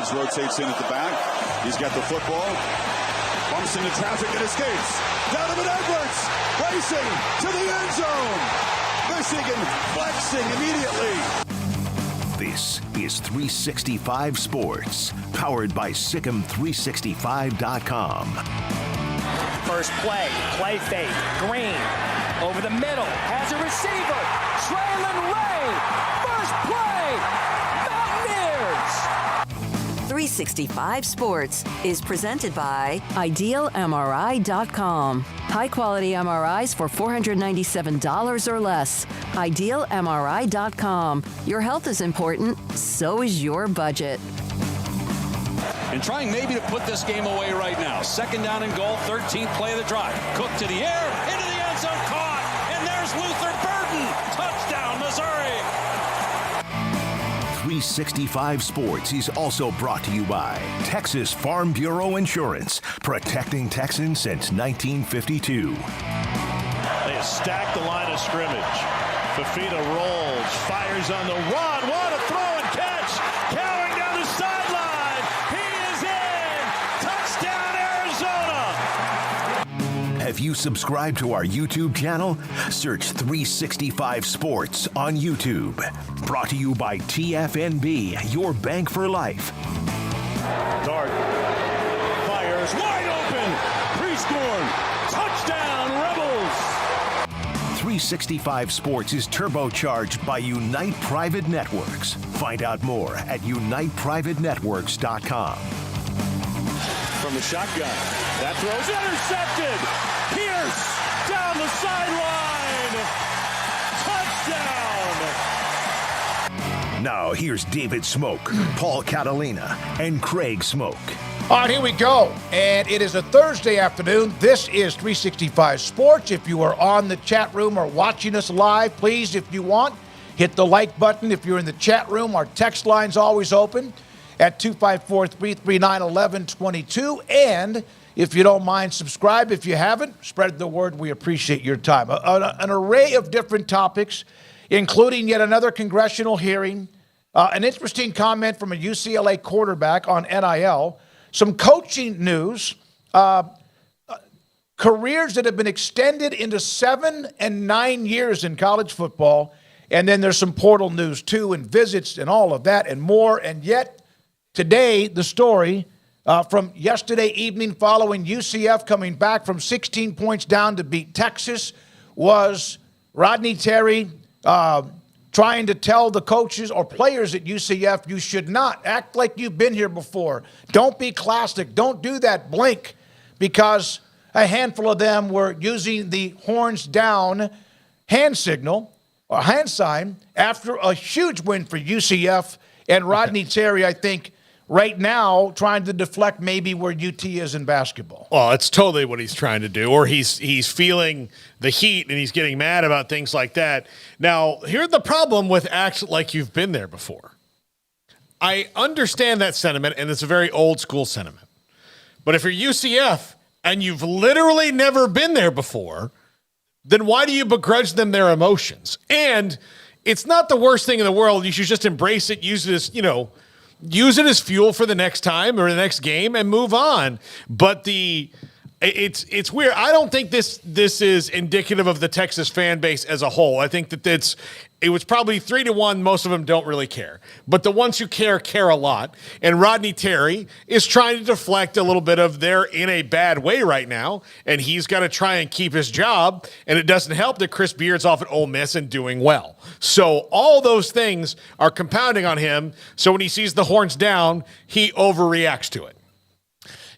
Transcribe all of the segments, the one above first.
Edwards rotates in at the back. He's got the football. Bumps into traffic and escapes. Donovan Edwards racing to the end zone. Michigan flexing immediately. This is 365 Sports, powered by Sikkim365.com. First play fake, Green, over the middle, has a receiver, Traylon Ray, first play, Mountaineers! 365 Sports is presented by IdealMRI.com. High-quality MRIs for $497 or less. IdealMRI.com. Your health is important, so is your budget. And trying maybe to put this game away right now. Second down and goal, 13th play of the drive. Cook to the air, into the end zone, caught. And there's Luther Burden. Touchdown, Missouri. 365 Sports is also brought to you by Texas Farm Bureau Insurance, protecting Texans since 1952. They stack the line of scrimmage. Fafita rolls, fires on the run. What a throw and catch. Cowering down the sideline. He is in. Touchdown, Arizona. Have you subscribed to our YouTube channel? Search 365 Sports on YouTube. Brought to you by TFNB, your bank for life. Dart fires wide open. Prescorn. Touchdown, Rebels. 365 Sports is turbocharged by Unite Private Networks. Find out more at uniteprivatenetworks.com. From the shotgun. That throw's intercepted. Pierce down the sideline. Touchdown. Now here's David Smoak, Paul Catalina, and Craig Smoak. All right, here we go. And it is a Thursday afternoon. This is 365 Sports. If you are on the chat room or watching us live, please, if you want, hit the like button. If you're in the chat room, our text line's always open at 254-339-1122. And if you don't mind, subscribe. If you haven't, spread the word. We appreciate your time. An array of different topics, including yet another congressional hearing, an interesting comment from a UCLA quarterback on NIL, some coaching news, careers that have been extended into 7 and 9 years in college football, and then there's some portal news too, and visits and all of that and more. And yet today, the story from yesterday evening following UCF coming back from 16 points down to beat Texas was Rodney Terry trying to tell the coaches or players at UCF, you should not act like you've been here before. Don't be classic. Don't do that blink, because a handful of them were using the horns down hand signal or hand sign after a huge win for UCF. And Rodney Terry, I think, right now trying to deflect maybe where UT is in basketball. Well, it's totally what he's trying to do, or he's feeling the heat and he's getting mad about things like that. Now, here's the problem with act like you've been there before. I understand that sentiment, and it's a very old school sentiment. But if you're UCF and you've literally never been there before, then why do you begrudge them their emotions? And it's not the worst thing in the world. You should just embrace it, use it as, use it as fuel for the next time or the next game and move on. But it's weird. I don't think this is indicative of the Texas fan base as a whole. I think that it was probably 3-1. Most of them don't really care. But the ones who care a lot. And Rodney Terry is trying to deflect a little bit of they're in a bad way right now, and he's got to try and keep his job. And it doesn't help that Chris Beard's off at Ole Miss and doing well. So all those things are compounding on him. So when he sees the horns down, he overreacts to it.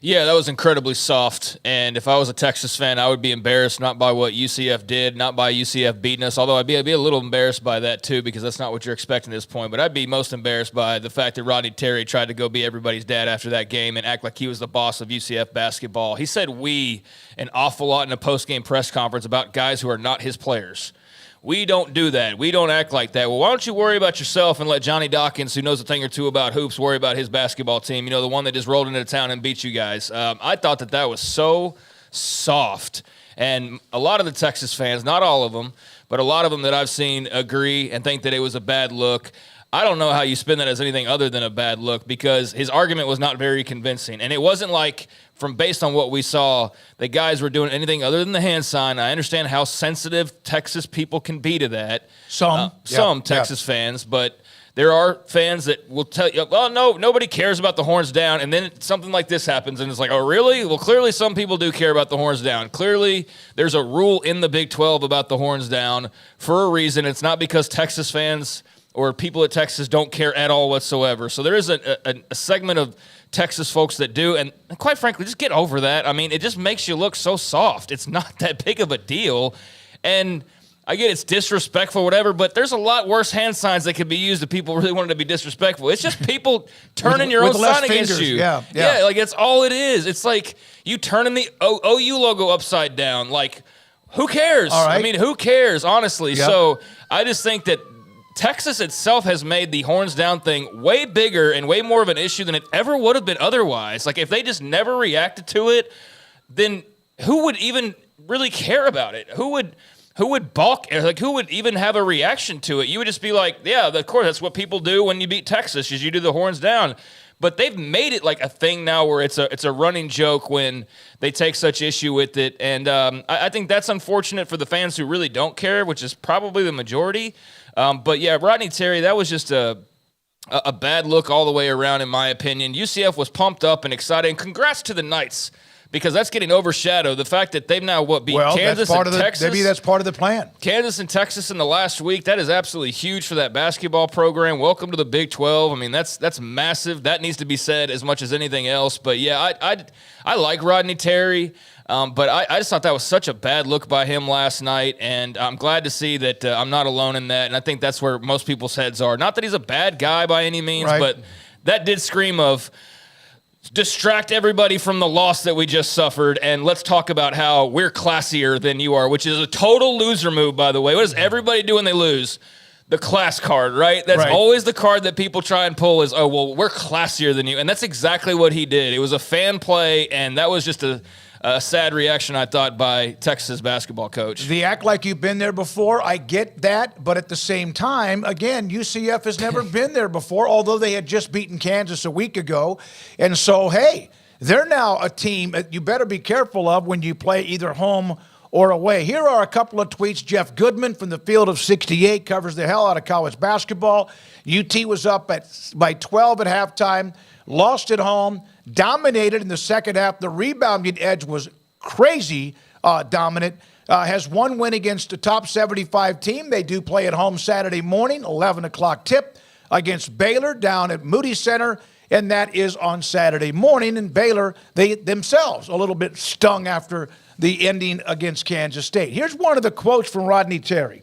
Yeah, that was incredibly soft, and if I was a Texas fan, I would be embarrassed not by what UCF did, not by UCF beating us, although I'd be a little embarrassed by that too, because that's not what you're expecting at this point, but I'd be most embarrassed by the fact that Rodney Terry tried to go be everybody's dad after that game and act like he was the boss of UCF basketball. He said "we" an awful lot in a post-game press conference about guys who are not his players. We don't do that. We don't act like that. Well, why don't you worry about yourself and let Johnny Dawkins, who knows a thing or two about hoops, worry about his basketball team, the one that just rolled into town and beat you guys. I thought that was so soft. And a lot of the Texas fans, not all of them, but a lot of them that I've seen agree and think that it was a bad look. I don't know how you spin that as anything other than a bad look, because his argument was not very convincing. And it wasn't like, from based on what we saw, the guys were doing anything other than the hand sign. I understand how sensitive Texas people can be to that. Some Texas fans, but there are fans that will tell you, well, no, nobody cares about the horns down. And then something like this happens, and it's like, oh, really? Well, clearly some people do care about the horns down. Clearly there's a rule in the Big 12 about the horns down for a reason. It's not because Texas fans or people at Texas don't care at all whatsoever. So there is a segment of Texas folks that do, and quite frankly, just get over that. I mean, it just makes you look so soft. It's not that big of a deal. And I get it's disrespectful, whatever, but there's a lot worse hand signs that could be used if people really wanted to be disrespectful. It's just people turning your own sign against you. Yeah, like it's all it is. It's like you turning the OU logo upside down. Like, who cares? All right. I mean, who cares, honestly? Yep. So I just think that Texas itself has made the horns down thing way bigger and way more of an issue than it ever would have been otherwise. Like, if they just never reacted to it, then who would even really care about it? Who would balk? Like, who would even have a reaction to it? You would just be like, yeah, of course, that's what people do when you beat Texas, is you do the horns down. But they've made it like a thing now where it's a running joke when they take such issue with it. And I think that's unfortunate for the fans who really don't care, which is probably the majority. But yeah, Rodney Terry, that was just a bad look all the way around, in my opinion. UCF was pumped up and excited. And congrats to the Knights, because that's getting overshadowed. The fact that they've now beat Kansas and Texas. Maybe that's part of the plan. Kansas and Texas in the last week, that is absolutely huge for that basketball program. Welcome to the Big 12. I mean, that's massive. That needs to be said as much as anything else. But yeah, I like Rodney Terry. But I just thought that was such a bad look by him last night, and I'm glad to see that I'm not alone in that, and I think that's where most people's heads are. Not that he's a bad guy by any means, right, but that did scream of distract everybody from the loss that we just suffered, and let's talk about how we're classier than you are, which is a total loser move, by the way. What does everybody do when they lose? The class card, right? That's always the card that people try and pull is, oh, well, we're classier than you, and that's exactly what he did. It was a fan play, and that was just a sad reaction, I thought, by Texas basketball coach. The act like you've been there before, I get that. But at the same time, again, UCF has never been there before, although they had just beaten Kansas a week ago. And so, hey, they're now a team that you better be careful of when you play either home or away. Here are a couple of tweets. Jeff Goodman from the Field of 68 covers the hell out of college basketball. UT was up by 12 at halftime, lost at home, dominated in the second half. The rebounding edge was crazy dominant. Has one win against a top 75 team. They do play at home Saturday morning, 11 o'clock tip against Baylor down at Moody Center, and that is on Saturday morning. And Baylor, they themselves a little bit stung after the ending against Kansas State. Here's one of the quotes from Rodney Terry.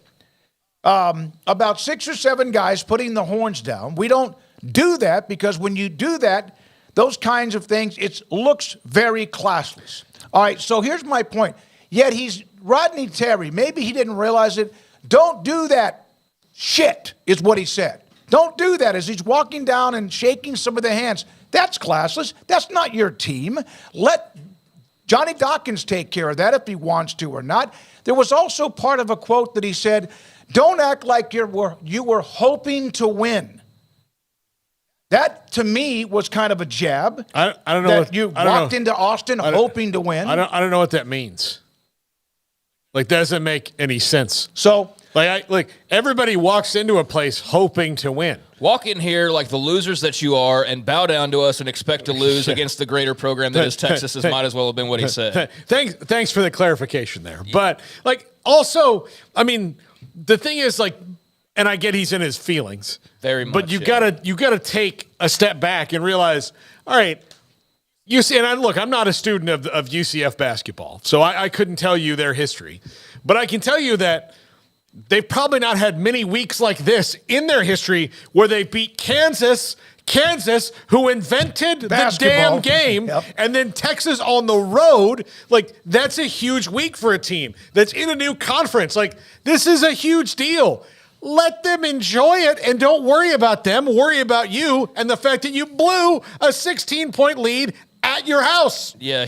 About 6 or 7 guys putting the horns down. We don't do that because when you do that, those kinds of things, it looks very classless. All right, so here's my point. Yet he's Rodney Terry. Maybe he didn't realize it. Don't do that shit, is what he said. Don't do that as he's walking down and shaking some of the hands. That's classless. That's not your team. Let Johnny Dawkins take care of that if he wants to or not. There was also part of a quote that he said, don't act like you were hoping to win. That, to me, was kind of a jab. I don't know. You walked into Austin hoping to win. I don't know what that means. Like, that doesn't make any sense. So, like everybody walks into a place hoping to win. Walk in here like the losers that you are and bow down to us and expect to lose against the greater program that is Texas. Might as well have been what he said. Thanks for the clarification there. Yeah. But, also, I mean, the thing is, and I get he's in his feelings. Very much. But you gotta take a step back and realize, all right, I'm not a student of UCF basketball, so I couldn't tell you their history. But I can tell you that they've probably not had many weeks like this in their history where they beat Kansas, who invented basketball. The damn game, and then Texas on the road. That's a huge week for a team that's in a new conference. This is a huge deal. Let them enjoy it and don't worry about them. Worry about you and the fact that you blew a 16-point lead at your house. Yeah,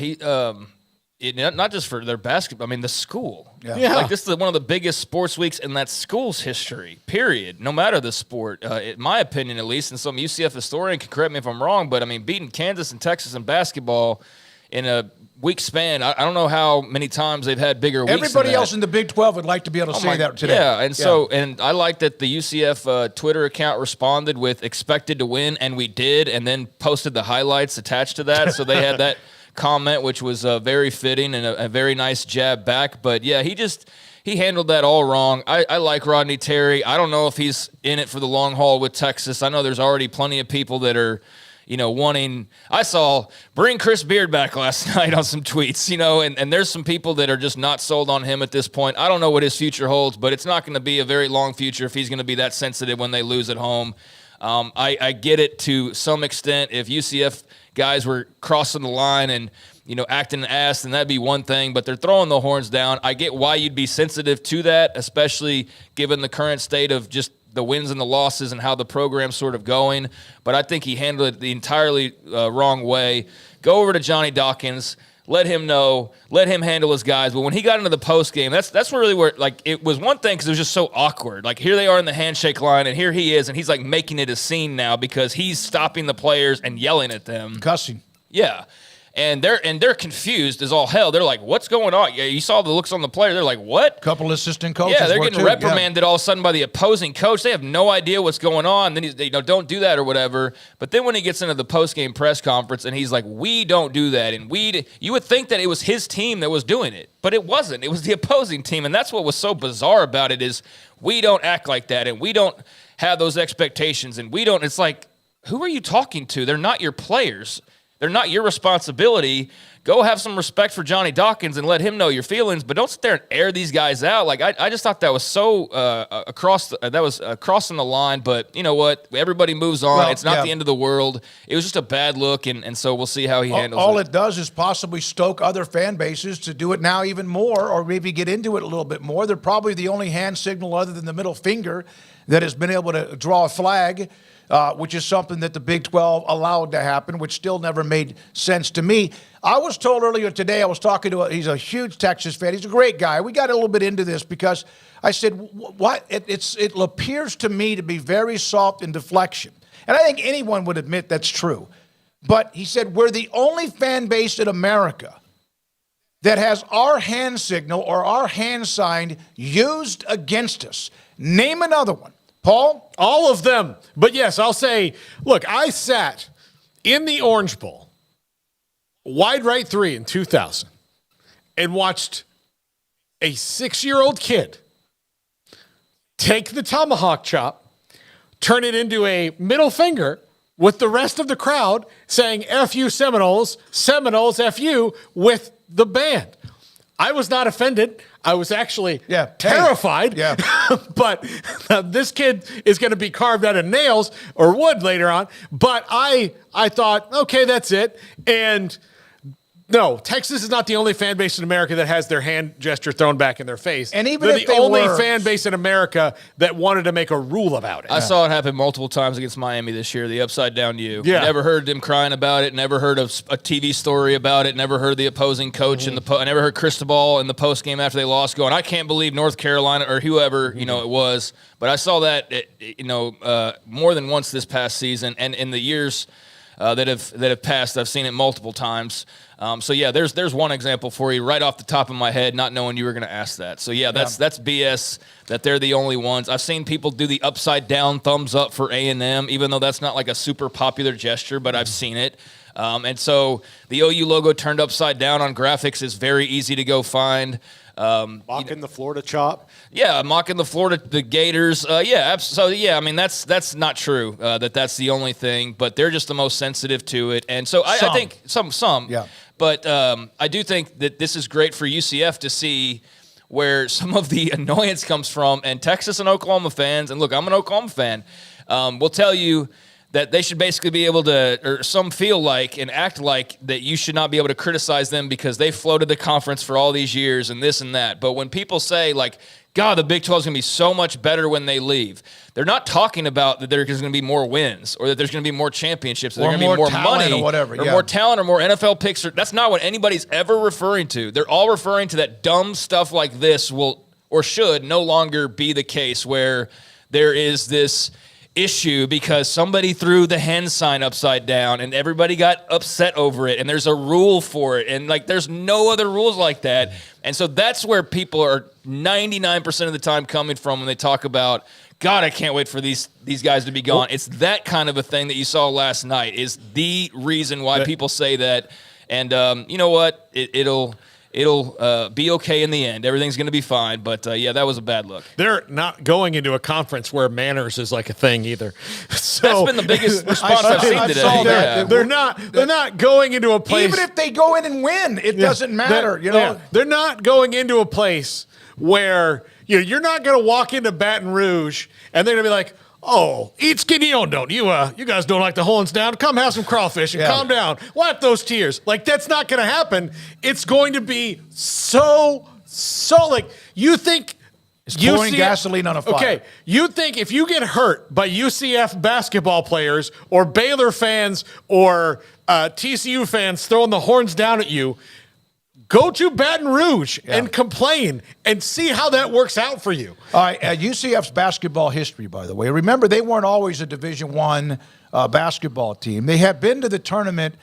not just for their basketball. I mean, the school. Yeah. Like this is one of the biggest sports weeks in that school's history. Period. No matter the sport, in my opinion, at least, and some UCF historian can correct me if I'm wrong, but I mean, beating Kansas and Texas in basketball in a week span, I don't know how many times they've had bigger weeks. Everybody else in the Big 12 would like to be able to say that today. Yeah, and I like that the UCF Twitter account responded with expected to win, and we did, and then posted the highlights attached to that. So they had that comment, which was very fitting and a very nice jab back. But yeah, he handled that all wrong. I like Rodney Terry. I don't know if he's in it for the long haul with Texas. I know there's already plenty of people that are, wanting. I saw bring Chris Beard back last night on some tweets, and there's some people that are just not sold on him at this point. I don't know what his future holds, but it's not going to be a very long future if he's going to be that sensitive when they lose at home. I get it to some extent. If UCF guys were crossing the line and, acting an ass, then that'd be one thing, but they're throwing the horns down. I get why you'd be sensitive to that, especially given the current state of just the wins and the losses and how the program's sort of going. But I think he handled it the entirely wrong way. Go over to Johnny Dawkins. Let him know. Let him handle his guys. But when he got into the post game, that's really where it was one thing because it was just so awkward. Like here they are in the handshake line, and here he is, and he's like making it a scene now because he's stopping the players and yelling at them, cussing. Yeah. And they're confused as all hell. They're like, "What's going on?" Yeah, you saw the looks on the player. They're like, "What?" Couple assistant coaches. Yeah, they're getting reprimanded all of a sudden by the opposing coach. They have no idea what's going on. Then he's, don't do that or whatever. But then when he gets into the post-game press conference and he's like, "We don't do that," and you would think that it was his team that was doing it, but it wasn't. It was the opposing team, and that's what was so bizarre about it is we don't act like that, and we don't have those expectations, and we don't. It's like, who are you talking to? They're not your players. They're not your responsibility. Go have some respect for Johnny Dawkins and let him know your feelings, but don't sit there and air these guys out. Like I just thought that was so crossing the line. But you know what? Everybody moves on. It's not the end of the world. It was just a bad look, and so we'll see how he handles it. All it does is possibly stoke other fan bases to do it now even more, or maybe get into it a little bit more. They're probably the only hand signal other than the middle finger that has been able to draw a flag. Which is something that the Big 12 allowed to happen, which still never made sense to me. I was told earlier today, I was talking to he's a huge Texas fan. He's a great guy. We got a little bit into this because I said, what? It appears to me to be very soft in deflection. And I think anyone would admit that's true. But he said, we're the only fan base in America that has our hand signal or our hand sign used against us. Name another one. Paul? All of them. But yes, I'll say, look, I sat in the Orange Bowl, wide right 3 in 2000, and watched a 6-year-old kid take the tomahawk chop, turn it into a middle finger with the rest of the crowd saying, F you Seminoles, Seminoles F you, with the band. I was not offended. I was actually terrified. Yeah. But this kid is going to be carved out of nails or wood later on. But I thought, okay, that's it. And no, Texas is not the only fan base in America that has their hand gesture thrown back in their face. And even they're if the they only were fan base in America that wanted to make a rule about it. I saw it happen multiple times against Miami this year, the upside down U. Yeah. Never heard them crying about it, never heard of a TV story about it, never heard the opposing coach in I never heard Cristobal in the post game after they lost going, I can't believe North Carolina or whoever, it was. But I saw that more than once this past season, and in the years that have passed, I've seen it multiple times. So yeah, there's one example for you right off the top of my head, not knowing you were going to ask that. So yeah, that's BS that they're the only ones. I've seen people do the upside down thumbs up for A&M, even though that's not like a super popular gesture, but I've seen it. And so the OU logo turned upside down on graphics is very easy to go find. Mocking the Florida chop. Yeah, mocking the Gators. So yeah, I mean that's not true. That's the only thing, but they're just the most sensitive to it, and so I think some. Yeah. But I do think that this is great for UCF to see where some of the annoyance comes from, and Texas and Oklahoma fans. And look, I'm an Oklahoma fan. Will tell you that they should basically be able to, or some feel like and act like that you should not be able to criticize them because they floated the conference for all these years and this and that. But when people say, like, God, the Big 12 is going to be so much better when they leave, they're not talking about that there's going to be more wins or that there's going to be more championships, or there's going to be more money or whatever, or more talent or more NFL picks. That's not what anybody's ever referring to. They're all referring to that dumb stuff like this will or should no longer be the case, where there is this issue because somebody threw the hand sign upside down and everybody got upset over it, and there's a rule for it, and like there's no other rules like that. And so that's where people are 99% of the time coming from when they talk about, God, I can't wait for these guys to be gone. It's that kind of a thing that you saw last night is the reason why people say that. And you know what? It'll be okay in the end. Everything's going to be fine. But, yeah, that was a bad look. They're not going into a conference where manners is like a thing either. So that's been the biggest response I've seen today. Yeah. They're not going into a place. Even if they go in and win, it doesn't matter. They're not going into a place where you're not going to walk into Baton Rouge and they're going to be like, oh, eat skinny don't you? You guys don't like the Hollands down? Come have some crawfish and calm down. Wipe those tears. Like, that's not going to happen. It's going to be so like, you think it's pouring gasoline on a fire. Okay, you think if you get hurt by UCF basketball players or Baylor fans or TCU fans throwing the horns down at you, go to Baton Rouge and complain and see how that works out for you. All right, UCF's basketball history, by the way. Remember, they weren't always a Division I basketball team. They have been to the tournament,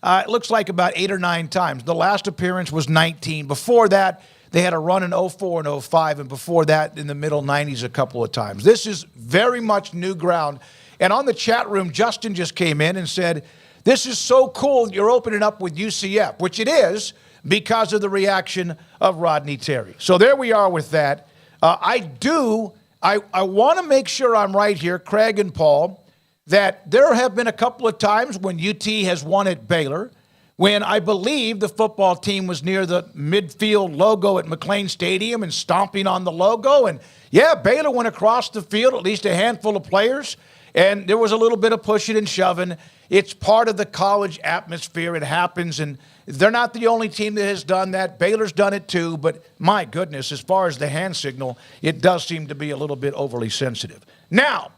it looks like about 8 or 9 times. The last appearance was 19. Before that, they had a run in 04 and 05, and before that, in the middle 90s a couple of times. This is very much new ground. And on the chat room, Justin just came in and said, this is so cool you're opening up with UCF, which it is, because of the reaction of Rodney Terry. So there we are with that. I want to make sure I'm right here, Craig and Paul, that there have been a couple of times when UT has won at Baylor, when I believe the football team was near the midfield logo at McLean Stadium and stomping on the logo. And, yeah, Baylor went across the field, at least a handful of players, and there was a little bit of pushing and shoving. It's part of the college atmosphere. It happens, and they're not the only team that has done that. Baylor's done it too, but my goodness, as far as the hand signal, it does seem to be a little bit overly sensitive. Now,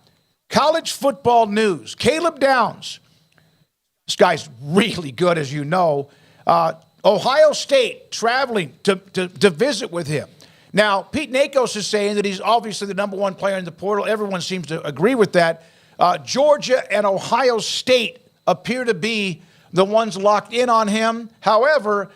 college football news. Caleb Downs. This guy's really good, as you know. Ohio State traveling to visit with him. Now, Pete Nakos is saying that he's obviously the number one player in the portal. Everyone seems to agree with that. Georgia and Ohio State appear to be the ones locked in on him. However,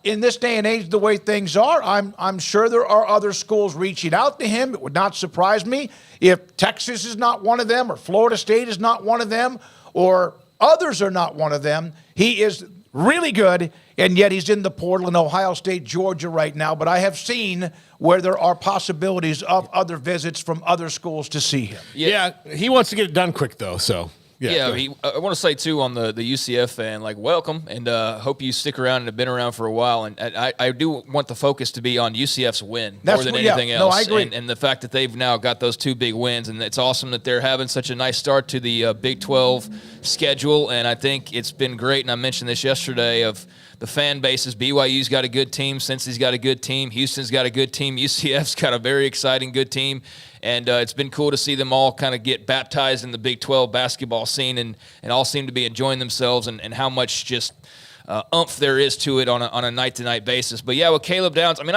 in this day and age, the way things are, I'm sure there are other schools reaching out to him. It would not surprise me if Texas is not one of them, or Florida State is not one of them, or others are not one of them. He is really good, and yet he's in the portal in Ohio State, Georgia right now. But I have seen where there are possibilities of other visits from other schools to see him. Yeah, he wants to get it done quick, though, so. Yeah, I want to say, too, on the UCF fan, like, welcome, and hope you stick around and have been around for a while. And I do want the focus to be on UCF's win more than anything else. No, I agree. And the fact that they've now got those 2 big wins, and it's awesome that they're having such a nice start to the Big 12 schedule. And I think it's been great, and I mentioned this yesterday, of the fan bases. BYU's got a good team. Cincy's got a good team. Houston's got a good team. UCF's got a very exciting, good team. And it's been cool to see them all kind of get baptized in the Big 12 basketball scene and all seem to be enjoying themselves and how much just oomph there is to it on a night-to-night basis. But, yeah, with Caleb Downs, I mean,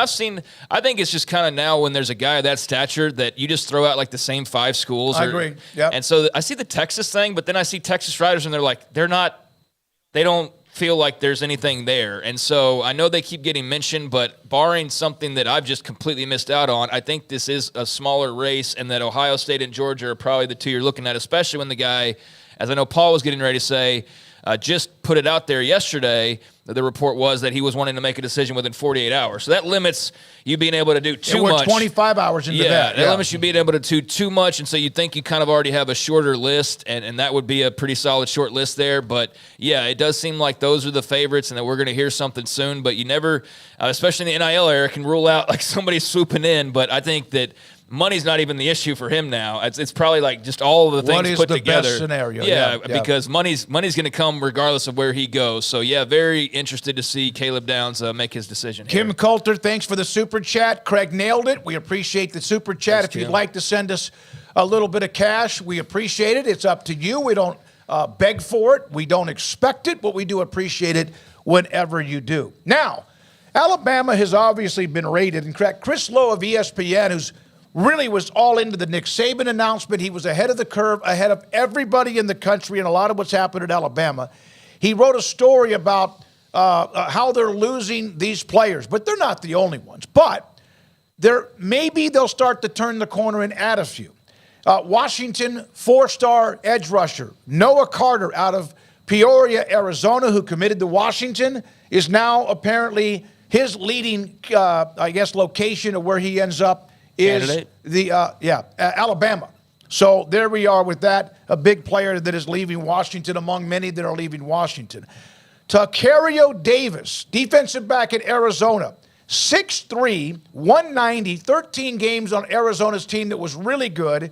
I think it's just kind of now when there's a guy of that stature that you just throw out like the same 5 schools. I agree, yeah. And so I see the Texas thing, but then I see Texas Riders and they're like, they don't feel like there's anything there. And so I know they keep getting mentioned, but barring something that I've just completely missed out on, I think this is a smaller race, and that Ohio State and Georgia are probably the 2 you're looking at, especially when the guy, as I know Paul was getting ready to say, just put it out there yesterday. The report was that he was wanting to make a decision within 48 hours. So that limits you being able to do too much. 25 hours into that. That limits you being able to do too much. And so you think you kind of already have a shorter list, and that would be a pretty solid short list there. But, yeah, it does seem like those are the favorites and that we're going to hear something soon. But you never, especially in the NIL era, can rule out like somebody swooping in. But I think that money's not even the issue for him now. It's probably like just all of the things put together. What is the best scenario? Yeah, because money's going to come regardless of where he goes. So, yeah, very interested to see Caleb Downs make his decision here. Kim Coulter, thanks for the super chat. Craig nailed it. We appreciate the super chat. Thanks, if you'd Kim. like to send us a little bit of cash, we appreciate it. It's up to you. We don't beg for it. We don't expect it, but we do appreciate it whenever you do. Now, Alabama has obviously been rated. In fact, Chris Lowe of ESPN, who's really was all into the Nick Saban announcement. He was ahead of the curve, ahead of everybody in the country and a lot of what's happened at Alabama. He wrote a story about how they're losing these players, but they're not the only ones. But maybe they'll start to turn the corner and add a few. Washington, 4-star edge rusher Noah Carter out of Peoria, Arizona, who committed to Washington, is now apparently his leading, location of where he ends up is Alabama. So there we are with that, a big player that is leaving Washington among many that are leaving Washington. Tacario Davis, defensive back at Arizona, 6'3", 190, 13 games on Arizona's team that was really good.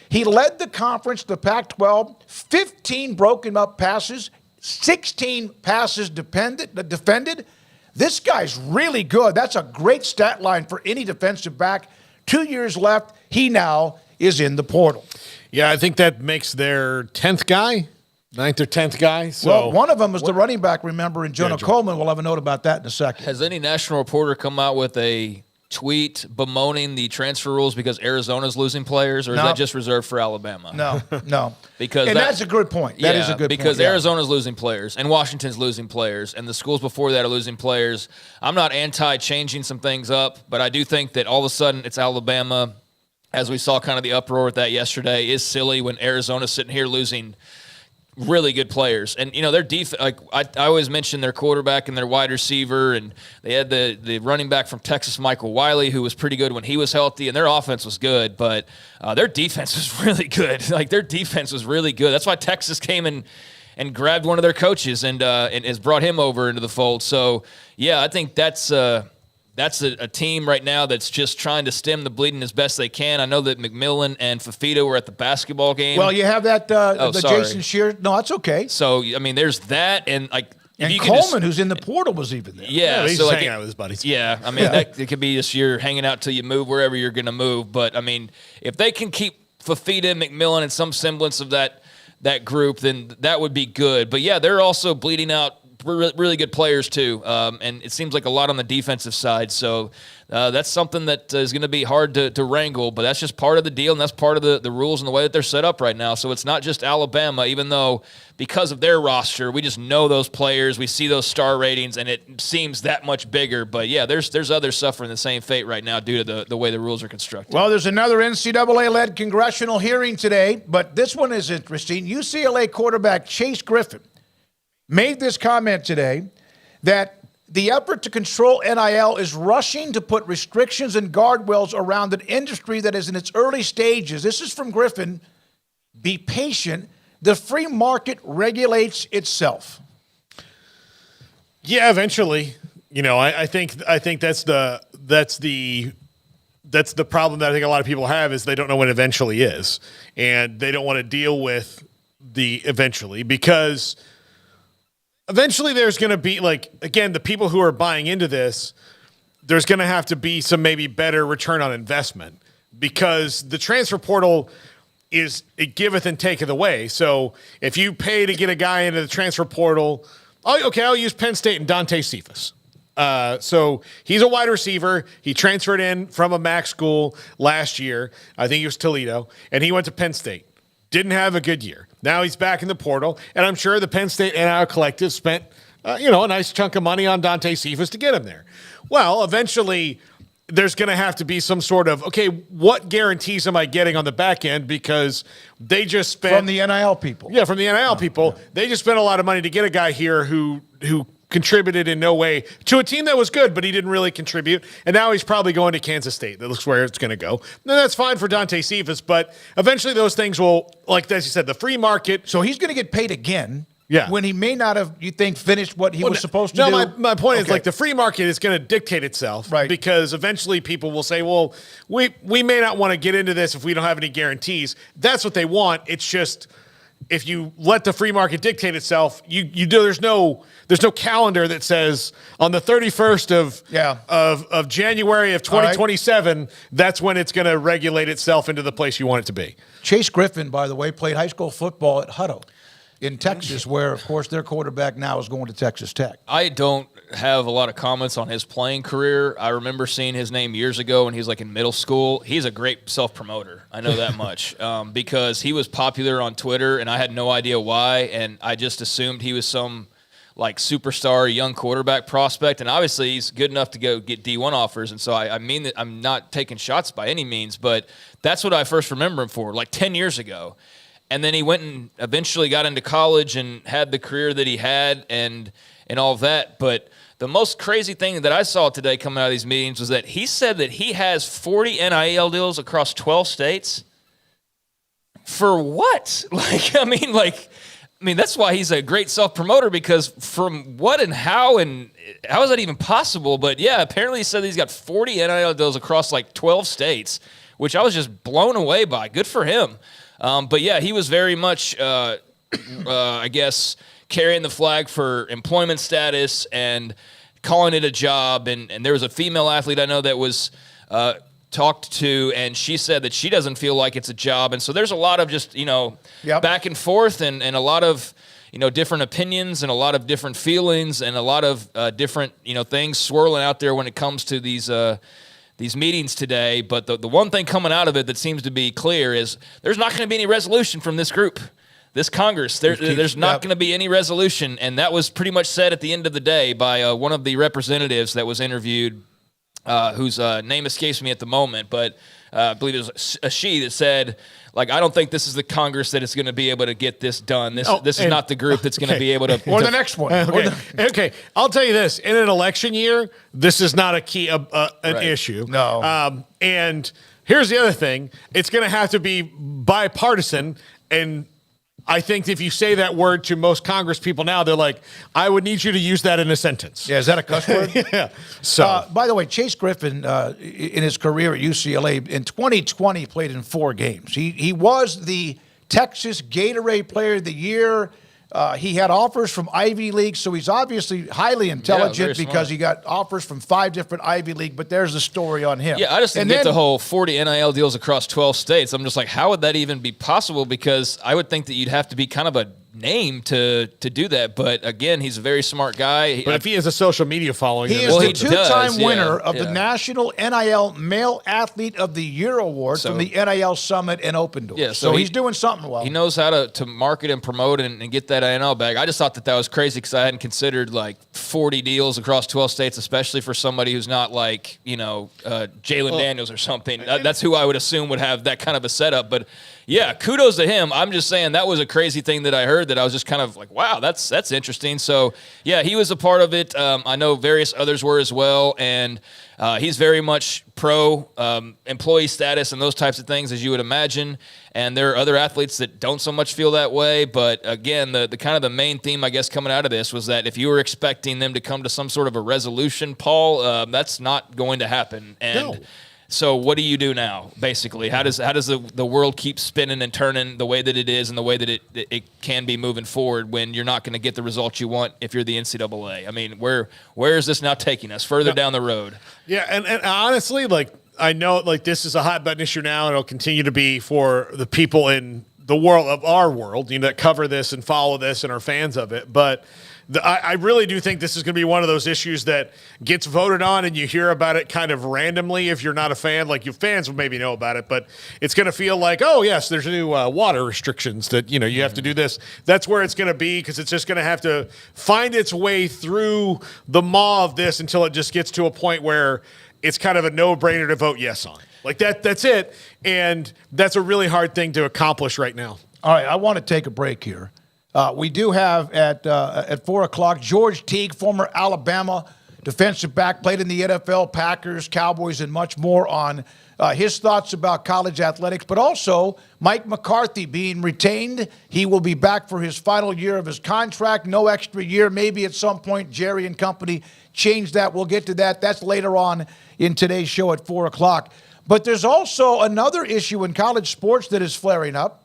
He led the conference, the Pac-12, 15 broken up passes, 16 passes defended. This guy's really good. That's a great stat line for any defensive back. 2 years left. He now is in the portal. Yeah, I think that makes their 10th guy, 9th or 10th guy. So well, one of them is the running back, remember, in Jonah Coleman. We'll have a note about that in a second. Has any national reporter come out with a tweet bemoaning the transfer rules because Arizona's losing players, or is that just reserved for Alabama? No. Because that's a good point. That is a good point. Because Arizona's losing players, and Washington's losing players, and the schools before that are losing players. I'm not anti-changing some things up, but I do think that all of a sudden it's Alabama, as we saw kind of the uproar with that yesterday, is silly when Arizona's sitting here losing really good players. And, their defense, like I always mention their quarterback and their wide receiver, and they had the running back from Texas, Michael Wiley, who was pretty good when he was healthy, and their offense was good, but their defense was really good. Like, their defense was really good. That's why Texas came and grabbed one of their coaches and has brought him over into the fold. So, yeah, I think that's a team right now that's just trying to stem the bleeding as best they can. I know that McMillan and Fafita were at the basketball game. Well, you have that Jason Shearer. No, that's okay. So, I mean, there's that, and Coleman, who's in the portal, was even there. Yeah, he's so hanging out with his buddies. Yeah, I mean, it could be just you're hanging out till you move wherever you're going to move. But, I mean, if they can keep Fafita, McMillan, and some semblance of that group, then that would be good. But, yeah, they're also bleeding out really good players too, and it seems like a lot on the defensive side. So that's something that is going to be hard to wrangle, but that's just part of the deal, and that's part of the rules and the way that they're set up right now. So it's not just Alabama, even though because of their roster, we just know those players, we see those star ratings, and it seems that much bigger. But yeah, there's others suffering the same fate right now due to the way the rules are constructed. Well, there's another NCAA-led congressional hearing today, but this one is interesting. UCLA quarterback Chase Griffin made this comment today that the effort to control NIL is rushing to put restrictions and guardrails around an industry that is in its early stages. This is from Griffin. Be patient. The free market regulates itself. Yeah, eventually. I think that's the problem that I think a lot of people have is they don't know what eventually is, and they don't want to deal with the eventually because eventually there's going to be, again, the people who are buying into this, there's going to have to be some maybe better return on investment because the transfer portal it giveth and taketh away. So if you pay to get a guy into the transfer portal, I'll use Penn State and Dante Cephas. So he's a wide receiver. He transferred in from a MAC school last year. I think he was Toledo, and he went to Penn State. Didn't have a good year. Now he's back in the portal, and I'm sure the Penn State NIL collective spent, a nice chunk of money on Dante Cephas to get him there. Well, eventually there's going to have to be some sort of, okay, what guarantees am I getting on the back end because they just spent... From the NIL people. Yeah, from the NIL people. Yeah. They just spent a lot of money to get a guy here who contributed in no way to a team that was good, but he didn't really contribute. And now he's probably going to Kansas State. That looks where it's going to go. And that's fine for Dante Cephas, but eventually those things will, like as you said, the free market. So he's going to get paid again Yeah. When he may not have, you think, finished what he was supposed to do? No, my point is, like, the free market is going to dictate itself. Right. Because eventually people will say, well, we may not want to get into this if we don't have any guarantees. That's what they want. It's just, if you let the free market dictate itself, you do, there's no calendar that says on the 31st of January of 2027, that's when it's going to regulate itself into the place you want it to be. Chase Griffin, by the way, played high school football at Hutto in Texas, where, of course, their quarterback now is going to Texas Tech. I don't have a lot of comments on his playing career. I remember seeing his name years ago when he was like in middle school. He's a great self-promoter. I know that much because he was popular on Twitter, and I had no idea why, and I just assumed he was some like superstar young quarterback prospect, and obviously he's good enough to go get D1 offers, and so I mean that I'm not taking shots by any means, but that's what I first remember him for, like 10 years ago. And then he went and eventually got into college and had the career that he had and all of that. But the most crazy thing that I saw today coming out of these meetings was that he said that he has 40 NIL deals across 12 states. For what? I mean, that's why he's a great self-promoter, because from what and how is that even possible? But yeah, apparently he said he's got 40 NIL deals across like 12 states, which I was just blown away by. Good for him. But yeah, he was very much, I guess, carrying the flag for employment status and calling it a job. And there was a female athlete I know that was talked to, and she said that she doesn't feel like it's a job. And so there's a lot of just, back and forth and a lot of, different opinions and a lot of different feelings and a lot of different, things swirling out there when it comes to these meetings today. But the one thing coming out of it that seems to be clear is there's not going to be any resolution from this group, this Congress. There's not going to be any resolution. And that was pretty much said at the end of the day by one of the representatives that was interviewed, whose name escapes me at the moment. But I believe it was a she that said, like, I don't think this is the Congress that is going to be able to get this done. This is not the group that's going to be able to. Or the next one. Okay. I'll tell you this. In an election year, this is not a key issue. No. And here's the other thing. It's going to have to be bipartisan. And I think if you say that word to most Congress people now, they're like, I would need you to use that in a sentence. Yeah, is that a cuss word? Yeah. So, by the way, Chase Griffin, in his career at UCLA, in 2020, played in 4 games. He was the Texas Gatorade Player of the Year. He had offers from Ivy League, so he's obviously highly intelligent because he got offers from 5 different Ivy League, but there's the story on him. Yeah, I just didn't get the whole 40 NIL deals across 12 states. I'm just like, how would that even be possible? Because I would think that you'd have to be kind of a name to do that. But again, he's a very smart guy. But if he has a social media following, he is the 2-time winner of the National NIL Male Athlete of the Year Award from the NIL Summit and Open Doors. Yeah, so he's doing something well. He knows how to market and promote and get that NIL bag. I just thought that was crazy because I hadn't considered like 40 deals across 12 states, especially for somebody who's not like, Jalen Daniels or something. That's who I would assume would have that kind of a setup. But yeah, kudos to him. I'm just saying that was a crazy thing that I heard that I was just kind of like, wow, that's interesting. So, yeah, he was a part of it. I know various others were as well, and he's very much pro employee status and those types of things, as you would imagine. And there are other athletes that don't so much feel that way. But, again, the kind of the main theme, I guess, coming out of this was that if you were expecting them to come to some sort of a resolution, Paul, that's not going to happen. And no. So what do you do now, basically? How does the world keep spinning and turning the way that it is and the way that it can be moving forward when you're not going to get the results you want if you're the NCAA? I mean, where is this now taking us? Further down the road? Yeah, and honestly, like, I know like this is a hot button issue now, and it'll continue to be for the people in the world of our world, that cover this and follow this and are fans of it. But I really do think this is going to be one of those issues that gets voted on and you hear about it kind of randomly if you're not a fan. Like, your fans will maybe know about it, but it's going to feel like, oh, yes, there's new water restrictions that, you have to do this. That's where it's going to be, because it's just going to have to find its way through the maw of this until it just gets to a point where it's kind of a no-brainer to vote yes on. Like, that's it, and that's a really hard thing to accomplish right now. All right, I want to take a break here. We do have at 4 o'clock George Teague, former Alabama defensive back, played in the NFL, Packers, Cowboys, and much more on his thoughts about college athletics, but also Mike McCarthy being retained. He will be back for his final year of his contract, no extra year. Maybe at some point Jerry and company change that. We'll get to that. That's later on in today's show at 4 o'clock. But there's also another issue in college sports that is flaring up,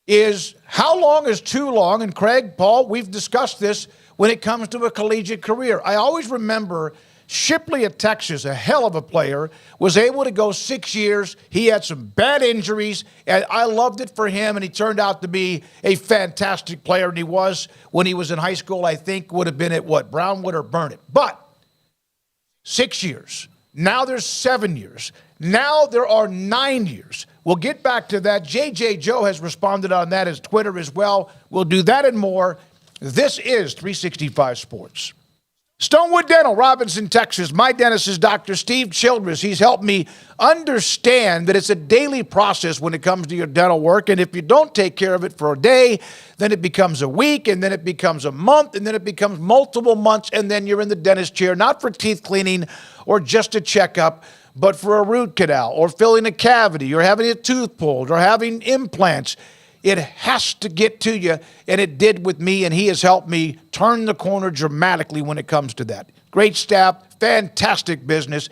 is how long is too long? And Craig, Paul, we've discussed this when it comes to a collegiate career. I always remember Shipley at Texas, a hell of a player, was able to go 6 years. He had some bad injuries, and I loved it for him, and he turned out to be a fantastic player, and he was when he was in high school, I think, would have been at what, Brownwood or Burnett. But 6 years. Now there's 7 years. Now there are 9 years. We'll get back to that. JJ Joe has responded on that as Twitter as well. We'll do that and more. This is 365 Sports. Stonewood Dental, Robinson, Texas. My dentist is Dr. Steve Childress. He's helped me understand that it's a daily process when it comes to your dental work. And if you don't take care of it for a day, then it becomes a week, and then it becomes a month, and then it becomes multiple months, and then you're in the dentist chair, not for teeth cleaning or just a checkup, but for a root canal or filling a cavity or having a tooth pulled or having implants. It has to get to you, and it did with me, and he has helped me turn the corner dramatically when it comes to that. Great staff, fantastic business.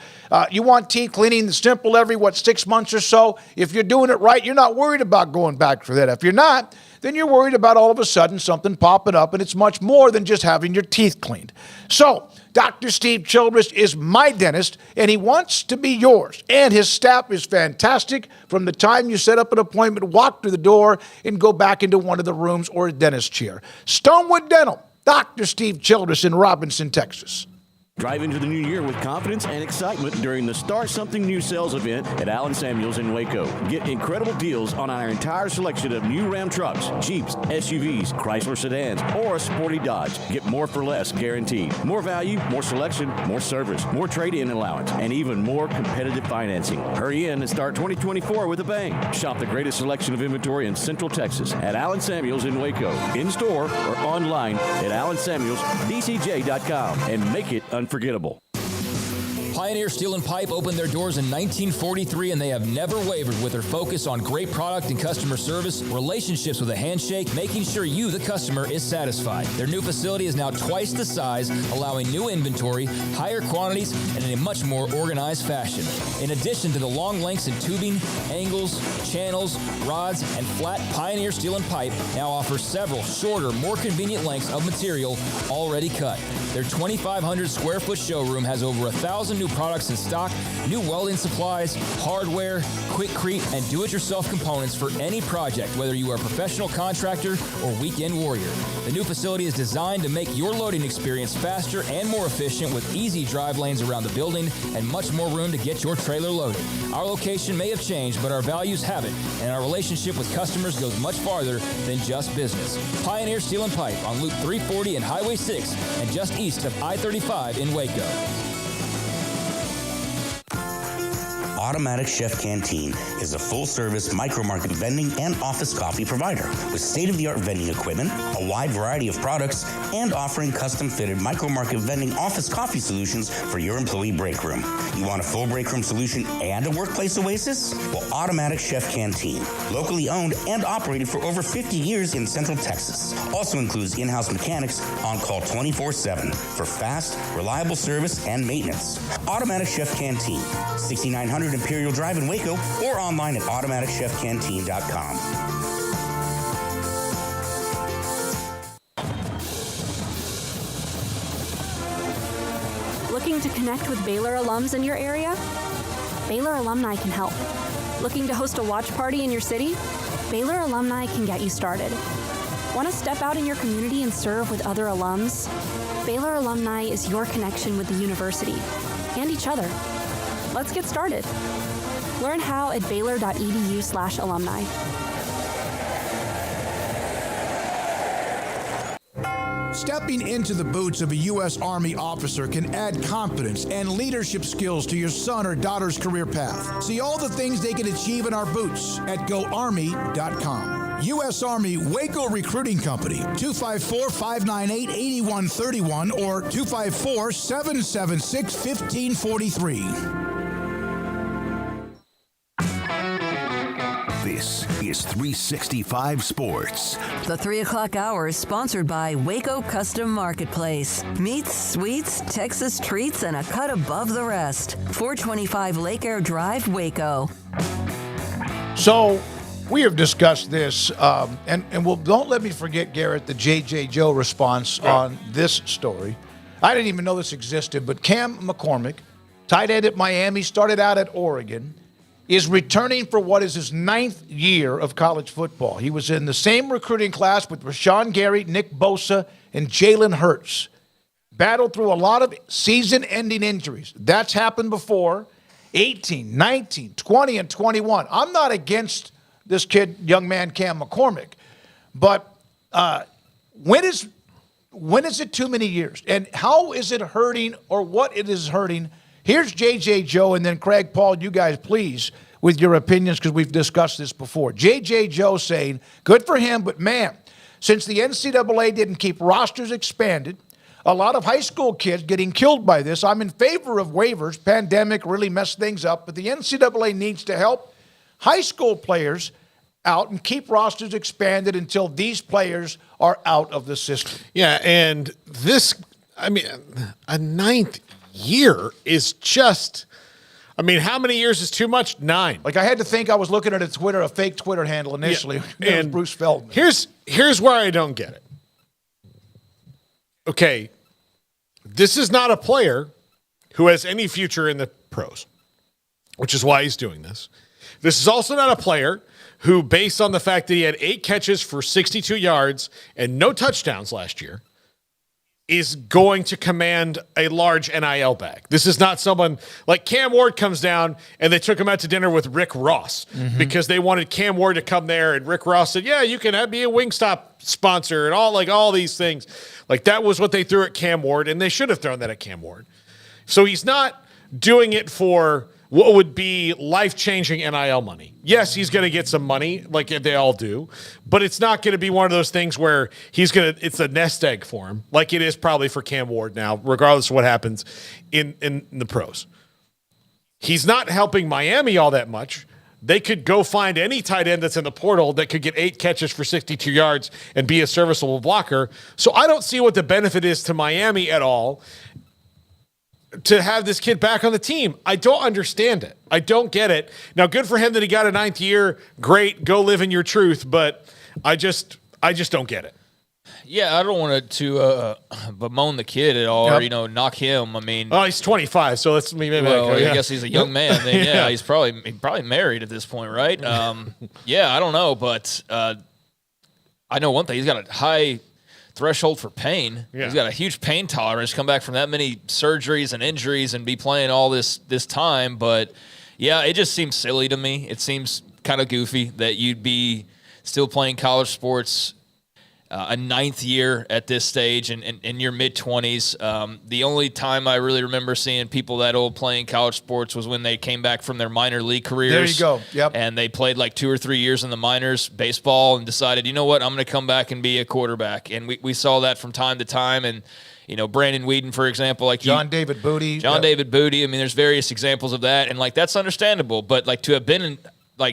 You want teeth cleaning simple every, 6 months or so? If you're doing it right, you're not worried about going back for that. If you're not, then you're worried about all of a sudden something popping up, and it's much more than just having your teeth cleaned. So Dr. Steve Childress is my dentist, and he wants to be yours. And his staff is fantastic. From the time you set up an appointment, walk through the door, and go back into one of the rooms or a dentist chair. Stonewood Dental, Dr. Steve Childress in Robinson, Texas. Drive into the new year with confidence and excitement during the Start Something New sales event at Allen Samuels in Waco. Get incredible deals on our entire selection of new Ram trucks, Jeeps, SUVs, Chrysler sedans, or a sporty Dodge. Get more for less guaranteed. More value, more selection, more service, more trade-in allowance, and even more competitive financing. Hurry in and start 2024 with a bang. Shop the greatest selection of inventory in Central Texas at Allen Samuels in Waco. In-store or online at AllenSamuelsDCJ.com and make it unforgettable. Pioneer Steel and Pipe opened their doors in 1943, and they have never wavered with their focus on great product and customer service, relationships with a handshake, making sure you, the customer, is satisfied. Their new facility is now twice the size, allowing new inventory, higher quantities, and in a much more organized fashion. In addition to the long lengths in tubing, angles, channels, rods, and flat, Pioneer Steel and Pipe now offers several shorter, more convenient lengths of material already cut. Their 2,500 square foot showroom has over 1,000 new products in stock, new welding supplies, hardware, quickcrete, and do-it-yourself components for any project, whether you are a professional contractor or weekend warrior. The new facility is designed to make your loading experience faster and more efficient with easy drive lanes around the building and much more room to get your trailer loaded. Our location may have changed, but our values haven't, and our relationship with customers goes much farther than just business. Pioneer Steel and Pipe on Loop 340 and Highway 6 and just east of I-35 in Waco. Automatic Chef Canteen is a full-service micro-market vending and office coffee provider with state-of-the-art vending equipment, a wide variety of products, and offering custom-fitted micro-market vending office coffee solutions for your employee break room. You want a full break room solution and a workplace oasis? Well, Automatic Chef Canteen, locally owned and operated for over 50 years in Central Texas, also includes in-house mechanics on call 24/7 for fast, reliable service and maintenance. Automatic Chef Canteen, 6900 Imperial Drive in Waco, or online at automaticchefcanteen.com. Looking to connect with Baylor alums in your area? Baylor Alumni can help. Looking to host a watch party in your city? Baylor Alumni can get you started. Want to step out in your community and serve with other alums? Baylor Alumni is your connection with the university and each other. Let's get started. Learn how at baylor.edu/alumni. Stepping into the boots of a U.S. Army officer can add confidence and leadership skills to your son or daughter's career path. See all the things they can achieve in our boots at GoArmy.com. U.S. Army Waco Recruiting Company, 254-598-8131 or 254-776-1543. This is 365 Sports. The 3 o'clock hour is sponsored by Waco Custom Marketplace. Meats, sweets, Texas treats, and a cut above the rest. 425 Lake Air Drive, Waco. So we have discussed this, and don't let me forget, Garrett, the J.J. Joe response on this story. I didn't even know this existed, but Cam McCormick, tight end at Miami, started out at Oregon, is returning for what is his 9th year of college football. He was in the same recruiting class with Rashawn Gary, Nick Bosa, and Jalen Hurts. Battled through a lot of season-ending injuries. That's happened before. 18, 19, 20, and 21. I'm not against this kid, young man Cam McCormick, but when is it too many years? And how is it hurting, or what it is hurting? Here's J.J. Joe, and then Craig Paul, you guys, please, with your opinions, because we've discussed this before. J.J. Joe saying, good for him, but man, since the NCAA didn't keep rosters expanded, a lot of high school kids getting killed by this. I'm in favor of waivers. Pandemic really messed things up, but the NCAA needs to help high school players out and keep rosters expanded until these players are out of the system. Yeah, and this, I mean, a 9th year is just, I mean, how many years is too much? 9. Like, I had to think, I was looking at a fake Twitter handle initially. Yeah. It was Bruce Feldman. Here's where I don't get it. Okay, this is not a player who has any future in the pros, which is why he's doing this. This is also not a player who, based on the fact that he had 8 catches for 62 yards and no touchdowns last year, is going to command a large NIL bag. This is not someone like Cam Ward comes down and they took him out to dinner with Rick Ross because they wanted Cam Ward to come there, and Rick Ross said, yeah, you can be a Wingstop sponsor and all these things. Like, that was what they threw at Cam Ward, and they should have thrown that at Cam Ward. So he's not doing it for what would be life-changing NIL money. Yes, he's going to get some money, like they all do, but it's not going to be one of those things where it's a nest egg for him, like it is probably for Cam Ward now, regardless of what happens in the pros. He's not helping Miami all that much. They could go find any tight end that's in the portal that could get 8 catches for 62 yards and be a serviceable blocker. So I don't see what the benefit is to Miami at all to have this kid back on the team. I don't understand it. I don't get it. Now, good for him that he got a 9th year. Great. Go live in your truth. But I just don't get it. Yeah, I don't want to bemoan the kid at all, or knock him. I mean, oh, he's 25, so let's maybe. I guess he's a young man. Then he's probably married at this point, right? Yeah, I don't know, but I know one thing: he's got a high threshold for pain. Yeah. He's got a huge pain tolerance. Come back from that many surgeries and injuries and be playing all this time, but yeah, it just seems silly to me. It seems kind of goofy that you'd be still playing college sports. A 9th year at this stage and in your mid-20s. The only time I really remember seeing people that old playing college sports was when they came back from their minor league careers. There you go. Yep. And they played like 2 or 3 years in the minors, baseball, and decided, you know what, I'm going to come back and be a quarterback. And we saw that from time to time. And, Brandon Whedon, for example. Like David Booty. David Booty. I mean, there's various examples of that. And, that's understandable. But, to have been in –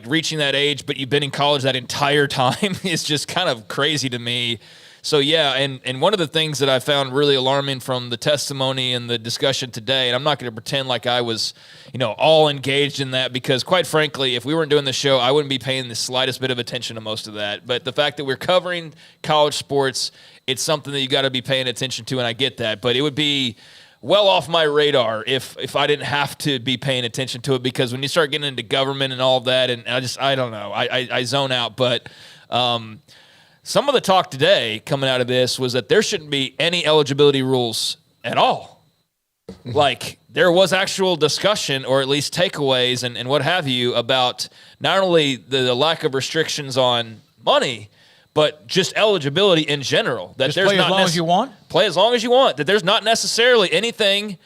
reaching that age, but you've been in college that entire time is just kind of crazy to me. So, yeah, and one of the things that I found really alarming from the testimony and the discussion today, and I'm not going to pretend like I was, all engaged in that, because quite frankly, if we weren't doing the show, I wouldn't be paying the slightest bit of attention to most of that. But the fact that we're covering college sports, it's something that you got to be paying attention to, and I get that. But it would be well off my radar if I didn't have to be paying attention to it, because when you start getting into government and all of that, and I don't know, I zone out. But some of the talk today coming out of this was that there shouldn't be any eligibility rules at all. There was actual discussion, or at least takeaways and what have you, about not only the lack of restrictions on money, but just eligibility in general. That just play as long as you want? Play as long as you want. That there's not necessarily anything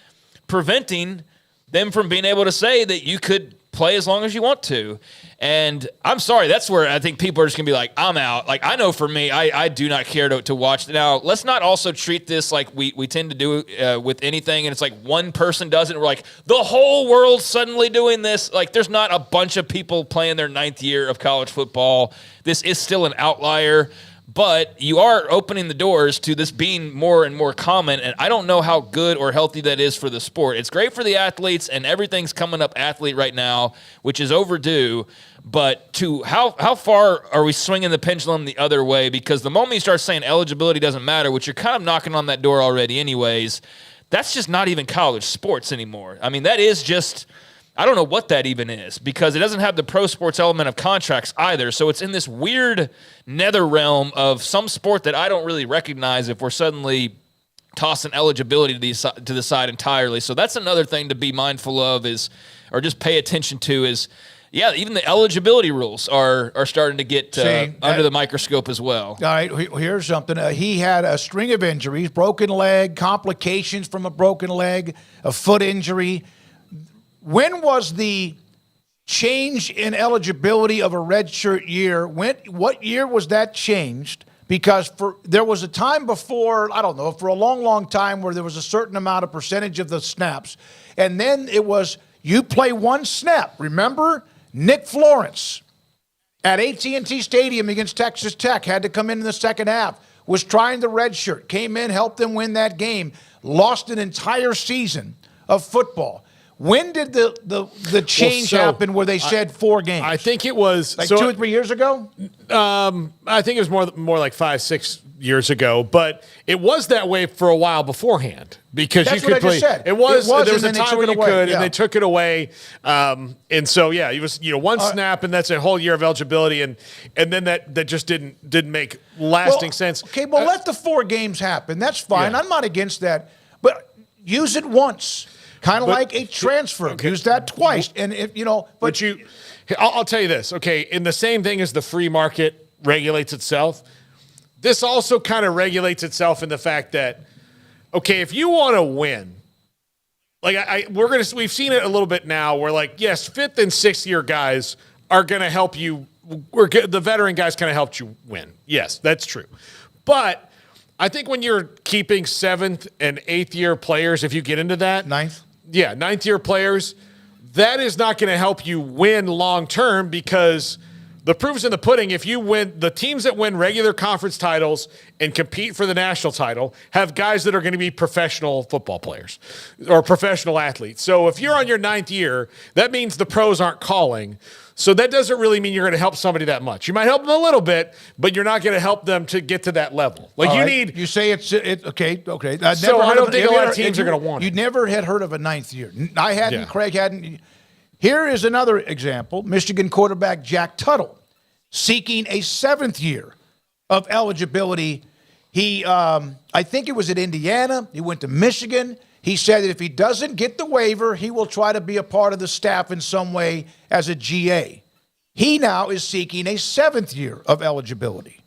preventing them from being able to say that you could play as long as you want to. And I'm sorry, that's where I think people are just going to be like, I'm out. Like, I know for me, I do not care to watch. Now, let's not also treat this like we tend to do with anything, and it's like one person does it, and we're like, the whole world's suddenly doing this. Like, there's not a bunch of people playing their 9th year of college football. This is still an outlier. But you are opening the doors to this being more and more common, and I don't know how good or healthy that is for the sport. It's great for the athletes, and everything's coming up athlete right now, which is overdue. But to how far are we swinging the pendulum the other way? Because the moment you start saying eligibility doesn't matter, which you're kind of knocking on that door already anyways, that's just not even college sports anymore. I mean, that is just... I don't know what that even is, because it doesn't have the pro sports element of contracts either. So it's in this weird nether realm of some sport that I don't really recognize if we're suddenly tossing eligibility to the side entirely. So that's another thing to be mindful of or just pay attention to is, yeah, even the eligibility rules are starting to get under the microscope as well. All right, here's something. He had a string of injuries, broken leg, complications from a broken leg, a foot injury. When was the change in eligibility of a redshirt year? What year was that changed? Because there was a time before, I don't know, for a long, long time where there was a certain amount of percentage of the snaps. And then it was, you play one snap. Remember, Nick Florence at AT&T Stadium against Texas Tech had to come in the second half, was trying the redshirt, came in, helped them win that game, lost an entire season of football. When did the change happen where they said 4 games? I think it was like 2 or 3 years ago. I think it was more like 5-6 years ago, but it was that way for a while beforehand because That's you could what I play. just said. There was a time when you could, yeah. and they took it away. And so it was one snap, and that's a whole year of eligibility, and then that just didn't make lasting sense. Okay, well, let the 4 games happen. That's fine. Yeah. I'm not against that, but use it once. Kind of like a transfer. Okay. Use that twice. And if I'll tell you this, okay, in the same thing as the free market regulates itself, this also kind of regulates itself in the fact that, okay, if you want to win, like we've seen it a little bit now where like, yes, 5th and 6th year guys are going to help you. The veteran guys kind of helped you win. Yes, that's true. But I think when you're keeping 7th and 8th year players, if you get into that, 9th year players, that is not going to help you win long term because the proof's in the pudding. If you win, the teams that win regular conference titles and compete for the national title have guys that are going to be professional football players or professional athletes. So if you're on your 9th year, that means the pros aren't calling. So that doesn't really mean you're going to help somebody that much. You might help them a little bit, but you're not going to help them to get to that level. Like you say it's okay. So I don't think a lot of teams are going to want it. You never had heard of a 9th year. I hadn't. Yeah. Craig hadn't. Here is another example. Michigan quarterback Jack Tuttle seeking a 7th year of eligibility. He, I think it was at Indiana. He went to Michigan. He said that if he doesn't get the waiver, he will try to be a part of the staff in some way as a GA. He now is seeking a 7th year of eligibility.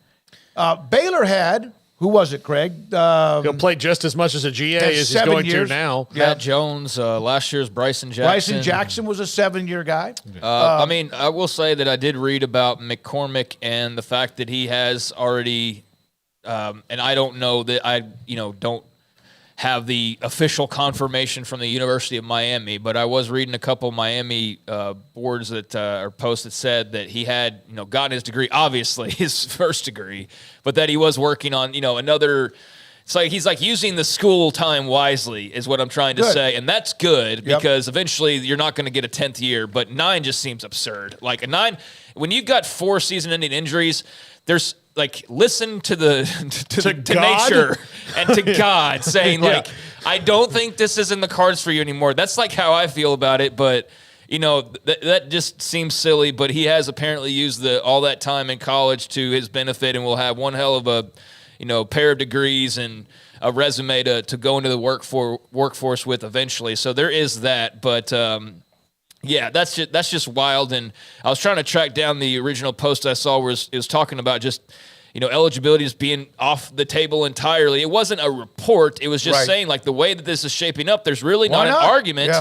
Baylor had, who was it, Craig? He'll play just as much as a GA as he's going to now. Matt Jones, last year's Bryson Jackson. Bryson Jackson was a 7-year guy. I mean, I will say that I did read about McCormick and the fact that he has already, and I don't know that I don't have the official confirmation from the University of Miami, but I was reading a couple of Miami boards that or posts that said that he had gotten his degree, obviously his first degree, but that he was working on another. It's like he's like using the school time wisely is what I'm trying to say, and that's good because eventually you're not going to get a 10th year, but 9 just seems absurd. Like a 9, when you've got 4 season-ending injuries, there's like listen to nature and to God saying like, I don't think this is in the cards for you anymore. That's like how I feel about it, but that just seems silly. But he has apparently used all that time in college to his benefit, and will have one hell of a pair of degrees and a resume to go into the workforce with eventually. So there is that, but. Yeah, that's just wild. And I was trying to track down the original post I saw where it was talking about just, eligibility is being off the table entirely. It wasn't a report. It was just saying, like, the way that this is shaping up, there's really not an argument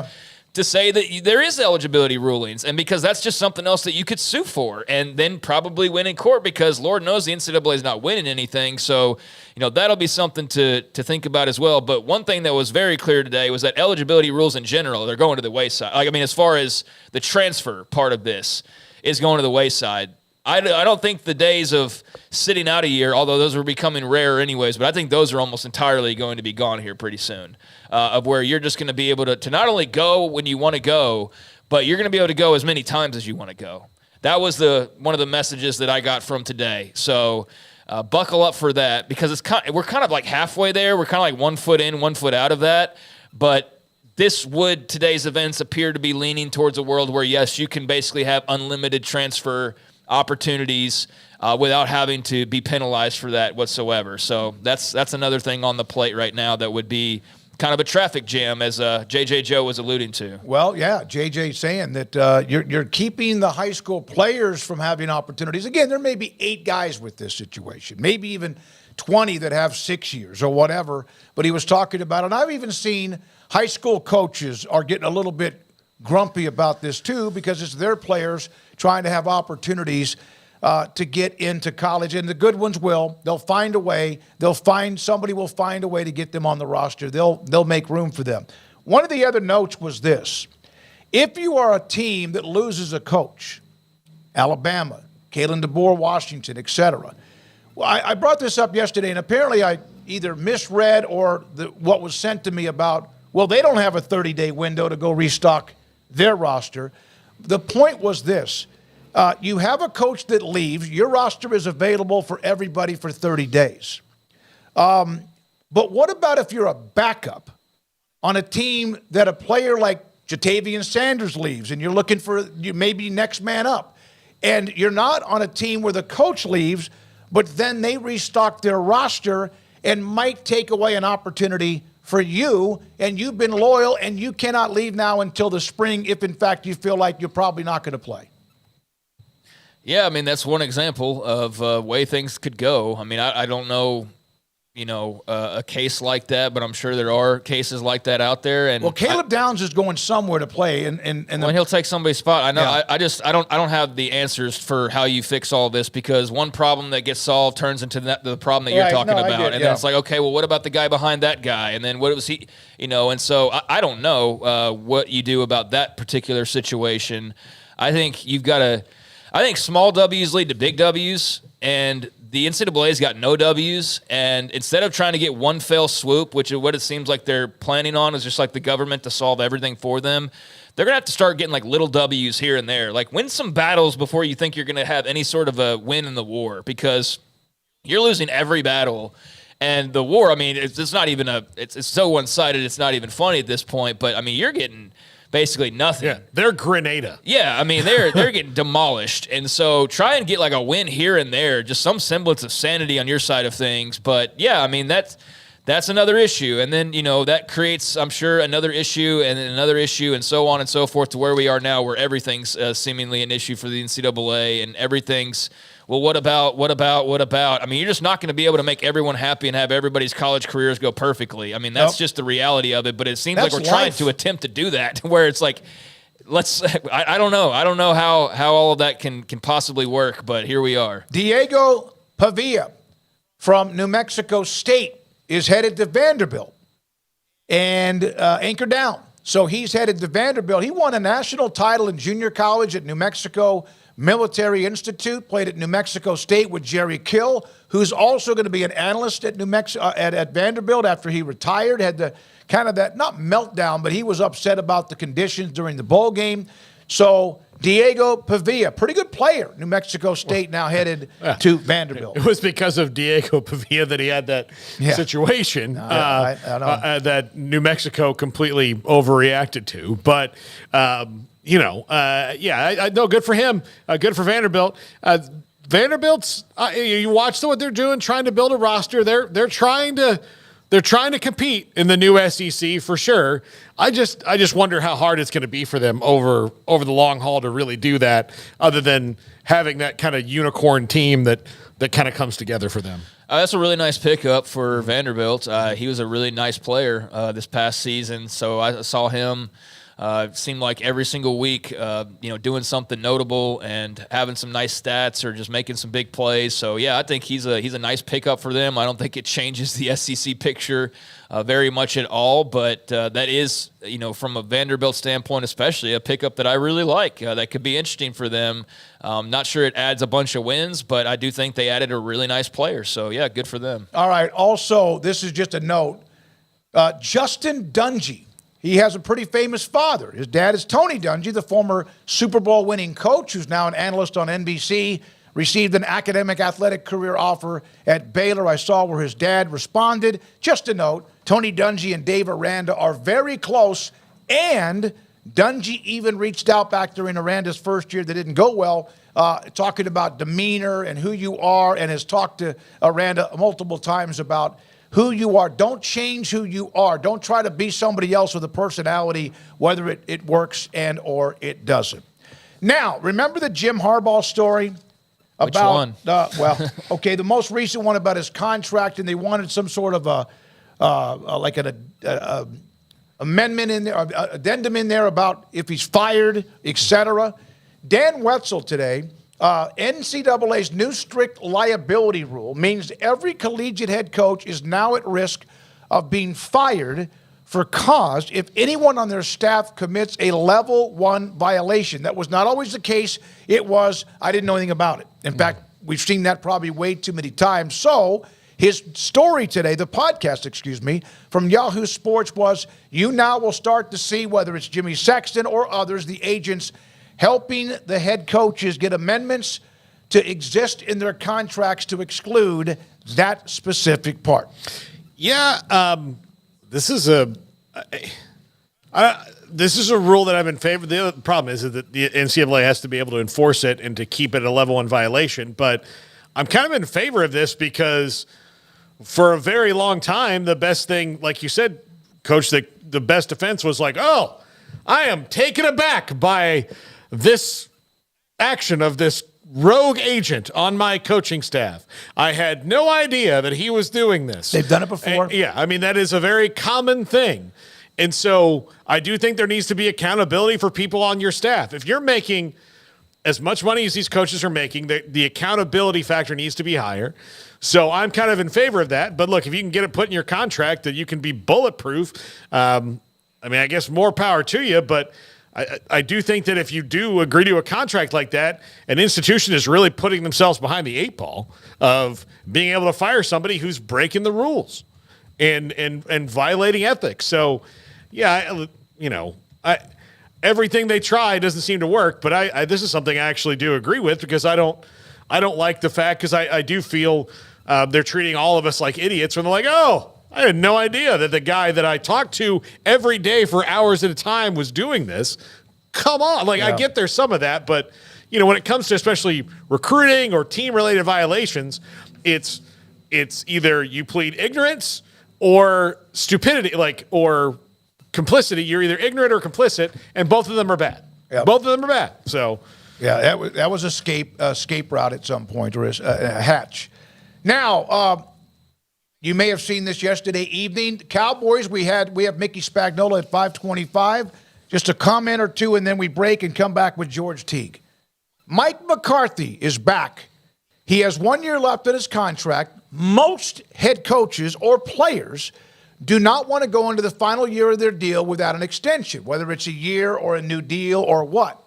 to say that there is eligibility rulings, and because that's just something else that you could sue for and then probably win in court, because Lord knows the NCAA is not winning anything. So, that'll be something to think about as well. But one thing that was very clear today was that eligibility rules in general, they're going to the wayside. As far as the transfer part of this is going to the wayside. I don't think the days of sitting out a year, although those are becoming rare anyways, but I think those are almost entirely going to be gone here pretty soon, of where you're just going to be able to not only go when you want to go, but you're going to be able to go as many times as you want to go. That was one of the messages that I got from today. So buckle up for that, because we're kind of like halfway there. We're kind of like 1 foot in, 1 foot out of that. But today's events appear to be leaning towards a world where, yes, you can basically have unlimited transfer opportunities without having to be penalized for that whatsoever. So that's another thing on the plate right now that would be kind of a traffic jam, as JJ Joe was alluding to. Well, yeah, JJ saying that you're keeping the high school players from having opportunities. Again, there may be 8 guys with this situation, maybe even 20 that have 6 years or whatever, but he was talking about it. And I've even seen high school coaches are getting a little bit grumpy about this too, because it's their players trying to have opportunities to get into college, and the good ones they'll find a way. Somebody will find a way to get them on the roster. They'll make room for them. One of the other notes was this: if you are a team that loses a coach, Alabama, Kalen DeBoer, Washington, etc. Well, I brought this up yesterday, and apparently I either misread or what was sent to me about, well, they don't have a 30-day window to go restock their roster. The point was this: you have a coach that leaves, your roster is available for everybody for 30 days. But what about if you're a backup on a team that a player like Jatavian Sanders leaves and you're looking for maybe next man up, and you're not on a team where the coach leaves, but then they restock their roster and might take away an opportunity for you, and you've been loyal, and you cannot leave now until the spring if, in fact, you feel like you're probably not going to play. Yeah, that's one example of way things could go. I don't know, a case like that, but I'm sure there are cases like that out there. And Caleb Downs is going somewhere to play, and he'll take somebody's spot. I know. Yeah. I don't have the answers for how you fix all this, because one problem that gets solved turns into the problem that you're talking about, then it's like, okay, well, what about the guy behind that guy? And then what was he? And so I don't know what you do about that particular situation. I think you've got to. I think small W's lead to big W's, and the NCAA's got no W's, and instead of trying to get one fell swoop, which is what it seems like they're planning on, is just like the government to solve everything for them, they're going to have to start getting like little W's here and there. Like, win some battles before you think you're going to have any sort of a win in the war, because you're losing every battle. And the war, it's not even it's so one-sided, it's not even funny at this point, but you're getting basically nothing. Yeah, they're Grenada. Yeah, they're getting demolished. And so try and get like a win here and there, just some semblance of sanity on your side of things. But yeah, that's another issue. And then, that creates, I'm sure, another issue and another issue and so on and so forth, to where we are now, where everything's seemingly an issue for the NCAA, and everything's, well, what about? You're just not going to be able to make everyone happy and have everybody's college careers go perfectly. That's just the reality of it. But it seems like we're trying to attempt to do that, where it's like, I don't know. I don't know how all of that can possibly work, but here we are. Diego Pavia from New Mexico State is headed to Vanderbilt and anchor down. So he's headed to Vanderbilt. He won a national title in junior college at New Mexico Military Institute, played at New Mexico State with Jerry Kill, who's also going to be an analyst at at Vanderbilt after he retired. Had the kind of that, not meltdown, but he was upset about the conditions during the bowl game. So Diego Pavia, pretty good player. New Mexico State now headed to Vanderbilt. It was because of Diego Pavia that he had that situation that New Mexico completely overreacted to. But, I know, good for him. Good for Vanderbilt. Vanderbilt's, you watch what they're doing, trying to build a roster. They're trying to compete in the new SEC for sure. I just wonder how hard it's going to be for them over the long haul to really do that, other than having that kind of unicorn team that kind of comes together for them. That's a really nice pickup for Vanderbilt. He was a really nice player this past season, so I saw him Seemed like every single week, doing something notable and having some nice stats or just making some big plays. So, yeah, I think he's a nice pickup for them. I don't think it changes the SEC picture very much at all, but that is, from a Vanderbilt standpoint especially, a pickup that I really like. That could be interesting for them. Not sure it adds a bunch of wins, but I do think they added a really nice player. So, yeah, good for them. All right. Also, this is just a note. Justin Dungy. He has a pretty famous father. His dad is Tony Dungy, the former Super Bowl winning coach who's now an analyst on NBC, received an academic athletic career offer at Baylor. I saw where his dad responded. Just a note, Tony Dungy and Dave Aranda are very close, and Dungy even reached out back during Aranda's first year that didn't go well, talking about demeanor and who you are, and has talked to Aranda multiple times about who you are. Don't change who you are. Don't try to be somebody else with a personality, whether it works and or it doesn't. Now, remember the Jim Harbaugh story? Which one? The most recent one about his contract, and they wanted some sort of an amendment in there, addendum in there about if he's fired, etc. Dan Wetzel today, NCAA's new strict liability rule means every collegiate head coach is now at risk of being fired for cause if anyone on their staff commits a level 1 violation. That was not always the case. It was, I didn't know anything about it. In fact, we've seen that probably way too many times. So his story today, the podcast, from Yahoo Sports was, you now will start to see, whether it's Jimmy Sexton or others, the agents helping the head coaches get amendments to exist in their contracts to exclude that specific part. Yeah, this is a rule that I'm in favor of. The other problem is that the NCAA has to be able to enforce it and to keep it a level 1 violation. But I'm kind of in favor of this because for a very long time, the best thing, like you said, Coach, the best defense was like, oh, I am taken aback by this action of this rogue agent on my coaching staff. I had no idea that he was doing this. They've done it before. That is a very common thing. And so I do think there needs to be accountability for people on your staff. If you're making as much money as these coaches are making, the accountability factor needs to be higher. So I'm kind of in favor of that. But look, if you can get it put in your contract that you can be bulletproof, I guess more power to you, but I do think that if you do agree to a contract like that, an institution is really putting themselves behind the 8 ball of being able to fire somebody who's breaking the rules and violating ethics. So, yeah, everything they try doesn't seem to work. But this is something I actually do agree with because I don't like the fact, because I do feel they're treating all of us like idiots when they're like, oh, I had no idea that the guy that I talked to every day for hours at a time was doing this. Come on. I get there's some of that, but when it comes to especially recruiting or team-related violations, it's either you plead ignorance or stupidity, or complicity. You're either ignorant or complicit, and both of them are bad. Yep. Both of them are bad. So, yeah, that was escape route at some point, or a hatch. Now, you may have seen this yesterday evening. Cowboys, we have Mickey Spagnola at 5:25. Just a comment or two, and then we break and come back with George Teague. Mike McCarthy is back. He has 1 year left in his contract. Most head coaches or players do not want to go into the final year of their deal without an extension, whether it's a year or a new deal or what.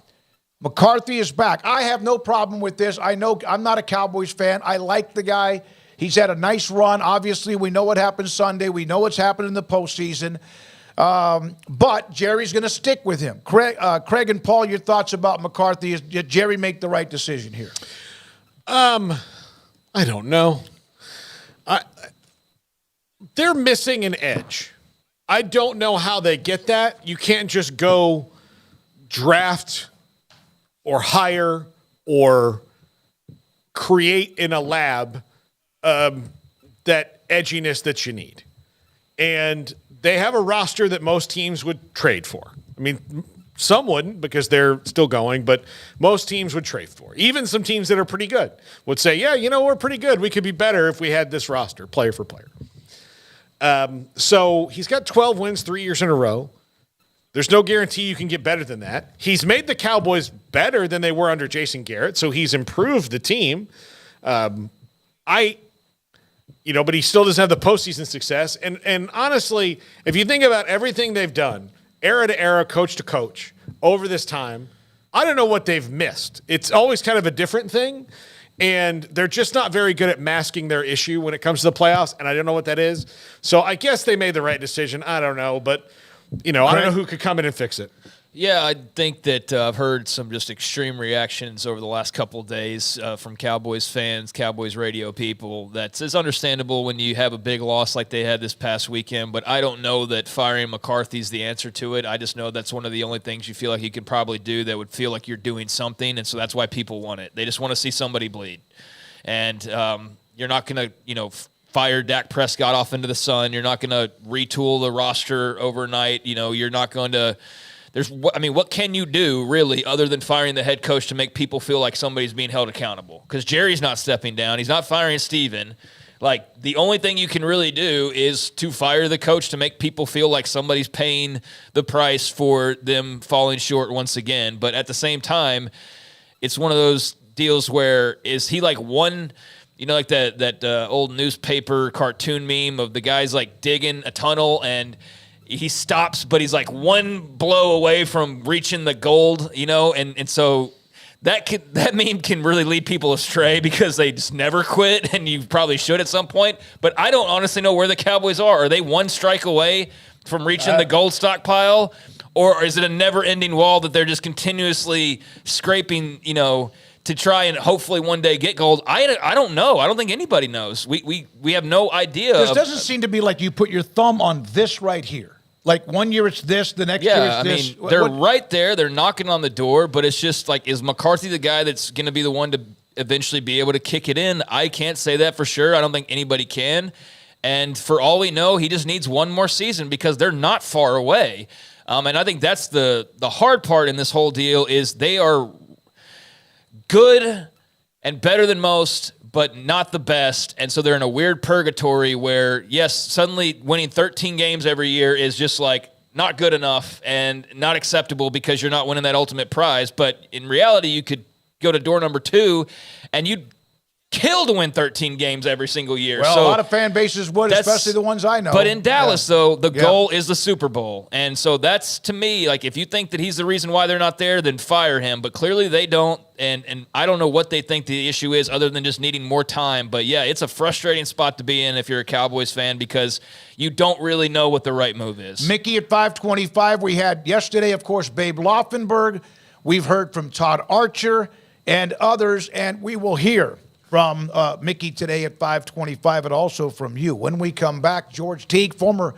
McCarthy is back. I have no problem with this. I know I'm not a Cowboys fan. I like the guy. He's had a nice run. Obviously, we know what happened Sunday. We know what's happened in the postseason. But Jerry's going to stick with him. Craig and Paul, your thoughts about McCarthy? Did Jerry make the right decision here? I don't know. They're missing an edge. I don't know how they get that. You can't just go draft or hire or create in a lab that edginess that you need. And they have a roster that most teams would trade for. I mean, some wouldn't because they're still going, but most teams would trade for. Even some teams that are pretty good would say, yeah, we're pretty good. We could be better if we had this roster, player for player. So he's got 12 wins 3 years in a row. There's no guarantee you can get better than that. He's made the Cowboys better than they were under Jason Garrett, so he's improved the team. But he still doesn't have the postseason success. And honestly, if you think about everything they've done, era to era, coach to coach, over this time, I don't know what they've missed. It's always kind of a different thing, and they're just not very good at masking their issue when it comes to the playoffs, and I don't know what that is. So I guess they made the right decision. I don't know, but I don't know who could come in and fix it. Yeah, I think that I've heard some just extreme reactions over the last couple of days from Cowboys fans, Cowboys radio people. That's understandable when you have a big loss like they had this past weekend, but I don't know that firing McCarthy's the answer to it. I just know that's one of the only things you feel like you could probably do that would feel like you're doing something, and so that's why people want it. They just want to see somebody bleed. And you're not going to, fire Dak Prescott off into the sun. You're not going to retool the roster overnight. You're not going to – what can you do, really, other than firing the head coach to make people feel like somebody's being held accountable? Because Jerry's not stepping down. He's not firing Steven. The only thing you can really do is to fire the coach to make people feel like somebody's paying the price for them falling short once again. But at the same time, it's one of those deals where is he like one – like that old newspaper cartoon meme of the guy's like digging a tunnel and he stops, but he's like one blow away from reaching the gold, and so that meme can really lead people astray because they just never quit, and you probably should at some point. But I don't honestly know where the Cowboys are. Are they one strike away from reaching the gold stockpile, or is it a never-ending wall that they're just continuously scraping, to try and hopefully one day get gold? I don't know. I don't think anybody knows. We have no idea. This doesn't seem to be like you put your thumb on this right here. Like 1 year it's this, the next year it's this. They're right there. They're knocking on the door, but it's just like, is McCarthy the guy that's going to be the one to eventually be able to kick it in? I can't say that for sure. I don't think anybody can. And for all we know, he just needs one more season because they're not far away. And I think that's the hard part in this whole deal is they are good and better than most, but not the best. And so they're in a weird purgatory where, yes, suddenly winning 13 games every year is just like not good enough and not acceptable because you're not winning that ultimate prize. But in reality, you could go to door number 2 and you'd kill to win 13 games every single year. Well, so a lot of fan bases would, especially the ones I know. But in Dallas, though, the goal is the Super Bowl. And so that's, to me, like, if you think that he's the reason why they're not there, then fire him. But clearly they don't, and I don't know what they think the issue is other than just needing more time. But, yeah, it's a frustrating spot to be in if you're a Cowboys fan because you don't really know what the right move is. Mickey at 525. We had yesterday, of course, Babe Laufenberg. We've heard from Todd Archer and others, and we will hear from Mickey today at 525 and also from you. When we come back, George Teague, former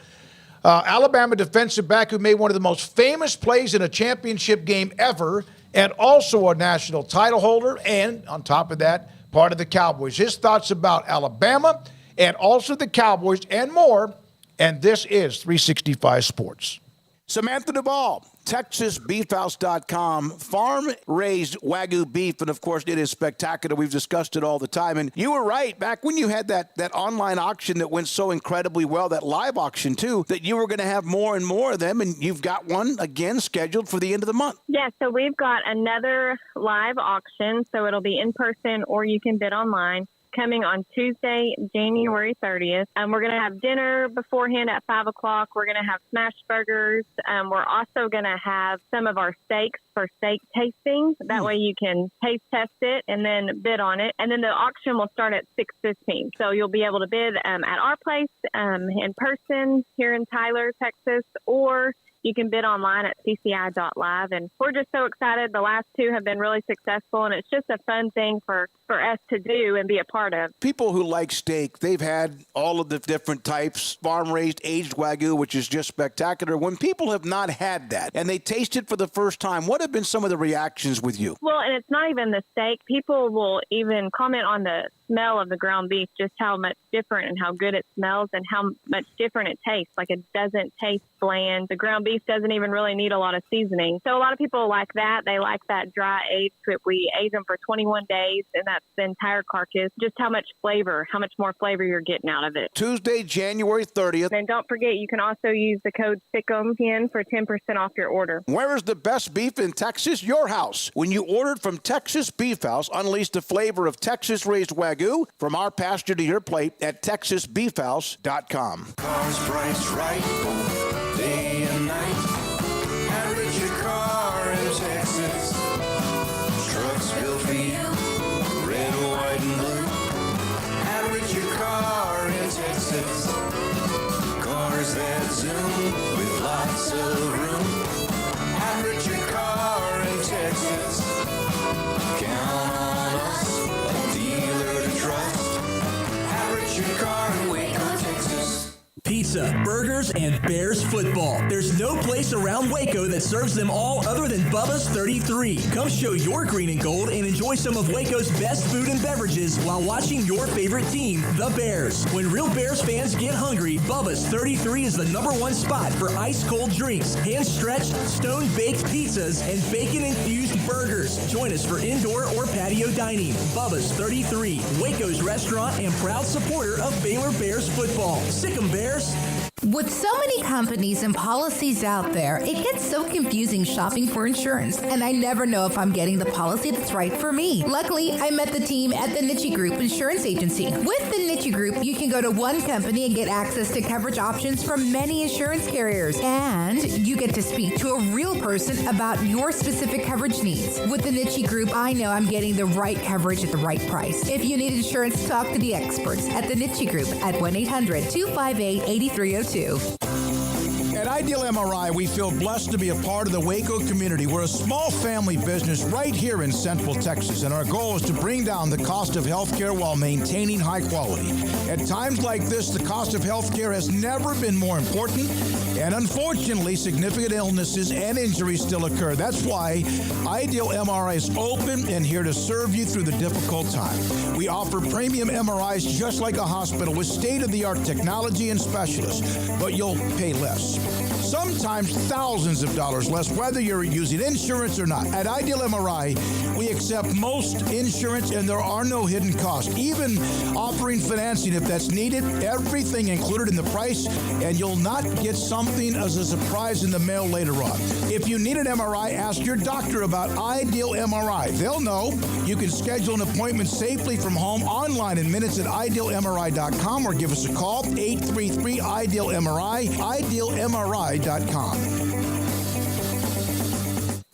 Alabama defensive back who made one of the most famous plays in a championship game ever and also a national title holder and, on top of that, part of the Cowboys. His thoughts about Alabama and also the Cowboys and more. And this is 365 Sports. Samantha Duvall, TexasBeefHouse.com, farm-raised Wagyu beef, and of course it is spectacular. We've discussed it all the time, and you were right. Back when you had that online auction that went so incredibly well, that live auction too, that you were going to have more and more of them, and you've got one again scheduled for the end of the month. Yeah, so we've got another live auction, so it'll be in person or you can bid online. Coming on Tuesday, January 30th. We're going to have dinner beforehand at 5 o'clock. We're going to have smash burgers. We're also going to have some of our steaks for steak tasting. That way you can taste test it and then bid on it. And then the auction will start at 6:15. So you'll be able to bid at our place in person here in Tyler, Texas, or you can bid online at cci.live. And we're just so excited. The last two have been really successful, and it's just a fun thing for us to do and be a part of. People who like steak, they've had all of the different types, farm-raised, aged Wagyu, which is just spectacular. When people have not had that and they taste it for the first time, what have been some of the reactions with you? Well, and it's not even the steak. People will even comment on the smell of the ground beef, just how much different and how good it smells and how much different it tastes. Like, it doesn't taste bland. The ground beef release doesn't even really need a lot of seasoning. So a lot of people like that. They like that dry age. We age them for 21 days, and that's the entire carcass. Just how much more flavor you're getting out of it. Tuesday, January 30th. And don't forget, you can also use the code SICK'EM10 for 10% off your order. Where is the best beef in Texas? Your house. When you ordered from Texas Beef House, unleash the flavor of Texas-raised Wagyu from our pasture to your plate at TexasBeefHouse.com. Cars priced right, day and night. Average your car in Texas. Trucks built for you, red, white, and blue. Average your car in Texas. Cars that zoom with lots of room. Average your car in Texas. Count on us, a dealer to trust. Average your car in Waco, Texas. Pizza, burgers, and Bears football. There's no place around Waco that serves them all other than Bubba's 33. Come show your green and gold and enjoy some of Waco's best food and beverages while watching your favorite team, the Bears. When real Bears fans get hungry, Bubba's 33 is the #1 spot for ice-cold drinks, hand-stretched, stone-baked pizzas, and bacon-infused burgers. Join us for indoor or patio dining. Bubba's 33, Waco's restaurant and proud supporter of Baylor Bears football. Sick 'em, Bears. With so many companies and policies out there, it gets so confusing shopping for insurance, and I never know if I'm getting the policy that's right for me. Luckily, I met the team at the Niche Group Insurance Agency. With the Niche Group, you can go to one company and get access to coverage options from many insurance carriers, and you get to speak to a real person about your specific coverage needs. With the Niche Group, I know I'm getting the right coverage at the right price. If you need insurance, talk to the experts at the Niche Group at 1-800-258-8302. At Ideal MRI, we feel blessed to be a part of the Waco community. We're a small family business right here in Central Texas, and our goal is to bring down the cost of healthcare while maintaining high quality. At times like this, the cost of healthcare has never been more important, and unfortunately, significant illnesses and injuries still occur. That's why Ideal MRI is open and here to serve you through the difficult time. We offer premium MRIs just like a hospital with state-of-the-art technology and specialists, but you'll pay less. Sometimes thousands of dollars less, whether you're using insurance or not. At Ideal MRI, we accept most insurance and there are no hidden costs, even offering financing if that's needed. Everything included in the price, and you'll not get something as a surprise in the mail later on. If you need an MRI, ask your doctor about Ideal MRI. They'll know. You can schedule an appointment safely from home online in minutes at idealmri.com or give us a call, 833-IDEAL-MRI, idealmri.com.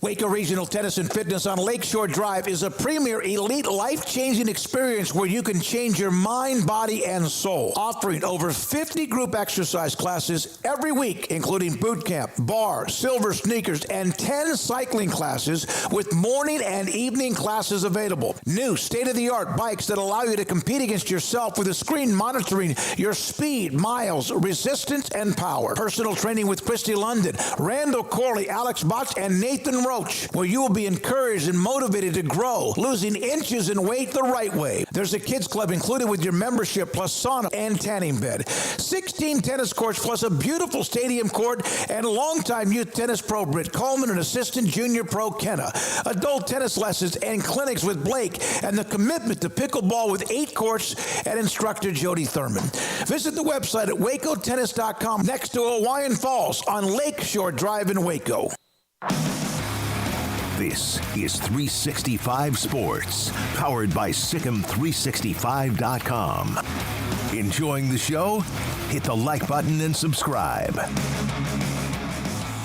Waco Regional Tennis and Fitness on Lakeshore Drive is a premier elite life-changing experience where you can change your mind, body, and soul. Offering over 50 group exercise classes every week, including boot camp, bar, silver sneakers, and 10 cycling classes with morning and evening classes available. New state-of-the-art bikes that allow you to compete against yourself with a screen monitoring your speed, miles, resistance, and power. Personal training with Christy London, Randall Corley, Alex Botch, and Nathan Roach, where you will be encouraged and motivated to grow, losing inches in weight the right way. There's a kids club included with your membership, plus sauna and tanning bed. 16 tennis courts, plus a beautiful stadium court, and longtime youth tennis pro Britt Coleman and assistant junior pro Kenna. Adult tennis lessons and clinics with Blake, and the commitment to pickleball with 8 courts and instructor Jody Thurman. Visit the website at wacotennis.com next to Hawaiian Falls on Lakeshore Drive in Waco. This is 365 Sports, powered by Sick'Em365.com. Enjoying the show? Hit the like button and subscribe.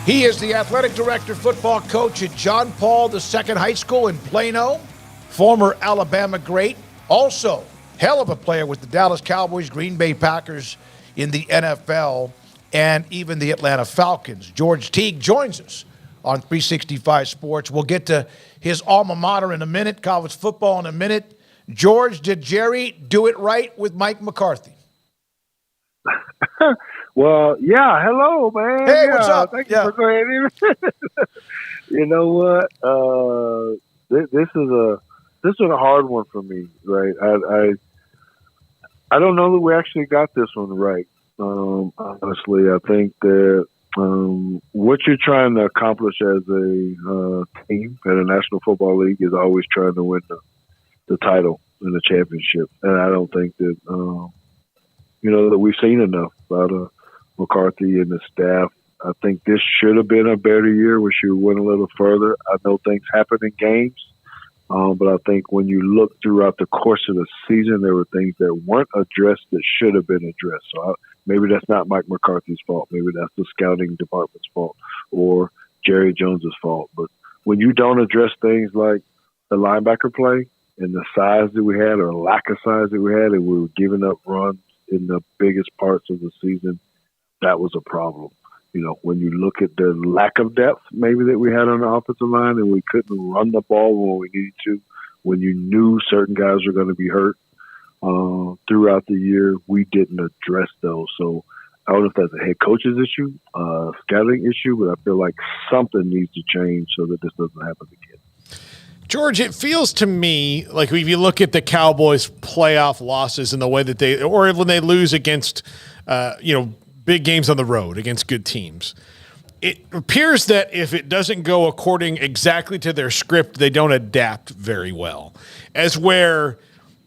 He is the athletic director, football coach at John Paul II High School in Plano, former Alabama great, also hell of a player with the Dallas Cowboys, Green Bay Packers in the NFL, and even the Atlanta Falcons. George Teague joins us on 365 Sports. We'll get to his alma mater in a minute, college football in a minute. George, did Jerry do it right with Mike McCarthy? Well, yeah. Hello, man. Hey, what's up? Thank you for going. You know what? This is a hard one for me, right? I don't know that we actually got this one right. Honestly, I think that what you're trying to accomplish as a team at a National Football League is always trying to win the title and the championship. And I don't think that, that we've seen enough out of McCarthy and the staff. I think this should have been a better year. We should have went a little further. I know things happen in games, but I think when you look throughout the course of the season, there were things that weren't addressed that should have been addressed. So maybe that's not Mike McCarthy's fault. Maybe that's the scouting department's fault or Jerry Jones's fault. But when you don't address things like the linebacker play and the size that we had or lack of size that we had, and we were giving up runs in the biggest parts of the season, that was a problem. When you look at the lack of depth maybe that we had on the offensive line and we couldn't run the ball when we needed to, when you knew certain guys were going to be hurt throughout the year, we didn't address those. So I don't know if that's a head coach's issue, scouting issue, but I feel like something needs to change so that this doesn't happen again. George, it feels to me like if you look at the Cowboys' playoff losses and the way that or when they lose against, big games on the road against good teams, it appears that if it doesn't go according exactly to their script, they don't adapt very well. As where,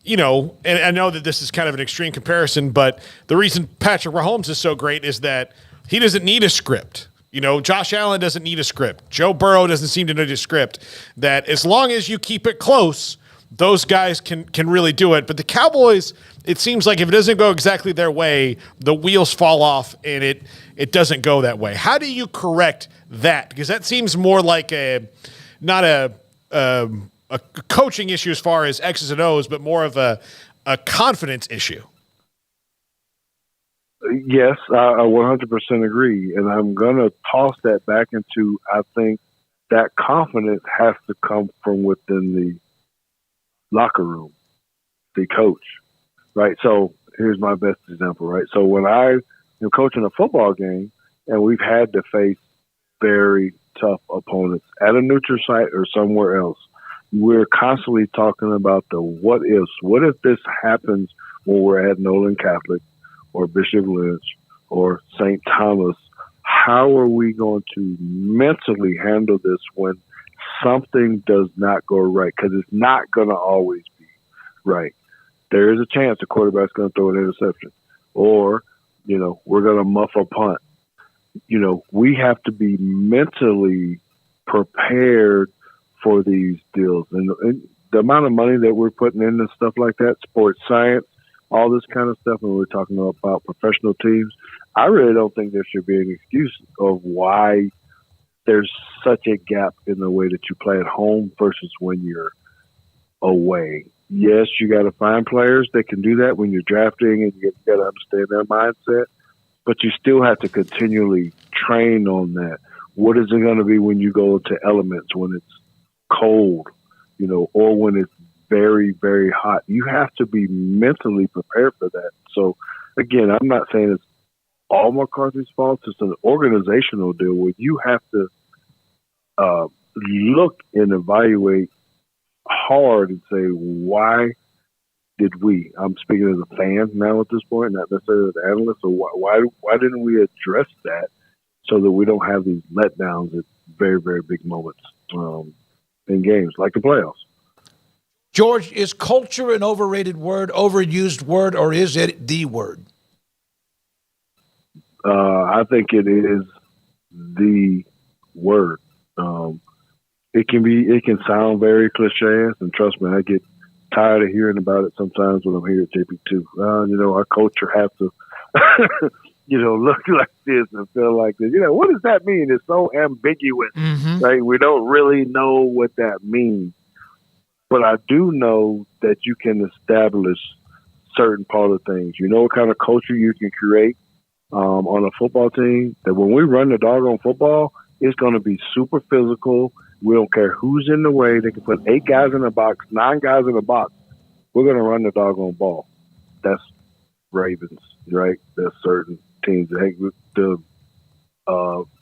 and I know that this is kind of an extreme comparison, but the reason Patrick Mahomes is so great is that he doesn't need a script. Josh Allen doesn't need a script. Joe Burrow doesn't seem to need a script. That as long as you keep it close, those guys can really do it. But the Cowboys, it seems like if it doesn't go exactly their way, the wheels fall off and it doesn't go that way. How do you correct that? Because that seems more like not a coaching issue as far as X's and O's, but more of a confidence issue. Yes, I 100% agree. And I'm going to toss that back into, I think that confidence has to come from within the locker room, the coach, right? So here's my best example, right? So when I am coaching a football game and we've had to face very tough opponents at a neutral site or somewhere else, we're constantly talking about the what ifs. What if this happens when we're at Nolan Catholic or Bishop Lynch or St. Thomas? How are we going to mentally handle this when something does not go right? Because it's not going to always be right. There is a chance the quarterback's going to throw an interception or, we're going to muff a punt. We have to be mentally prepared for these deals. And the amount of money that we're putting into stuff like that, sports science, all this kind of stuff, and we're talking about professional teams, I really don't think there should be an excuse of why there's such a gap in the way that you play at home versus when you're away. Yes, you got to find players that can do that when you're drafting, and you got to understand their mindset, but you still have to continually train on that. What is it going to be when you go into elements, when it's cold, or when it's very, very hot? You have to be mentally prepared for that. So, again, I'm not saying it's all McCarthy's fault. It's an organizational deal where you have to look and evaluate hard and say, why did we? I'm speaking as a fan now at this point, not necessarily as an analyst. So why didn't we address that so that we don't have these letdowns at very, very big moments in games like the playoffs? George, is culture an overrated word, overused word, or is it the word? I think it is the word. It can sound very cliche, and trust me, I get tired of hearing about it sometimes when I'm here at JP2. Our culture has to, look like this and feel like this. What does that mean? It's so ambiguous, right? We don't really know what that means. But I do know that you can establish certain part of things. You know what kind of culture you can create on a football team, that when we run the doggone football, it's going to be super physical. We don't care who's in the way. They can put 8 guys in a box, 9 guys in a box. We're going to run the doggone ball. That's Ravens, right? That's certain teams. The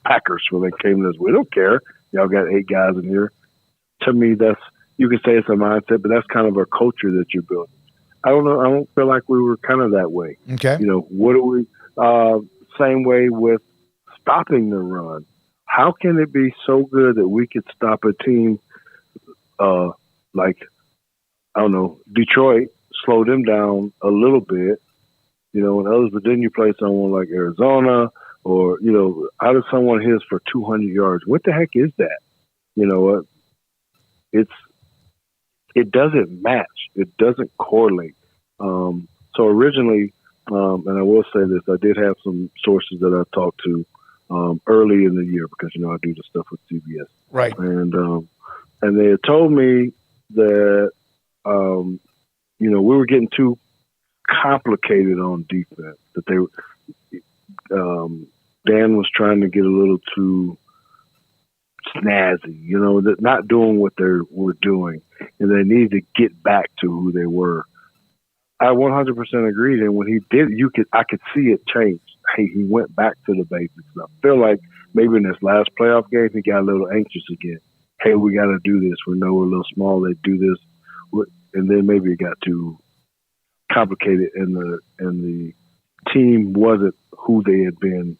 Packers, when they came to us, we don't care. Y'all got 8 guys in here. To me, you can say it's a mindset, but that's kind of a culture that you're building. I don't know. I don't feel like we were kind of that way. Okay. What do we? Same way with stopping the run. How can it be so good that we could stop a team like, I don't know, Detroit, slow them down a little bit, and others, but then you play someone like Arizona or, how does someone hit us for 200 yards? What the heck is that? You know what? It doesn't match. It doesn't correlate. So originally, and I will say this, I did have some sources that I talked to early in the year because, I do the stuff with CBS. Right. And they had told me that, we were getting too complicated on defense, that Dan was trying to get a little too snazzy, that not doing what they were doing, and they needed to get back to who they were. I 100% agreed, and when he did, I could see it change. Hey, he went back to the basics. I feel like maybe in this last playoff game, he got a little anxious again. Hey, we got to do this. We know we're a little small. They do this, and then maybe it got too complicated, and the team wasn't who they had been,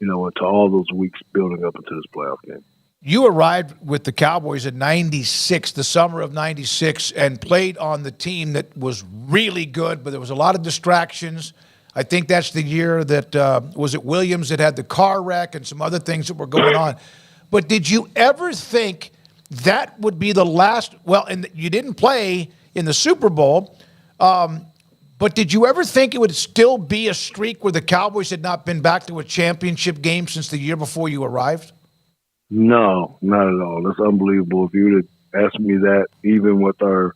until all those weeks building up into this playoff game. You arrived with the Cowboys in 96, the summer of 96, and played on the team that was really good, but there was a lot of distractions. I think that's the year that, was it Williams that had the car wreck and some other things that were going on. But did you ever think that would be the last? Well, and you didn't play in the Super Bowl, but did you ever think it would still be a streak where the Cowboys had not been back to a championship game since the year before you arrived? No, not at all. That's unbelievable. If you would have asked me that, even with our,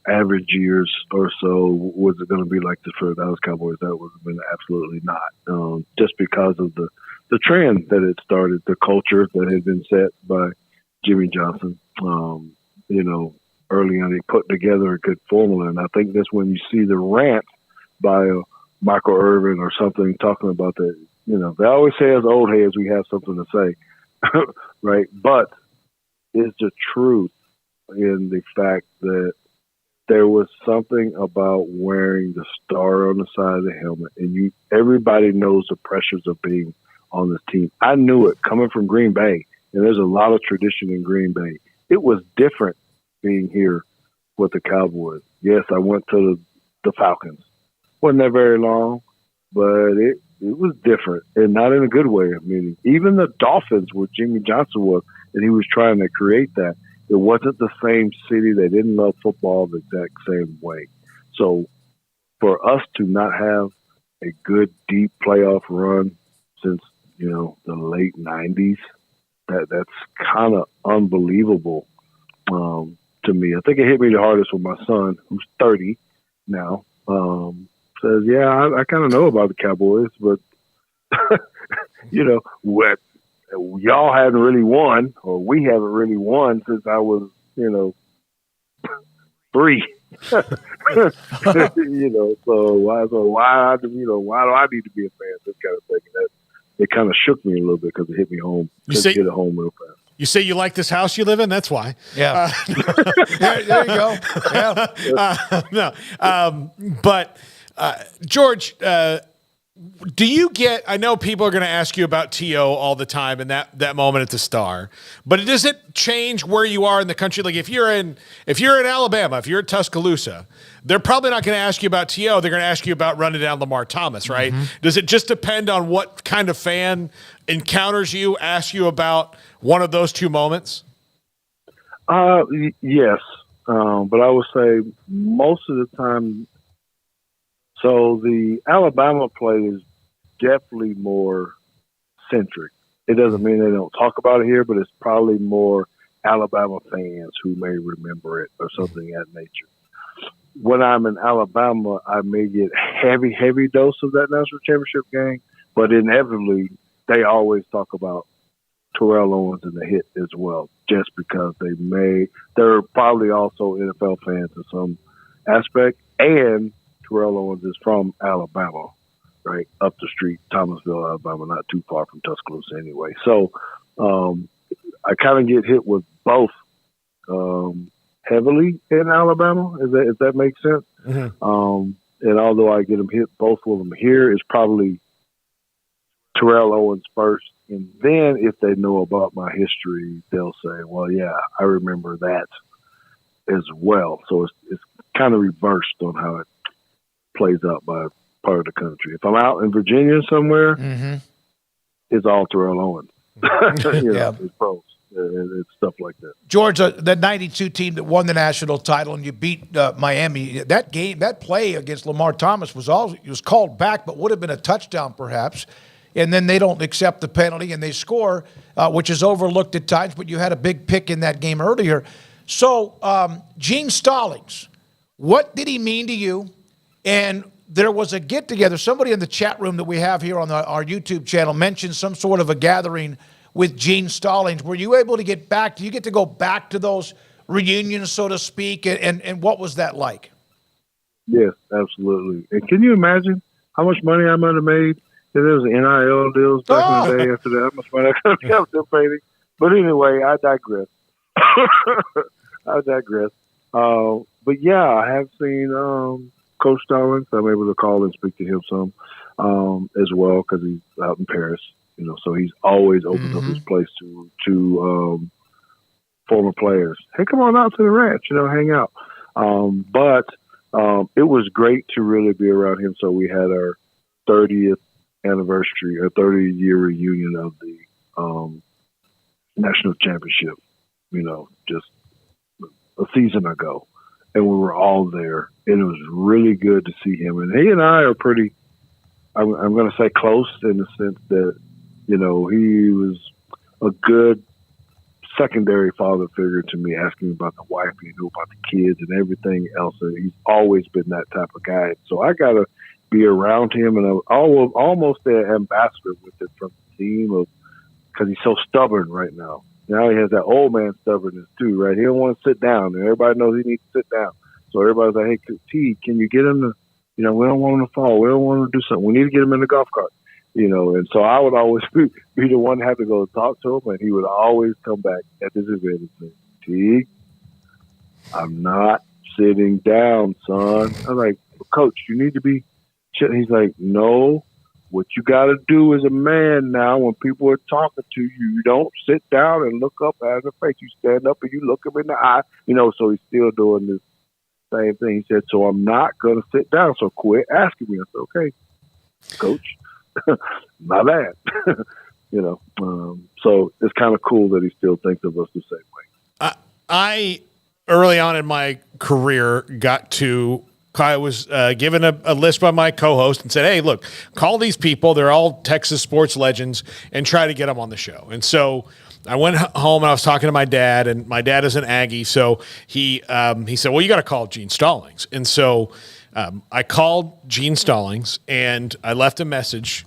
average years or so, was it going to be like this for the Dallas Cowboys? That would have been absolutely not. Just because of the trend that it started, the culture that had been set by Jimmy Johnson. Early on, he put together a good formula, and I think that's when you see the rant by Michael Irvin or something talking about that. They always say as old heads we have something to say, right? But it's the truth in the fact that there was something about wearing the star on the side of the helmet, and everybody knows the pressures of being on this team. I knew it coming from Green Bay, and there's a lot of tradition in Green Bay. It was different being here with the Cowboys. Yes, I went to the Falcons. Wasn't there very long, but it was different, and not in a good way. I mean, even the Dolphins, where Jimmy Johnson was, and he was trying to create that, it wasn't the same city. They didn't love football the exact same way. So for us to not have a good, deep playoff run since, the late 90s, that's kind of unbelievable to me. I think it hit me the hardest with my son, who's 30 now. Says, yeah, I kind of know about the Cowboys, but, what y'all haven't really won, or we haven't really won since I was, 3. So why do I need to be a fan? This kind of thing. That it kind of shook me a little bit because it hit me home. Hit it home real fast. You say you like this house you live in? That's why. Yeah. There you go. Yeah. But George, do you get, I know people are going to ask you about T.O. all the time and that moment at the Star, but does it change where you are in the country? Like if you're in Alabama, if you're at Tuscaloosa, they're probably not going to ask you about T.O. They're going to ask you about running down Lamar Thomas, right? Mm-hmm. Does it just depend on what kind of fan encounters you, asks you about one of those two moments? Yes. But I would say most of the time, so the Alabama play is definitely more centric. It doesn't mean they don't talk about it here, but it's probably more Alabama fans who may remember it or something of that nature. When I'm in Alabama, I may get heavy dose of that national championship game, but inevitably they always talk about Terrell Owens and the hit as well, just because they're probably also NFL fans in some aspect, and Terrell Owens is from Alabama, right? Up the street, Thomasville, Alabama, not too far from Tuscaloosa anyway. So I kind of get hit with both heavily in Alabama, if that makes sense. Mm-hmm. And although I get them hit, both of them here is probably Terrell Owens first, and then if they know about my history, they'll say, well, yeah, I remember that as well. So it's kind of reversed on how it plays out by part of the country. If I'm out in Virginia somewhere, it's all Terrell Owens. It's pros. It's stuff like that. George, the 92 team that won the national title and you beat Miami, that play against Lamar Thomas was called back, but would have been a touchdown perhaps. And then they don't accept the penalty and they score, which is overlooked at times, but you had a big pick in that game earlier. So, Gene Stallings, what did he mean to you? And there was a get-together. Somebody in the chat room that we have here on our YouTube channel mentioned some sort of a gathering with Gene Stallings. Were you able to get back? Do you get to go back to those reunions, so to speak? And what was that like? Yes, absolutely. And can you imagine how much money I might have made if there was NIL deals back in the day after that? How much money I could have kept them painting? But anyway, I digress. But yeah, I have seen Coach Stallings. I'm able to call and speak to him some as well because he's out in Paris. So he's always opened up his place to former players. Hey, come on out to the ranch, hang out. But it was great to really be around him. So we had our 30th anniversary, our 30-year reunion of the national championship, just a season ago. And we were all there. And it was really good to see him. And he and I are pretty, I'm going to say close in the sense that, he was a good secondary father figure to me, asking about the wife, about the kids and everything else. And he's always been that type of guy. So I got to be around him, and I'm almost the ambassador with it from the team because he's so stubborn right now. Now he has that old man stubbornness too, right? He don't want to sit down, and everybody knows he needs to sit down. So everybody's like, hey, T, can you get him to, we don't want him to fall. We don't want him to do something. We need to get him in the golf cart. And so I would always be the one to have to go talk to him, and he would always come back at this event and say, T, I'm not sitting down, son. I'm like, Coach, you need to be – he's like, no, what you got to do as a man now when people are talking to you, you don't sit down and look up at their face. You stand up and you look them in the eye. So he's still doing this same thing. He said, so I'm not going to sit down, so quit asking me. I said, okay, Coach. My bad. So it's kind of cool that he still thinks of us the same way. I early on in my career I was given a list by my co-host and said, hey, look, call these people. They're all Texas sports legends and try to get them on the show. And so I went home and I was talking to my dad, and my dad is an Aggie. So he said, well, you got to call Gene Stallings. And so I called Gene Stallings and I left a message,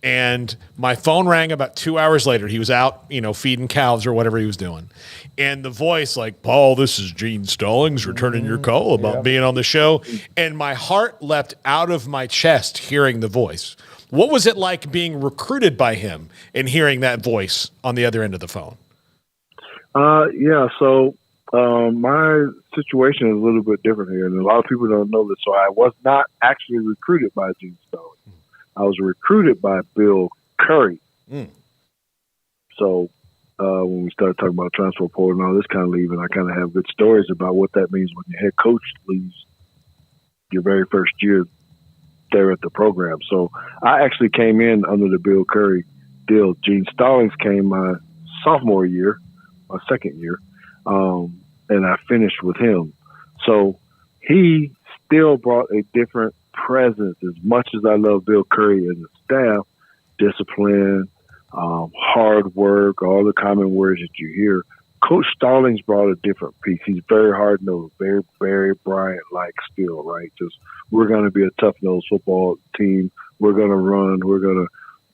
and my phone rang about 2 hours later. He was out, feeding cows or whatever he was doing. And the voice like, Paul, this is Gene Stallings returning your call about being on the show. And my heart leapt out of my chest hearing the voice. What was it like being recruited by him and hearing that voice on the other end of the phone? So my situation is a little bit different here, and a lot of people don't know this. So I was not actually recruited by Gene Stallings. I was recruited by Bill Curry. So when we started talking about transfer portal and all this kind of leaving, I kind of have good stories about what that means when your head coach leaves your very first year there at the program. So I actually came in under the Bill Curry deal. Gene Stallings came my sophomore year, my second year, and I finished with him. So he still brought a different presence. As much as I love Bill Curry and the staff, discipline, hard work, all the common words that you hear, Coach Stallings brought a different piece. He's very hard-nosed, very, very Bryant-like still, right? Just we're going to be a tough-nosed football team. He going to run. We're going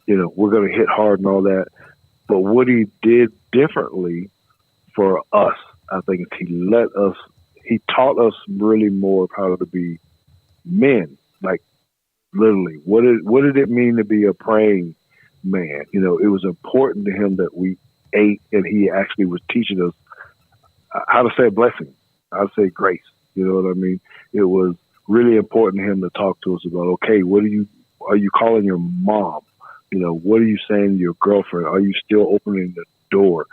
to hit hard and all that. But what he did differently for us, I think, is he taught us really more of how to be men. Like literally, what did it mean to be a praying man? You know, it was important to him that we ate, and he actually was teaching us how to say a blessing, how to say grace. You know what I mean? It was really important to him to talk to us about, okay, are you calling your mom? What are you saying to your girlfriend? Are you still opening the door?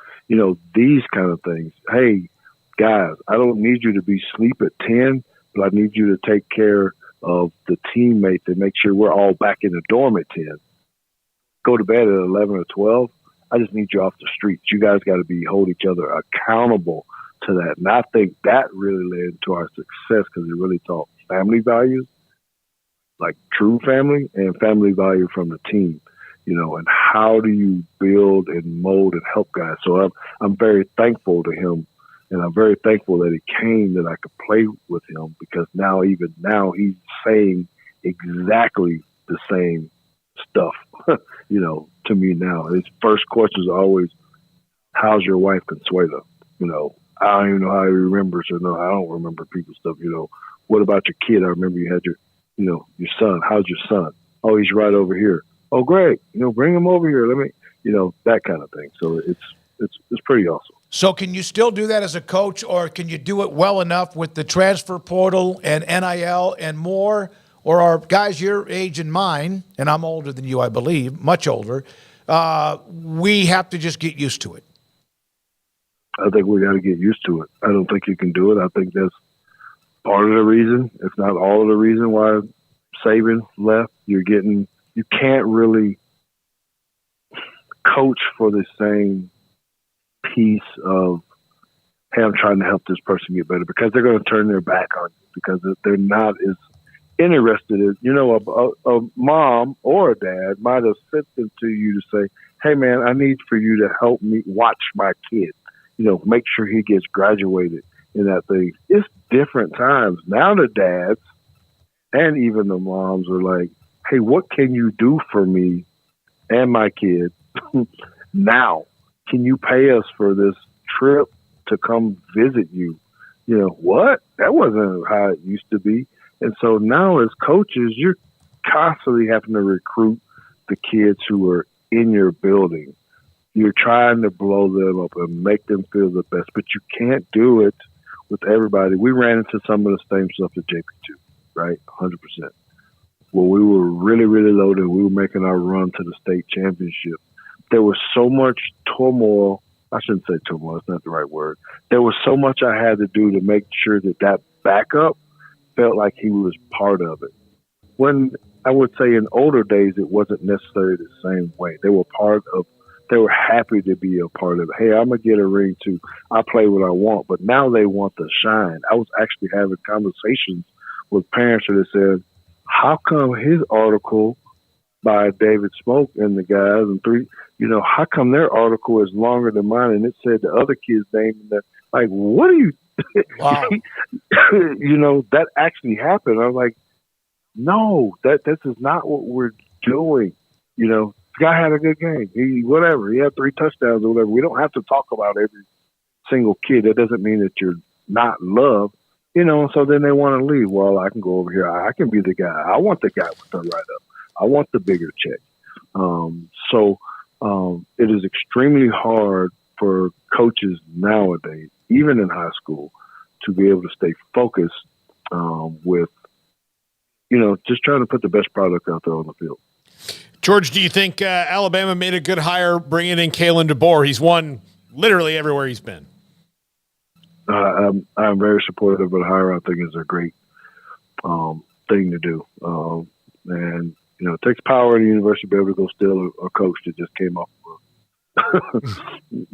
These kind of things. Hey, guys, I don't need you to be asleep at 10, but I need you to take care of the teammates and make sure we're all back in the dorm at 10. Go to bed at 11 or 12. I just need you off the streets. You guys got to hold each other accountable to that. And I think that really led to our success because it really taught family values, like true family and family value from the team, and how do you build and mold and help guys. So I'm very thankful to him, and I'm very thankful that he came, that I could play with him, because even now he's saying exactly the same stuff, to me now. His first question is always, how's your wife, Consuela? I don't even know how he remembers, or no, I don't remember people's stuff. What about your kid? I remember you had your son. How's your son? Oh, he's right over here. Oh, great. Bring him over here. Let me, that kind of thing. So it's pretty awesome. So can you still do that as a coach, or can you do it well enough with the transfer portal and NIL and more? Or are guys your age and mine, and I'm older than you, I believe, much older, we have to just get used to it? I think we got to get used to it. I don't think you can do it. I think that's part of the reason, if not all of the reason, why Saban left. You can't really coach for the same piece of, hey, I'm trying to help this person get better, because they're going to turn their back on you because they're not as interested as, a mom or a dad might have sent them to you to say, hey, man, I need for you to help me watch my kid, make sure he gets graduated in that thing. It's different times. Now the dads and even the moms are like, hey, what can you do for me and my kid now? Can you pay us for this trip to come visit you? What? That wasn't how it used to be. And so now as coaches, you're constantly having to recruit the kids who are in your building. You're trying to blow them up and make them feel the best, but you can't do it with everybody. We ran into some of the same stuff at JP2, right? 100%. When we were really, really loaded, we were making our run to the state championship. There was so much turmoil. I shouldn't say turmoil. It's not the right word. There was so much I had to do to make sure that backup felt like he was part of it. When I would say in older days, it wasn't necessarily the same way. They were happy to be a part of it. Hey, I'm going to get a ring too. I play what I want, but now they want to shine. I was actually having conversations with parents that said, how come his article by David Smoak and the guys and how come their article is longer than mine and it said the other kid's name? And like, what are you? Wow. That actually happened. I was like, no, this is not what we're doing. The guy had a good game. He had 3 touchdowns or whatever. We don't have to talk about every single kid. That doesn't mean that you're not loved. So then they want to leave. Well, I can go over here. I can be the guy. I want the guy with the write-up. I want the bigger check. It is extremely hard for coaches nowadays, even in high school, to be able to stay focused with, just trying to put the best product out there on the field. George, do you think Alabama made a good hire bringing in Kalen DeBoer? He's won literally everywhere he's been. I'm very supportive of the hire. I think it's a great thing to do. And, it takes power in the university to be able to go steal a coach that just came off of a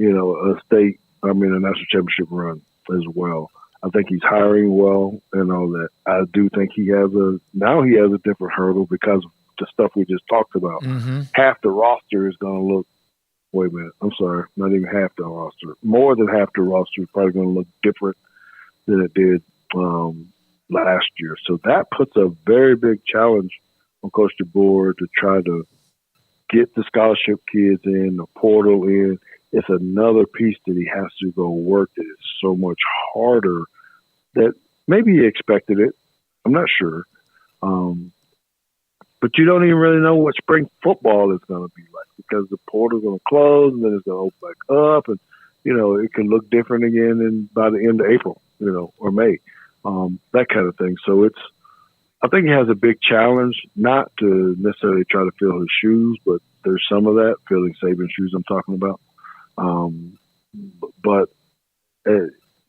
national championship run as well. I think he's hiring well and all that. I do think he has a different hurdle because of the stuff we just talked about. Mm-hmm. Half the roster is going to look, wait a minute, I'm sorry, not even half the roster. More than half the roster is probably going to look different than it did last year. So that puts a very big challenge on Coach DeBoer to try to get the scholarship kids in, the portal in. It's another piece that he has to go work that is so much harder that maybe he expected it. I'm not sure. But you don't even really know what spring football is going to be like because the portal's going to close and then it's going to open back up. And, it can look different again by the end of April, or May, that kind of thing. So I think he has a big challenge, not to necessarily try to fill his shoes, but there's some of that, filling Saban's shoes I'm talking about. But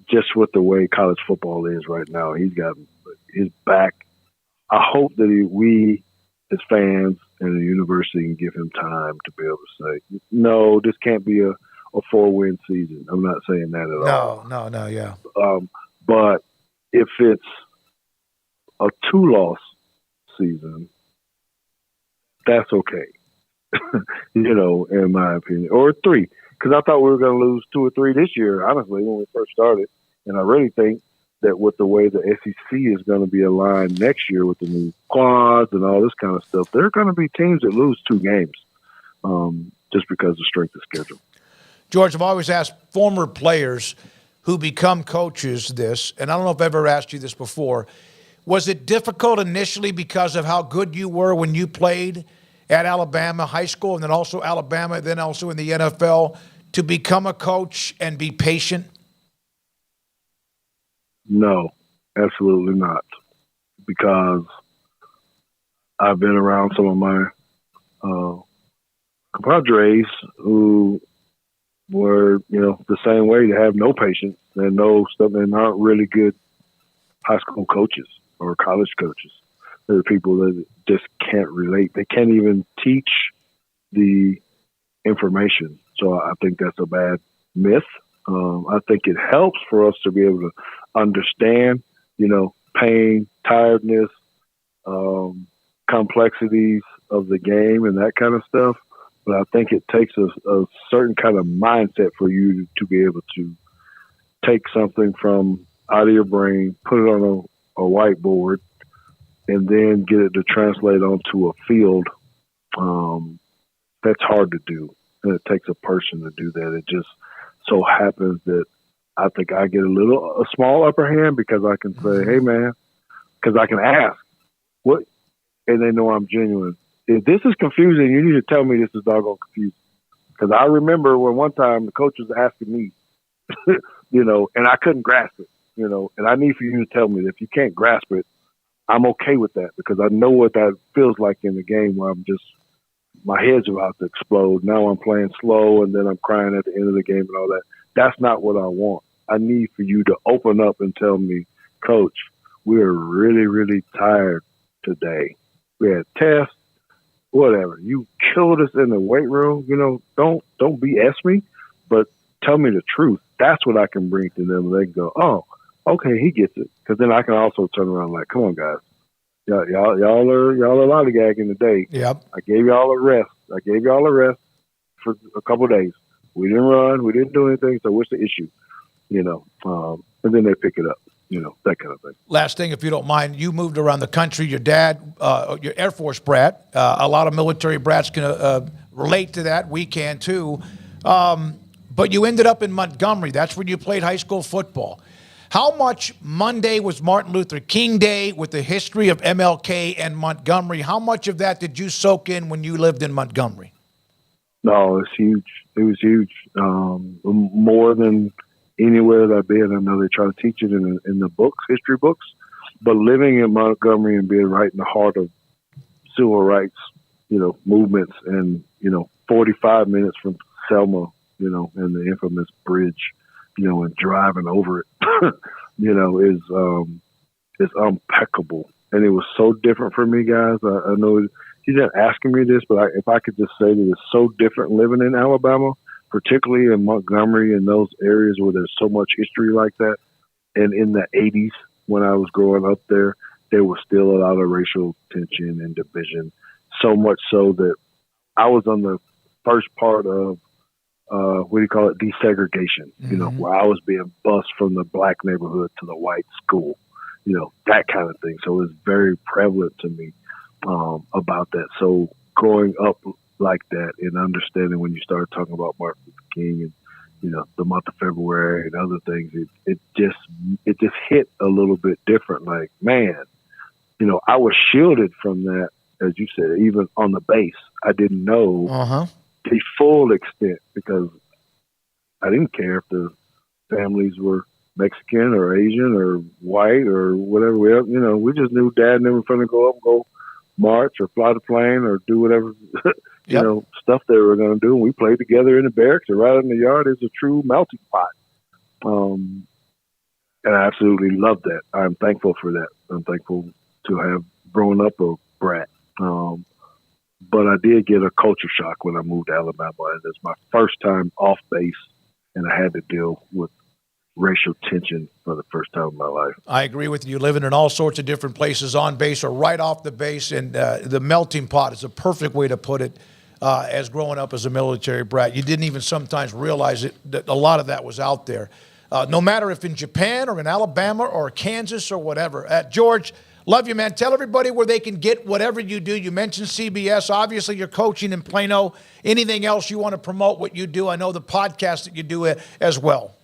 just with the way college football is right now, he's got his back. I hope that we, as fans and the university, can give him time to be able to say, no, this can't be a 4-win season. I'm not saying that at all. No, yeah. But if it's a 2-loss season, that's okay. In my opinion, or 3, because I thought we were going to lose 2 or 3 this year, honestly, when we first started. And I really think that with the way the SEC is going to be aligned next year with the new quads and all this kind of stuff, there are going to be teams that lose 2 games just because of strength of schedule. George, I've always asked former players who become coaches this, and I don't know if I've ever asked you this before. Was it difficult initially because of how good you were when you played at Alabama high school and then also Alabama, then also in the NFL, to become a coach and be patient? No, absolutely not. Because I've been around some of my compadres who were, the same way. They have no patience and no stuff, and aren't really good high school coaches or college coaches. There are people that just can't relate. They can't even teach the information. So I think that's a bad myth. I think it helps for us to be able to understand, pain, tiredness, complexities of the game and that kind of stuff. But I think it takes a certain kind of mindset for you to be able to take something from out of your brain, put it on a whiteboard, and then get it to translate onto a field. That's hard to do. And it takes a person to do that. It just so happens that I think I get a small upper hand because I can say, hey, man, because I can ask what, and they know I'm genuine. If this is confusing, you need to tell me this is doggone confusing. Because I remember when one time the coach was asking me, and I couldn't grasp it, and I need for you to tell me that if you can't grasp it, I'm okay with that because I know what that feels like in the game where my head's about to explode. Now I'm playing slow and then I'm crying at the end of the game and all that. That's not what I want. I need for you to open up and tell me, Coach, we're really, really tired today. We had tests, whatever. You killed us in the weight room. Don't BS me, but tell me the truth. That's what I can bring to them. They can go, oh, okay, he gets it. Because then I can also turn around like, come on, guys. Y'all are lollygagging today. Yep. I gave y'all a rest. For a couple of days. We didn't run. We didn't do anything. So what's the issue? And then they pick it up. That kind of thing. Last thing, if you don't mind, you moved around the country. Your dad, your Air Force brat. A lot of military brats can relate to that. We can too. But you ended up in Montgomery. That's where you played high school football. How much Monday was Martin Luther King Day with the history of MLK and Montgomery? How much of that did you soak in when you lived in Montgomery? No, it's huge. It was huge. More than anywhere that I've been. I know they try to teach it in the books, history books, but living in Montgomery and being right in the heart of civil rights, movements and, 45 minutes from Selma, and the infamous bridge, and driving over it, is impeccable. And it was so different for me, guys. I know he's not asking me this, but if I could just say that it's so different living in Alabama, particularly in Montgomery and those areas where there's so much history like that. And in the 80s, when I was growing up there was still a lot of racial tension and division, so much so that I was on the first part of desegregation, where I was being bused from the black neighborhood to the white school, that kind of thing. So it was very prevalent to me about that. So growing up like that and understanding when you started talking about Martin Luther King and, the month of February and other things, it just hit a little bit different. Like, man, I was shielded from that, as you said, even on the base. I didn't know the full extent because I didn't care if the families were Mexican or Asian or white or whatever. We just knew Dad never going to go up and go march or fly the plane or do whatever, stuff they were going to do. And we played together in the barracks, and right in the yard is a true melting pot. And I absolutely love that. I'm thankful for that. I'm thankful to have grown up a brat. But I did get a culture shock when I moved to Alabama. And it's my first time off base, and I had to deal with racial tension for the first time in my life. I agree with you. Living in all sorts of different places on base or right off the base, and the melting pot is a perfect way to put it. As growing up as a military brat, you didn't even sometimes realize it, that a lot of that was out there. No matter if in Japan or in Alabama or Kansas or whatever. George, love you, man. Tell everybody where they can get whatever you do. You mentioned CBS. Obviously, you're coaching in Plano. Anything else you want to promote what you do? I know the podcast that you do as well.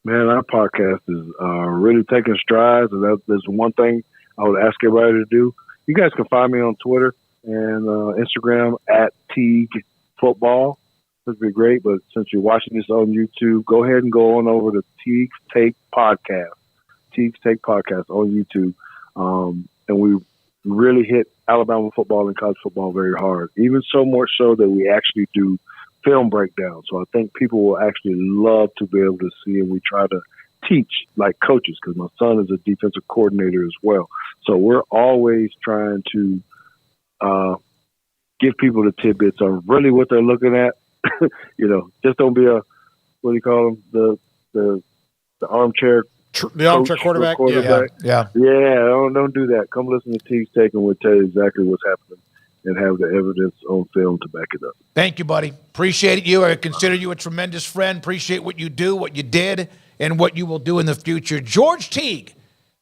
Man, our podcast is really taking strides, and that's one thing I would ask everybody to do. You guys can find me on Twitter and Instagram at Teague Football. This would be great, but since you're watching this on YouTube, go ahead and go on over to Teague's Take Podcast. Teague's Take Podcast on YouTube. And we really hit Alabama football and college football very hard, even so much so that we actually do film breakdown. So I think people will actually love to be able to see, and we try to teach like coaches, because my son is a defensive coordinator as well. So we're always trying to give people the tidbits on really what they're looking at. Just don't be a, what do you call them? The armchair the armchair quarterback. Yeah. Don't do that. Come listen to Teague's Take, and we'll tell you exactly what's happening and have the evidence on film to back it up. Thank you, buddy. Appreciate you. I consider you a tremendous friend. Appreciate what you do, what you did, and what you will do in the future. George Teague,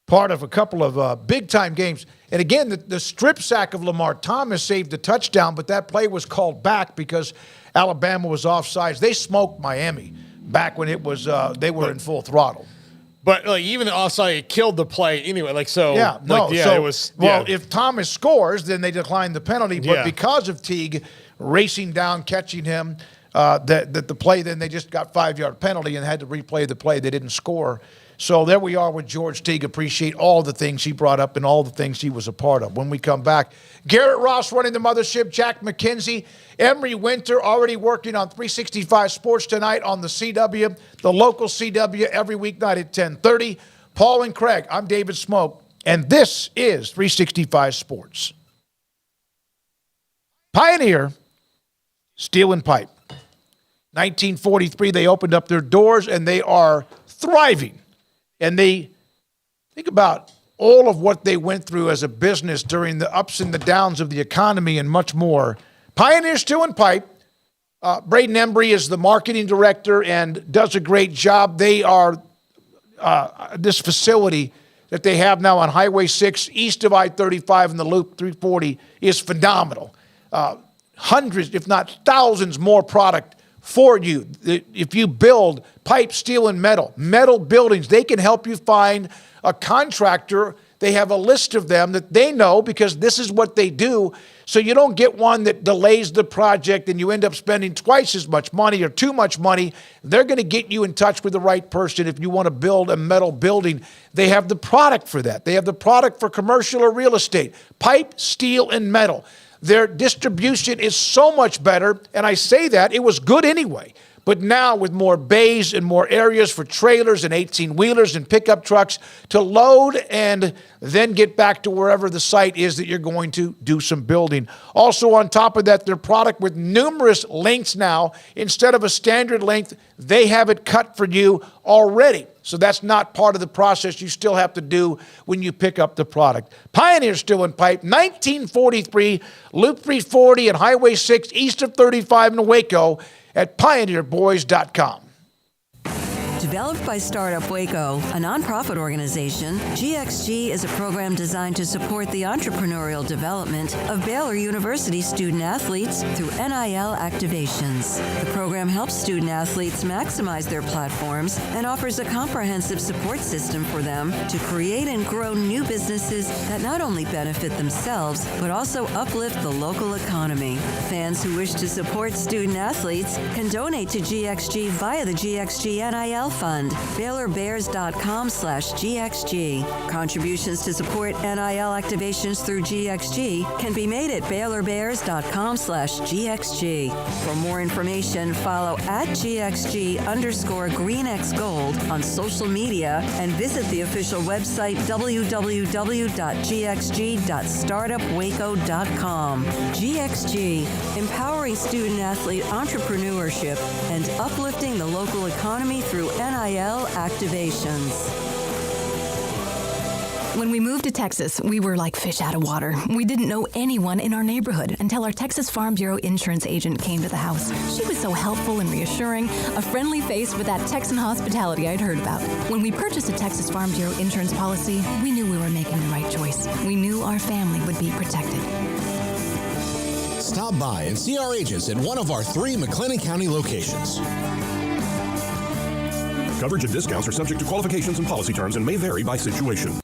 part of a couple of big-time games. And again, the strip sack of Lamar Thomas saved the touchdown, but that play was called back because Alabama was offsides. They smoked Miami back when it was they were in full throttle. But even the offside, it killed the play anyway. It was. Well, if Thomas scores, then they decline the penalty. But because of Teague racing down, catching him, the play, then they just got 5-yard penalty and had to replay the play. They didn't score. So there we are with George Teague. Appreciate all the things he brought up and all the things he was a part of. When we come back, Garrett Ross running the mothership, Jack McKenzie, Emery Winter already working on 365 Sports tonight on the CW, the local CW every weeknight at 10:30. Paul and Craig, I'm David Smoak, and this is 365 Sports. Pioneer Steel and Pipe. 1943, they opened up their doors, and they are thriving. And they think about all of what they went through as a business during the ups and the downs of the economy and much more. Pioneer Steel and Pipe. Braden Embry is the marketing director and does a great job. They are this facility that they have now on Highway 6 east of I-35 and the Loop 340 is phenomenal. Hundreds, if not thousands more product for you. If you build pipe, steel, and metal buildings, they can help you find a contractor. They have a list of them that they know because this is what they do. So you don't get one that delays the project and you end up spending twice as much money or too much money. They're going to get you in touch with the right person if you want to build a metal building. They have the product for that. They have the product for commercial or real estate, pipe, steel, and metal. Their distribution is so much better, and I say that, it was good anyway. But now with more bays and more areas for trailers and 18-wheelers and pickup trucks to load and then get back to wherever the site is that you're going to do some building. Also on top of that, their product with numerous lengths now. Instead of a standard length, they have it cut for you already. So that's not part of the process you still have to do when you pick up the product. Pioneer Steel and Pipe, 1943, Loop 340 and Highway 6 east of 35 in Waco at pioneerboys.com. Developed by Startup Waco, a nonprofit organization, GXG is a program designed to support the entrepreneurial development of Baylor University student athletes through NIL activations. The program helps student athletes maximize their platforms and offers a comprehensive support system for them to create and grow new businesses that not only benefit themselves, but also uplift the local economy. Fans who wish to support student athletes can donate to GXG via the GXG NIL Fund, BaylorBears.com/GXG. Contributions to support NIL activations through GXG can be made at BaylorBears.com/GXG. For more information, follow @GXG_GreenXGold on social media and visit the official website www.gxg.startupwaco.com. GXG, empowering student-athlete entrepreneurship and uplifting the local economy through NIL activations. When we moved to Texas, we were like fish out of water. We didn't know anyone in our neighborhood until our Texas Farm Bureau insurance agent came to the house. She was so helpful and reassuring, a friendly face with that Texan hospitality I'd heard about. When we purchased a Texas Farm Bureau insurance policy, we knew we were making the right choice. We knew our family would be protected. Stop by and see our agents at one of our 3 McLennan County locations. Coverage and discounts are subject to qualifications and policy terms and may vary by situation.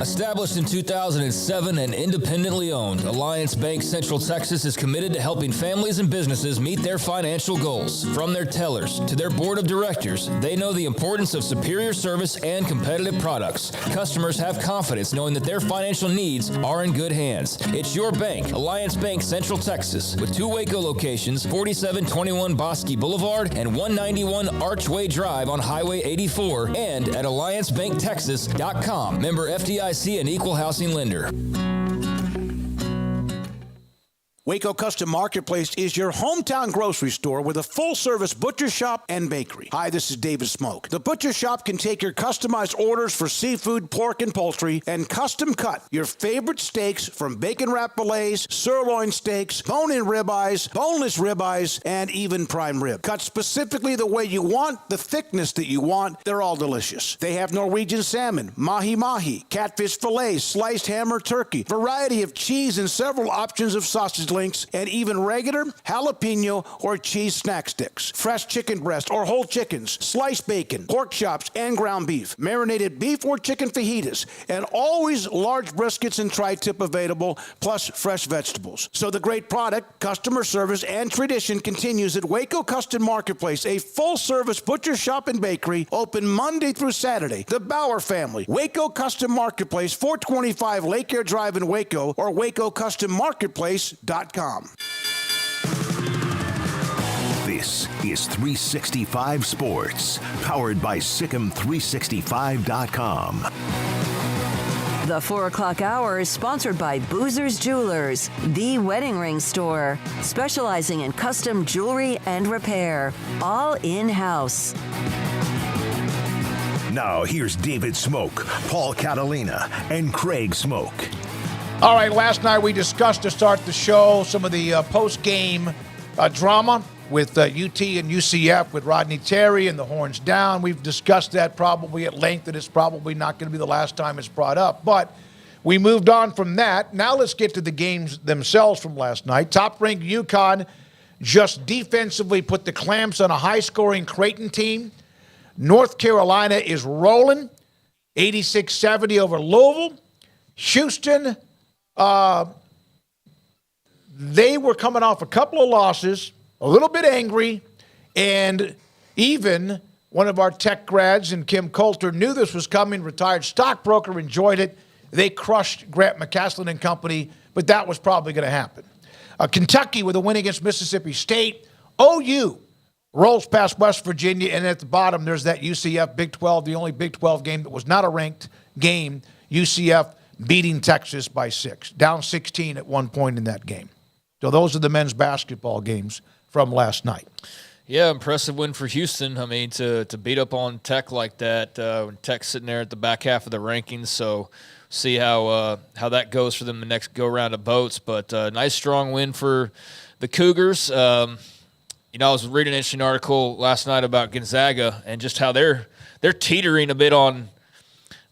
Established in 2007 and independently owned, Alliance Bank Central Texas is committed to helping families and businesses meet their financial goals. From their tellers to their board of directors, they know the importance of superior service and competitive products. Customers have confidence knowing that their financial needs are in good hands. It's your bank, Alliance Bank Central Texas, with 2 Waco locations, 4721 Bosque Boulevard and 191 Archway Drive on Highway 84, and at AllianceBankTexas.com. Member FDIC and equal housing lender. Waco Custom Marketplace is your hometown grocery store with a full-service butcher shop and bakery. Hi, this is David Smoak. The butcher shop can take your customized orders for seafood, pork, and poultry and custom cut your favorite steaks from bacon wrap fillets, sirloin steaks, bone-in ribeyes, boneless ribeyes, and even prime rib. Cut specifically the way you want, the thickness that you want. They're all delicious. They have Norwegian salmon, mahi-mahi, catfish fillets, sliced ham or turkey, variety of cheese, and several options of sausage links, and even regular jalapeno or cheese snack sticks, fresh chicken breast or whole chickens, sliced bacon, pork chops, and ground beef, marinated beef or chicken fajitas, and always large briskets and tri-tip available, plus fresh vegetables. So the great product, customer service, and tradition continues at Waco Custom Marketplace, a full-service butcher shop and bakery, open Monday through Saturday. The Bauer family, Waco Custom Marketplace, 425 Lake Air Drive in Waco, or WacoCustomMarketplace.com. This is 365 Sports, powered by SicEm365.com. The 4 o'clock hour is sponsored by Boozer's Jewelers, the wedding ring store, specializing in custom jewelry and repair, all in-house. Now here's David Smoak, Paul Catalina, and Craig Smoak. All right, last night we discussed to start the show some of the post-game drama with UT and UCF with Rodney Terry and the horns down. We've discussed that probably at length, and it's probably not going to be the last time it's brought up. But we moved on from that. Now let's get to the games themselves from last night. Top-ranked UConn just defensively put the clamps on a high-scoring Creighton team. North Carolina is rolling, 86-70 over Louisville. Houston, they were coming off a couple of losses, a little bit angry, and even one of our tech grads, and Kim Coulter, knew this was coming, retired stockbroker, enjoyed it. They crushed Grant McCaslin and company, but that was probably going to happen. Kentucky with a win against Mississippi State. OU rolls past West Virginia, and at the bottom there's that UCF Big 12, the only Big 12 game that was not a ranked game. UCF beating Texas by 6, down 16 at one point in that game. So those are the men's basketball games from last night. Yeah, impressive win for Houston. I mean, to beat up on Tech like that, Tech's sitting there at the back half of the rankings, so see how that goes for them the next go-round of boats. But nice, strong win for the Cougars. I was reading an interesting article last night about Gonzaga and just how they're teetering a bit on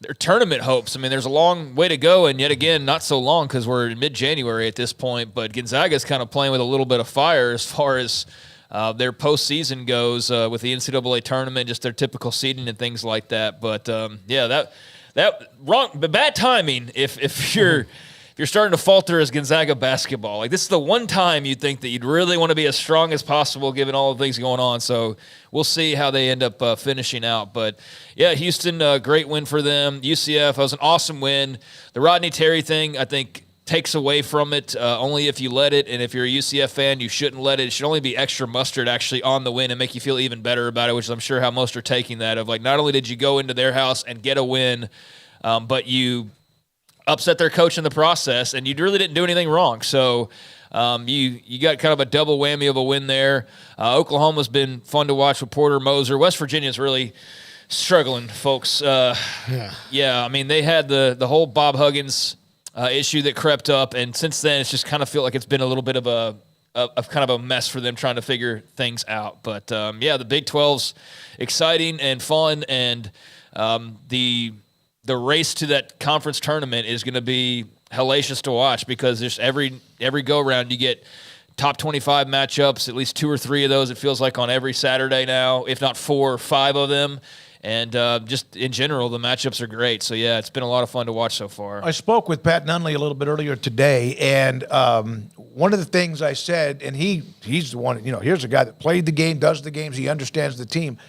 their tournament hopes. I mean, there's a long way to go, and yet again, not so long because we're in mid-January at this point, but Gonzaga's kind of playing with a little bit of fire as far as their postseason goes with the NCAA tournament, just their typical seeding and things like that. But, that wrong, but bad timing if you're if you're starting to falter as Gonzaga basketball, like this is the one time you'd think that you'd really want to be as strong as possible given all the things going on. So we'll see how they end up finishing out. But, yeah, Houston, great win for them. UCF, was an awesome win. The Rodney Terry thing, I think, takes away from it only if you let it. And if you're a UCF fan, you shouldn't let it. It should only be extra mustard actually on the win and make you feel even better about it, which I'm sure how most are taking that of like not only did you go into their house and get a win, but you upset their coach in the process, and you really didn't do anything wrong. So you got kind of a double whammy of a win there. Oklahoma's been fun to watch with Porter Moser. West Virginia's really struggling, folks. Yeah, I mean, they had the whole Bob Huggins issue that crept up, and since then it's just kind of feel like it's been a little bit of a mess for them trying to figure things out. But, the Big 12's exciting and fun, and the race to that conference tournament is going to be hellacious to watch because there's every go-around you get top 25 matchups, at least 2 or 3 of those it feels like on every Saturday now, if not 4 or 5 of them. And just in general, the matchups are great. So, yeah, it's been a lot of fun to watch so far. I spoke with Pat Nunley a little bit earlier today, and one of the things I said, and he's the one, here's a guy that played the game, does the games, he understands the team.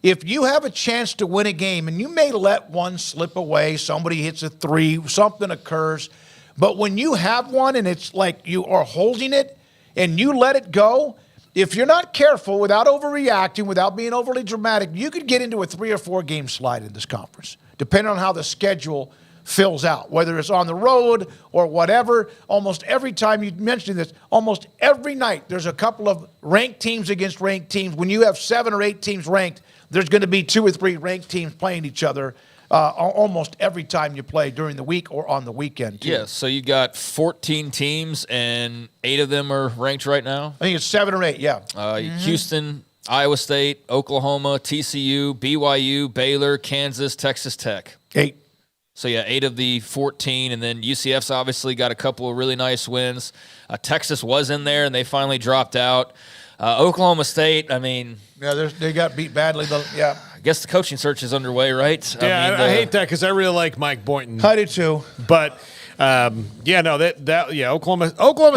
If you have a chance to win a game, and you may let one slip away, somebody hits a 3, something occurs, but when you have one and it's like you are holding it and you let it go, if you're not careful, without overreacting, without being overly dramatic, you could get into a 3 or 4 game slide in this conference, depending on how the schedule fills out, whether it's on the road or whatever. Almost every time you mentioned this, almost every night there's a couple of ranked teams against ranked teams. When you have 7 or 8 teams ranked, there's going to be 2 or 3 ranked teams playing each other almost every time you play during the week or on the weekend, too. Yeah, so you got 14 teams, and 8 of them are ranked right now? I think it's 7 or 8, yeah. Houston, Iowa State, Oklahoma, TCU, BYU, Baylor, Kansas, Texas Tech. 8. So, yeah, 8 of the 14, and then UCF's obviously got a couple of really nice wins. Texas was in there, and they finally dropped out. Oklahoma State, I mean... Yeah, they got beat badly. Yeah, I guess the coaching search is underway, right? Yeah, I hate that because I really like Mike Boynton. I do too. But Oklahoma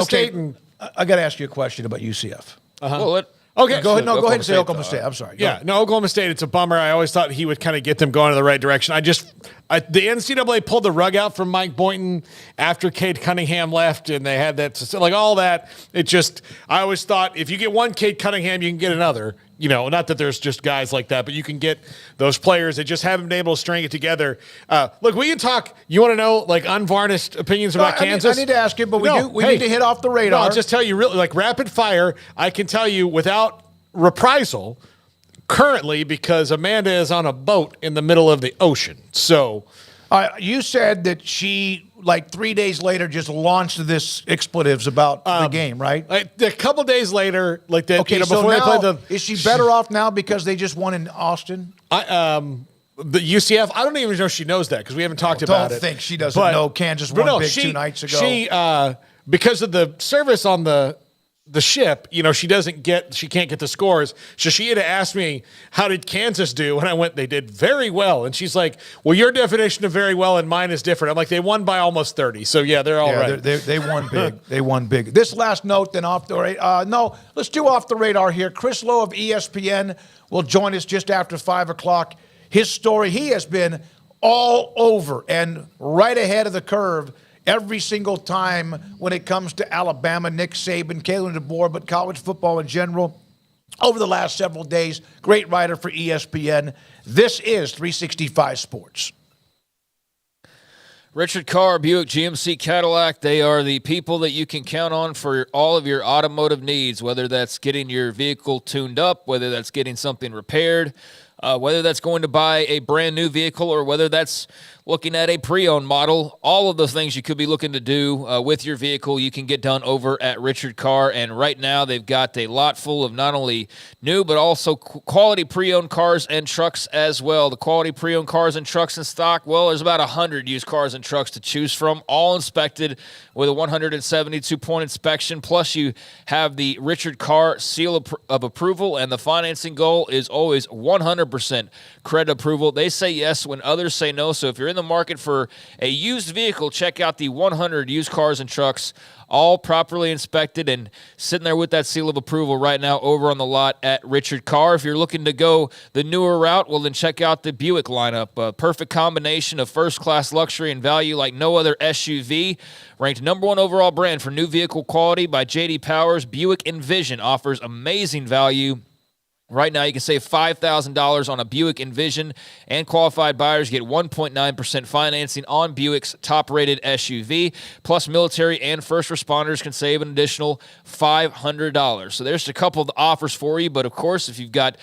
State. And I got to ask you a question about UCF. Well, okay, go ahead. No, go ahead and say Oklahoma State. I'm sorry. Oklahoma State. It's a bummer. I always thought he would kind of get them going in the right direction. The NCAA pulled the rug out from Mike Boynton after Cade Cunningham left, and they had that, like all that. I always thought if you get one Cade Cunningham, you can get another. Not that there's just guys like that, but you can get those players that just haven't been able to string it together. Look, we can talk. You want to know like unvarnished opinions about Kansas? I need to ask you, but we need to hit off the radar. No, I'll just tell you really like rapid fire. I can tell you without reprisal currently because Amanda is on a boat in the middle of the ocean. So you said that she, like 3 days later, just launched this expletives about the game, right? A couple days later, like that. Okay, so before now, they played is she better off now because they just won in Austin? The UCF, I don't even know if she knows that because we haven't talked about it. Don't think she doesn't know Kansas won big 2 nights ago. She, because of the service on the ship, she can't get the scores. So she had asked me, how did Kansas do? And I went, they did very well. And she's like, well, your definition of very well and mine is different. I'm like, they won by almost 30. So yeah, they're all right. They won big. They won big. This last note, then off the radar. Let's do off the radar here. Chris Lowe of ESPN will join us just after 5 o'clock. His story, he has been all over and right ahead of the curve every single time when it comes to Alabama, Nick Saban, Kalen DeBoer, but college football in general over the last several days. Great writer for ESPN. This is 365 Sports. Richard Carr, Buick GMC Cadillac, they are the people that you can count on for all of your automotive needs, whether that's getting your vehicle tuned up, whether that's getting something repaired, whether that's going to buy a brand new vehicle or whether that's looking at a pre-owned model. All of those things you could be looking to do with your vehicle, you can get done over at Richard Carr. And right now they've got a lot full of not only new but also quality pre-owned cars and trucks as well. The quality pre-owned cars and trucks in stock, well, there's about 100 used cars and trucks to choose from, all inspected with a 172-point inspection. Plus you have the Richard Carr seal of approval, and the financing goal is always 100% 100% credit approval. They say yes when others say no. So if you're in the market for a used vehicle, check out the 100 used cars and trucks, all properly inspected and sitting there with that seal of approval right now over on the lot at Richard Carr. If you're looking to go the newer route, well, then check out the Buick lineup. A perfect combination of first-class luxury and value like no other SUV. Ranked #1 overall brand for new vehicle quality by J.D. Powers, Buick Envision offers amazing value. Right now, you can save $5,000 on a Buick Envision, and qualified buyers get 1.9% financing on Buick's top-rated SUV. Plus, military and first responders can save an additional $500. So there's a couple of offers for you. But, of course, if you've got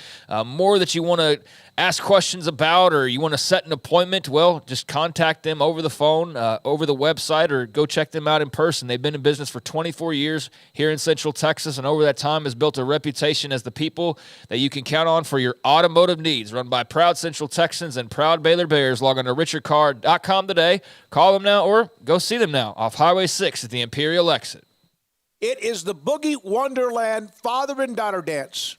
more that you want to ask questions about or you want to set an appointment, well, just contact them over the phone, over the website, or go check them out in person. They've been in business for 24 years here in Central Texas, and over that time has built a reputation as the people that you can count on for your automotive needs. Run by proud Central Texans and proud Baylor Bears. Log on to richardcarr.com today. Call them now or go see them now off Highway 6 at the Imperial exit. It is the Boogie Wonderland Father and Daughter Dance.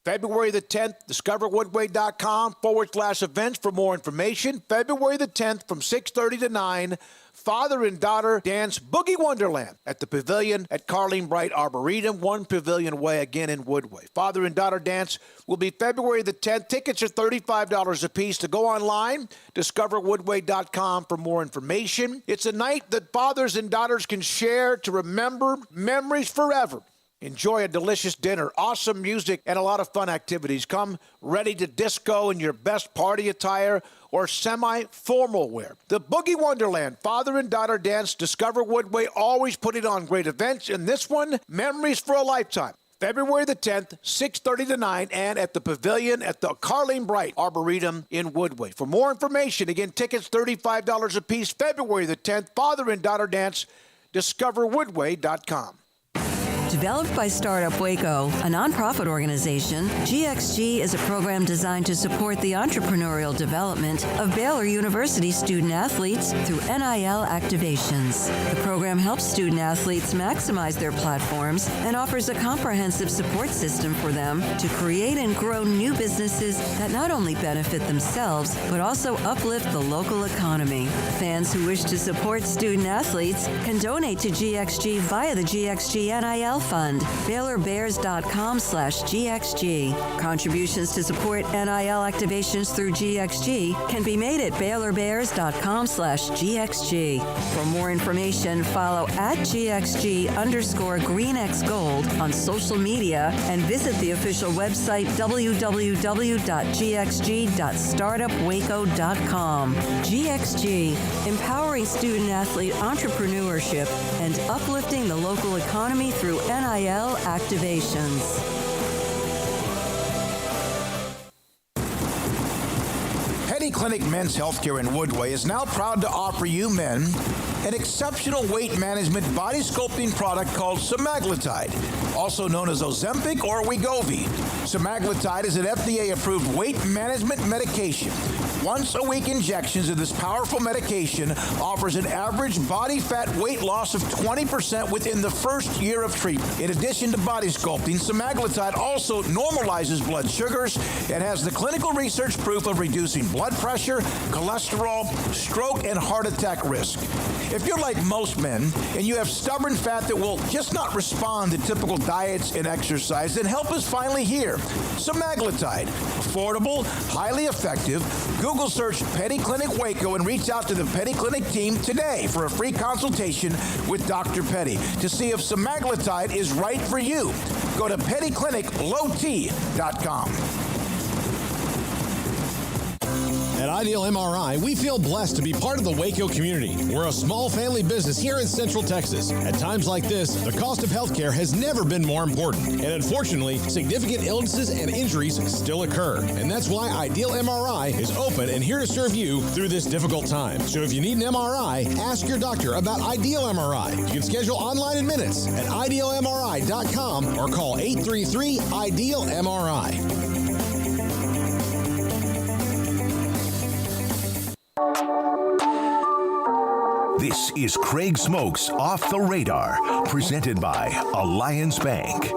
February the 10th, discoverwoodway.com/events for more information. February the 10th from 6:30 to 9, Father and Daughter Dance Boogie Wonderland at the Pavilion at Carleen Bright Arboretum, 1 Pavilion Way, again in Woodway. Father and Daughter Dance will be February the 10th. Tickets are $35 a piece. To go online, discoverwoodway.com for more information. It's a night that fathers and daughters can share to remember memories forever. Enjoy a delicious dinner, awesome music, and a lot of fun activities. Come ready to disco in your best party attire or semi-formal wear. The Boogie Wonderland Father and Daughter Dance, Discover Woodway, always putting on great events. And this one, memories for a lifetime. February the 10th, 6:30 to 9, and at the Pavilion at the Carleen Bright Arboretum in Woodway. For more information, again, tickets $35 a piece. February the 10th, Father and Daughter Dance, discoverwoodway.com. Developed by Startup Waco, a nonprofit organization, GXG is a program designed to support the entrepreneurial development of Baylor University student-athletes through NIL activations. The program helps student-athletes maximize their platforms and offers a comprehensive support system for them to create and grow new businesses that not only benefit themselves, but also uplift the local economy. Fans who wish to support student-athletes can donate to GXG via the GXG NIL Fund, BaylorBears.com/GXG. Contributions to support NIL activations through GXG can be made at BaylorBears.com/GXG. For more information, follow @GXG_GreenXGold on social media and visit the official website www.gxg.startupwaco.com. GXG, empowering student-athlete entrepreneurship and uplifting the local economy through NIL activations. Penny Clinic Men's Healthcare in Woodway is now proud to offer you men an exceptional weight management body sculpting product called semaglutide, also known as Ozempic or Wegovy. Semaglutide is an FDA-approved weight management medication. Once-a-week injections of this powerful medication offers an average body fat weight loss of 20% within the first year of treatment. In addition to body sculpting, semaglutide also normalizes blood sugars and has the clinical research proof of reducing blood pressure, cholesterol, stroke, and heart attack risk. If you're like most men and you have stubborn fat that will just not respond to typical diets and exercise, then help is finally here. Semaglutide, affordable, highly effective. Google search Penny Clinic Waco and reach out to the Penny Clinic team today for a free consultation with Dr. Petty to see if semaglutide is right for you. Go to pennycliniclowt.com. At Ideal MRI, we feel blessed to be part of the Waco community. We're a small family business here in Central Texas. At times like this, the cost of healthcare has never been more important. And unfortunately, significant illnesses and injuries still occur. And that's why Ideal MRI is open and here to serve you through this difficult time. So if you need an MRI, ask your doctor about Ideal MRI. You can schedule online in minutes at idealmri.com or call 833-IDEAL-MRI. This is Craig Smoak's Off the Radar, presented by Alliance Bank.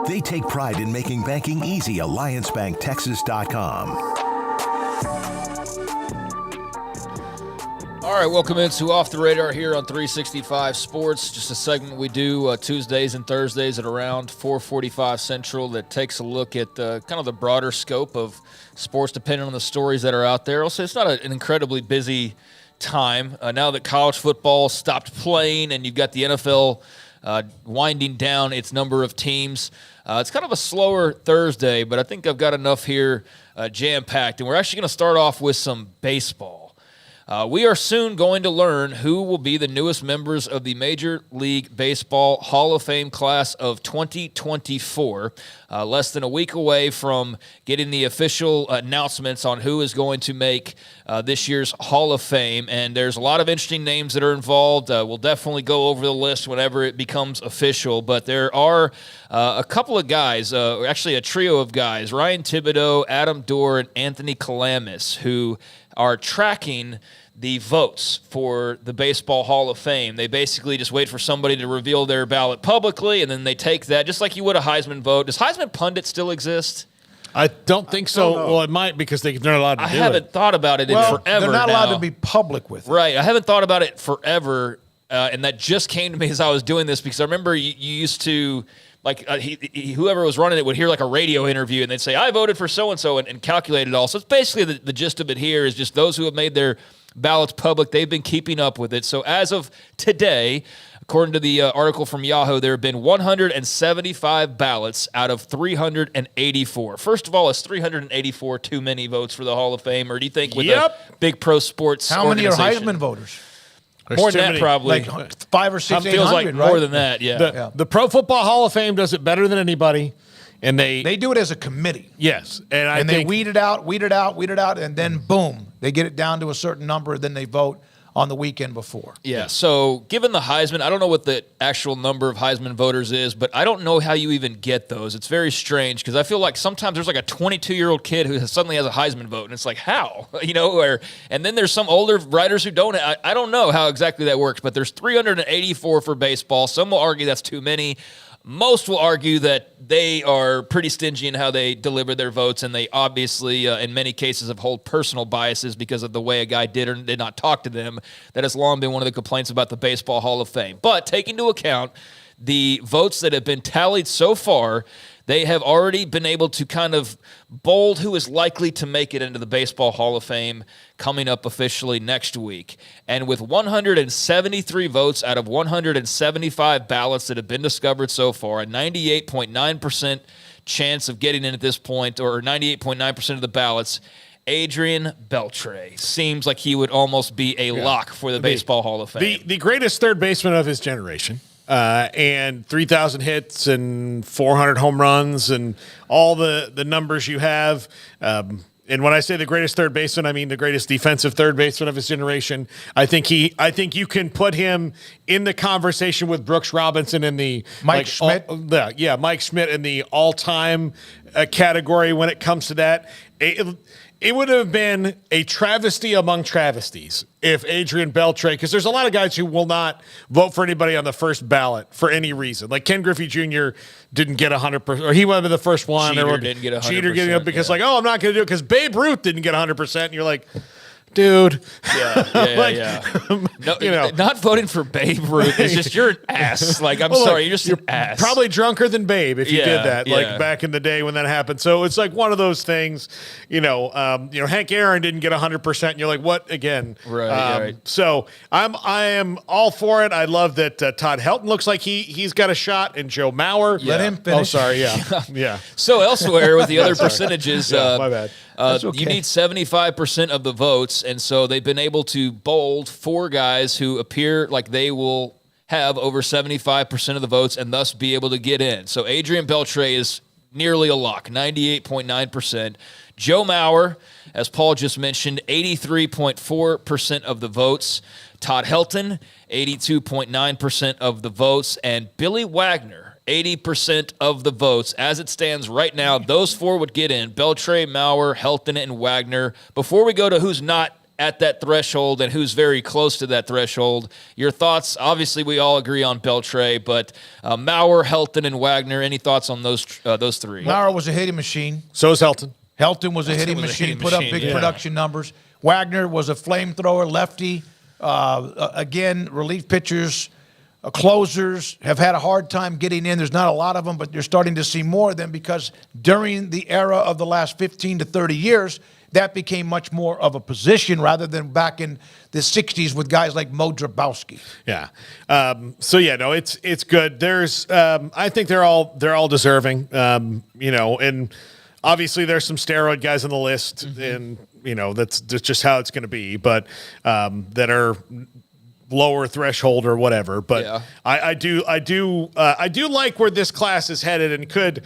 They take pride in making banking easy. AllianceBankTexas.com. All right, welcome into Off the Radar here on 365 Sports. Just a segment we do Tuesdays and Thursdays at around 4:45 Central that takes a look at kind of the broader scope of sports depending on the stories that are out there. Also, it's not an incredibly busy time now that college football stopped playing and you've got the NFL winding down its number of teams. It's kind of a slower Thursday, but I think I've got enough here jam-packed. And we're actually going to start off with some baseball. We are soon going to learn who will be the newest members of the Major League Baseball Hall of Fame class of 2024. Less than a week away from getting the official announcements on who is going to make this year's Hall of Fame. And there's a lot of interesting names that are involved. We'll definitely go over the list whenever it becomes official. But there are a couple of guys, actually a trio of guys, Ryan Thibodeau, Adam Dorr, and Anthony Calamis, who are tracking the votes for the Baseball Hall of Fame. They basically just wait for somebody to reveal their ballot publicly, and then they take that, just like you would a Heisman vote. Does Heisman Pundit still exist? I don't think so. Well, it might because they're not allowed to do it. I haven't thought about it in forever. They're not allowed now. to be public with it. Right. I haven't thought about it forever, and that just came to me as I was doing this because I remember you used to, like, whoever was running it would hear like a radio interview, and they'd say, I voted for so-and-so, and calculate it all. So it's basically the gist of it here is just those who have made their ballots public, they've been keeping up with it. So as of today, according to the article from Yahoo, there have been 175 ballots out of 384. First of all, is 384 too many votes for the Hall of Fame, or do you think with a big pro sports How many are organization- Heisman voters? More than that, probably. Like 5 or 6, Feels like 800, right? more than that, yeah. The Pro Football Hall of Fame does it better than anybody, and they do it as a committee. Yes, and they weed it out, and then boom, they get it down to a certain number, then they vote on the weekend before. Yeah, so given the Heisman, I don't know what the actual number of Heisman voters is, but I don't know how you even get those. It's very strange because I feel like sometimes there's like a 22-year-old kid who suddenly has a Heisman vote, and it's like, how? And then there's some older writers who don't. I don't know how exactly that works, but there's 384 for baseball. Some will argue that's too many. Most will argue that they are pretty stingy in how they deliver their votes, and they obviously, in many cases, have hold personal biases because of the way a guy did or did not talk to them. That has long been one of the complaints about the Baseball Hall of Fame. But take into account the votes that have been tallied so far, they have already been able to kind of bold who is likely to make it into the Baseball Hall of Fame coming up officially next week. And with 173 votes out of 175 ballots that have been discovered so far, a 98.9% chance of getting in at this point, or 98.9% of the ballots, Adrian Beltre seems like he would almost be a lock for the Baseball Hall of Fame. The greatest third baseman of his generation. And 3,000 hits and 400 home runs and all the numbers you have. And when I say the greatest third baseman, I mean the greatest defensive third baseman of his generation. I think you can put him in the conversation with Brooks Robinson in the Mike Schmidt. Mike Schmidt in the all-time category when it comes to that. It would have been a travesty among travesties if Adrian Beltre, because there's a lot of guys who will not vote for anybody on the first ballot for any reason. Like Ken Griffey Jr. didn't get 100%, or he wasn't the first one. Cheater didn't get 100%. Cheater getting up because I'm not going to do it because Babe Ruth didn't get 100%. And you're like, dude. No, not voting for Babe Ruth is just, you're an ass. Like, I'm sorry, you're just an ass. Probably drunker than Babe if you did that, like yeah. back in the day when that happened. So it's like one of those things, Hank Aaron didn't get 100%. And you're like, what again? Right. So I am all for it. I love that Todd Helton looks like he's got a shot, and Joe Mauer. Let him finish. Oh, sorry. Yeah. So elsewhere with the other percentages, my bad. You need 75% of the votes, and so they've been able to bold 4 guys who appear like they will have over 75% of the votes and thus be able to get in. So Adrian Beltre is nearly a lock, 98.9%. Joe Mauer, as Paul just mentioned, 83.4% of the votes. Todd Helton, 82.9% of the votes. And Billy Wagner, 80% of the votes. As it stands right now, those 4 would get in: Beltre, Mauer, Helton, and Wagner. Before we go to who's not at that threshold and who's very close to that threshold. Your thoughts? Obviously, we all agree on Beltre, but Maurer, Helton, and Wagner. Any thoughts on those three? Maurer was a hitting machine. So is Helton. Helton was a hitting machine, put up big production numbers. Wagner was a flamethrower, lefty. Again, relief pitchers, closers have had a hard time getting in. There's not a lot of them, but you're starting to see more of them because during the era of the last 15 to 30 years, that became much more of a position rather than back in the 60s with guys like Mo Drabowski. Yeah. It's good. There's I think they're all deserving. And obviously there's some steroid guys on the list, and that's just how it's going to be. But that are lower threshold or whatever. But yeah. I do like where this class is headed, and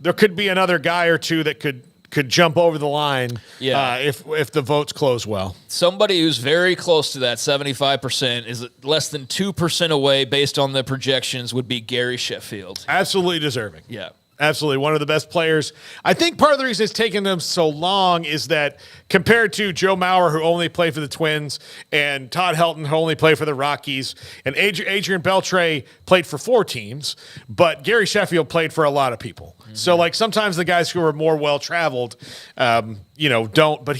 there could be another guy or two that could jump over the line if the votes close well. Somebody who's very close to that 75% is less than 2% away based on the projections would be Gary Sheffield. Absolutely deserving. Yeah. Absolutely. One of the best players. I think part of the reason it's taken them so long is that compared to Joe Mauer, who only played for the Twins, and Todd Helton, who only played for the Rockies, and Adrian Beltre played for 4 teams, but Gary Sheffield played for a lot of people. Mm-hmm. So, sometimes the guys who are more well-traveled, don't. But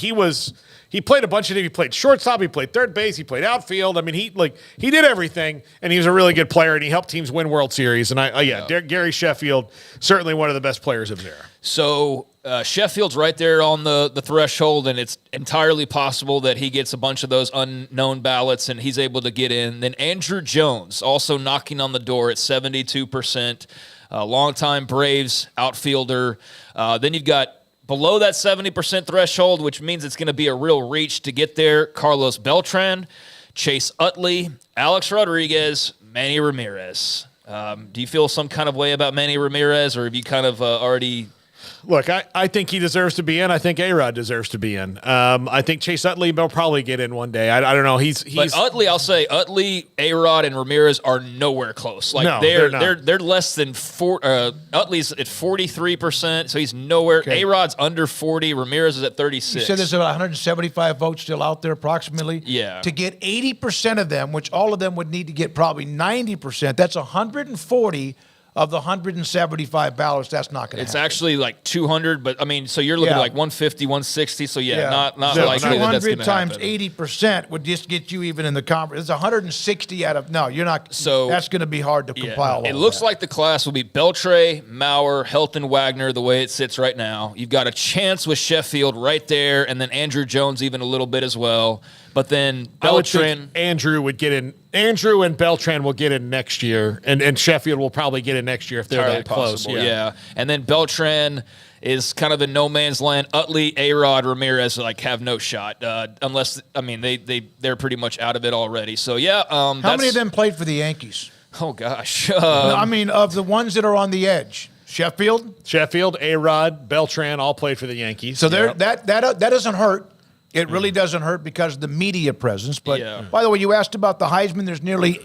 he played a bunch of things. He played shortstop. He played third base. He played outfield. I mean, he did everything, and he was a really good player, and he helped teams win World Series. And Gary Sheffield, certainly one of the best players of his era. So Sheffield's right there on the threshold, and it's entirely possible that he gets a bunch of those unknown ballots, and he's able to get in. Then Andrew Jones, also knocking on the door at 72%, longtime Braves outfielder. Then you've got below that 70% threshold, which means it's going to be a real reach to get there, Carlos Beltran, Chase Utley, Alex Rodriguez, Manny Ramirez. Do you feel some kind of way about Manny Ramirez, or have you kind of already... Look, I think he deserves to be in. I think A-Rod deserves to be in. I think Chase Utley will probably get in one day. I don't know. But Utley, I'll say Utley, A-Rod, and Ramirez are nowhere close. They're less than 4. Utley's at 43%, so he's nowhere. Okay. A-Rod's under 40. Ramirez is at 36. You said there's about 175 votes still out there, approximately. Yeah. To get 80% of them, which all of them would need to get probably 90%. That's 140. Of the 175 ballots, that's not going to happen. It's actually like 200, but so you're looking at like 150, 160. So not likely that that's going to happen. 200 times 80% would just get you even in the conference. It's 160 out of you're not. So that's going to be hard to compile. It looks like the class will be Beltre, Mauer, Helton, Wagner. The way it sits right now, you've got a chance with Sheffield right there, and then Andrew Jones even a little bit as well. But then Beltran, Andrew would get in. Andrew and Beltran will get in next year, and Sheffield will probably get in next year if they're that close. Yeah. And then Beltran is kind of in no man's land. Utley, A-Rod, Ramirez have no shot unless they're pretty much out of it already. So how many of them played for the Yankees? Oh gosh, of the ones that are on the edge. Sheffield, A-Rod, Beltran all played for the Yankees. So that doesn't hurt. It really doesn't hurt because of the media presence. But by the way, you asked about the Heisman. There's nearly,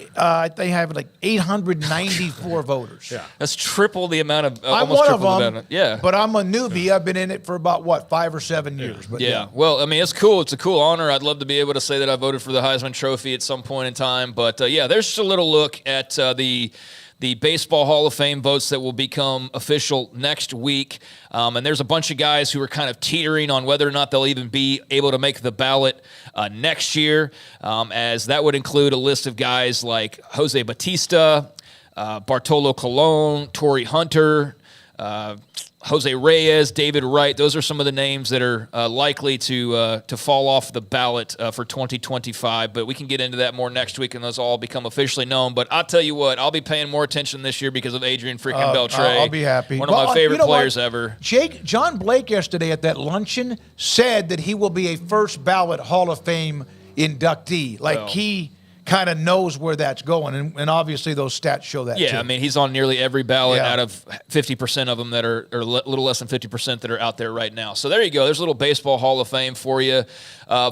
they have 894 voters. Yeah, that's triple the amount of. I'm one of them. Yeah, but I'm a newbie. I've been in it for about 5 or 7 years. But well, it's cool. It's a cool honor. I'd love to be able to say that I voted for the Heisman Trophy at some point in time. But there's just a little look at the Baseball Hall of Fame votes that will become official next week. And there's a bunch of guys who are kind of teetering on whether or not they'll even be able to make the ballot next year, as that would include a list of guys like Jose Bautista, Bartolo Colon, Torrey Hunter, Jose Reyes, David Wright. Those are some of the names that are likely to fall off the ballot for 2025. But we can get into that more next week, and those all become officially known. But I'll tell you what, I'll be paying more attention this year because of Adrian freaking Beltre. I'll be happy. One of my favorite players ever. John Blake yesterday at that luncheon said that he will be a first ballot Hall of Fame inductee. kind of knows where that's going. And obviously those stats show that, Yeah, too. I mean, he's on nearly every ballot Yeah. out of 50% of them that are, or a little less than 50% that are out there right now. So there you go. There's a little baseball Hall of Fame for you.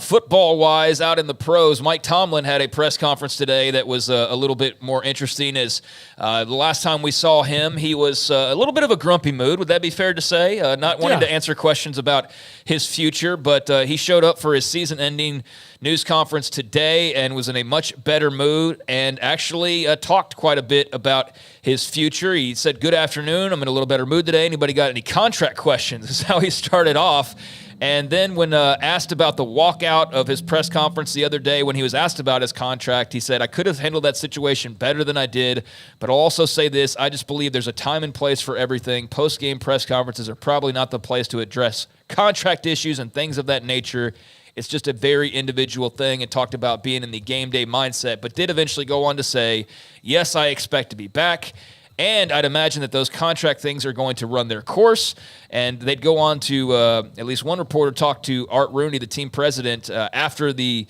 Football-wise, out in the pros, Mike Tomlin had a press conference today that was a little bit more interesting. As the last time we saw him, he was a little bit of a grumpy mood. Would that be fair to say? Not wanting to answer questions about his future, but he showed up for his season-ending news conference today and was in a much better mood and actually talked quite a bit about his future. He said, "Good afternoon. I'm in a little better mood today. Anybody got any contract questions?" This is how he started off. And then when asked about the walkout of his press conference the other day, when he was asked about his contract, he said, "I could have handled that situation better than I did, but I'll also say this, I just believe there's a time and place for everything. Post-game press conferences are probably not the place to address contract issues and things of that nature. It's just a very individual thing," and talked about being in the game day mindset, but did eventually go on to say, "Yes, I expect to be back. And I'd imagine that those contract things are going to run their course." And they'd go on to, at least one reporter talked to Art Rooney, the team president, after the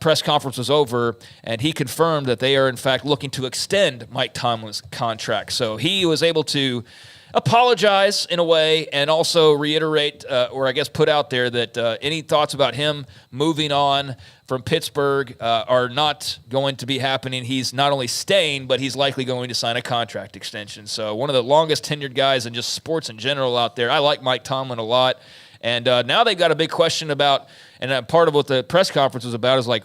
press conference was over, and he confirmed that they are, in fact, looking to extend Mike Tomlin's contract. So he was able to apologize in a way and also reiterate, or I guess put out there that any thoughts about him moving on from Pittsburgh are not going to be happening. He's not only staying, but he's likely going to sign a contract extension. So one of the longest tenured guys in just sports in general out there. I like Mike Tomlin a lot. And now they've got a big question about, and part of what the press conference was about is like,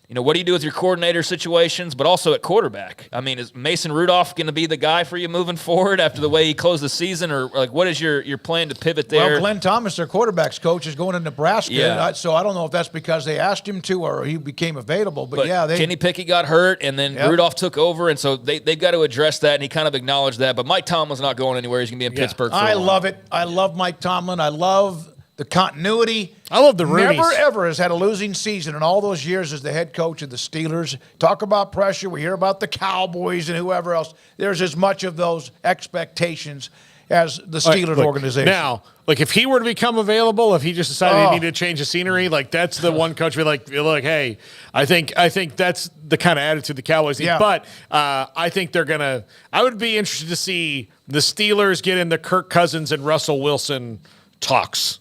you know, what do you do with your coordinator situations, but also at quarterback? I mean, is Mason Rudolph going to be the guy for you moving forward after the way he closed the season? Or, like, what is your plan to pivot there? Well, Glenn Thomas, their quarterbacks coach, is going to Nebraska. Yeah. So I don't know if that's because they asked him to or he became available. But yeah, Kenny Pickett got hurt, and then Rudolph took over, and so they've got to address that, and he kind of acknowledged that. But Mike Tomlin's not going anywhere. He's going to be in Pittsburgh for a while. love it. I love Mike Tomlin. I love the continuity. I love the Roonies. Never, ever has had a losing season in all those years as the head coach of the Steelers. Talk about pressure. We hear about the Cowboys and whoever else. There's as much of those expectations as the Steelers organization. Now, like if he were to become available, if he just decided he needed to change the scenery, like that's the one coach be like, look, hey, I think that's the kind of attitude the Cowboys need. Yeah. But I think they're gonna. I would be interested to see the Steelers get in the Kirk Cousins and Russell Wilson talks.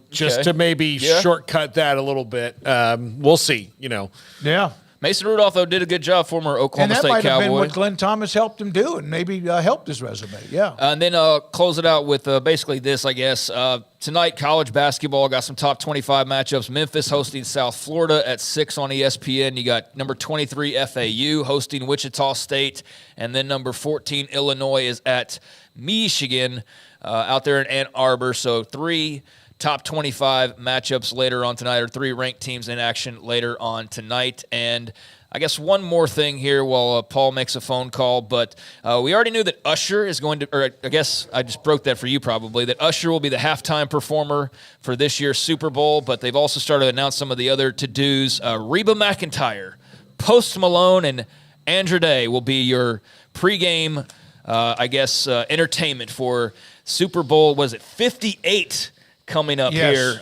Just to maybe shortcut that a little bit. We'll see, you know. Yeah. Mason Rudolph, though, did a good job, former Oklahoma State Cowboy. And that might have been what Glenn Thomas helped him do and maybe helped his resume. Yeah. And then close it out with basically this, I guess. Tonight, college basketball got some top 25 matchups. Memphis hosting South Florida at 6 on ESPN. You got number 23 FAU hosting Wichita State. And then number 14 Illinois is at Michigan out there in Ann Arbor. So 3 top 25 matchups later on tonight, or 3 ranked teams in action later on tonight. And I guess one more thing here while Paul makes a phone call, but we already knew that Usher is going to, or I guess I just broke that for you probably, that Usher will be the halftime performer for this year's Super Bowl, but they've also started to announce some of the other to-dos. Reba McEntire, Post Malone, and Andra Day will be your pregame, entertainment for Super Bowl, was it 58 coming up here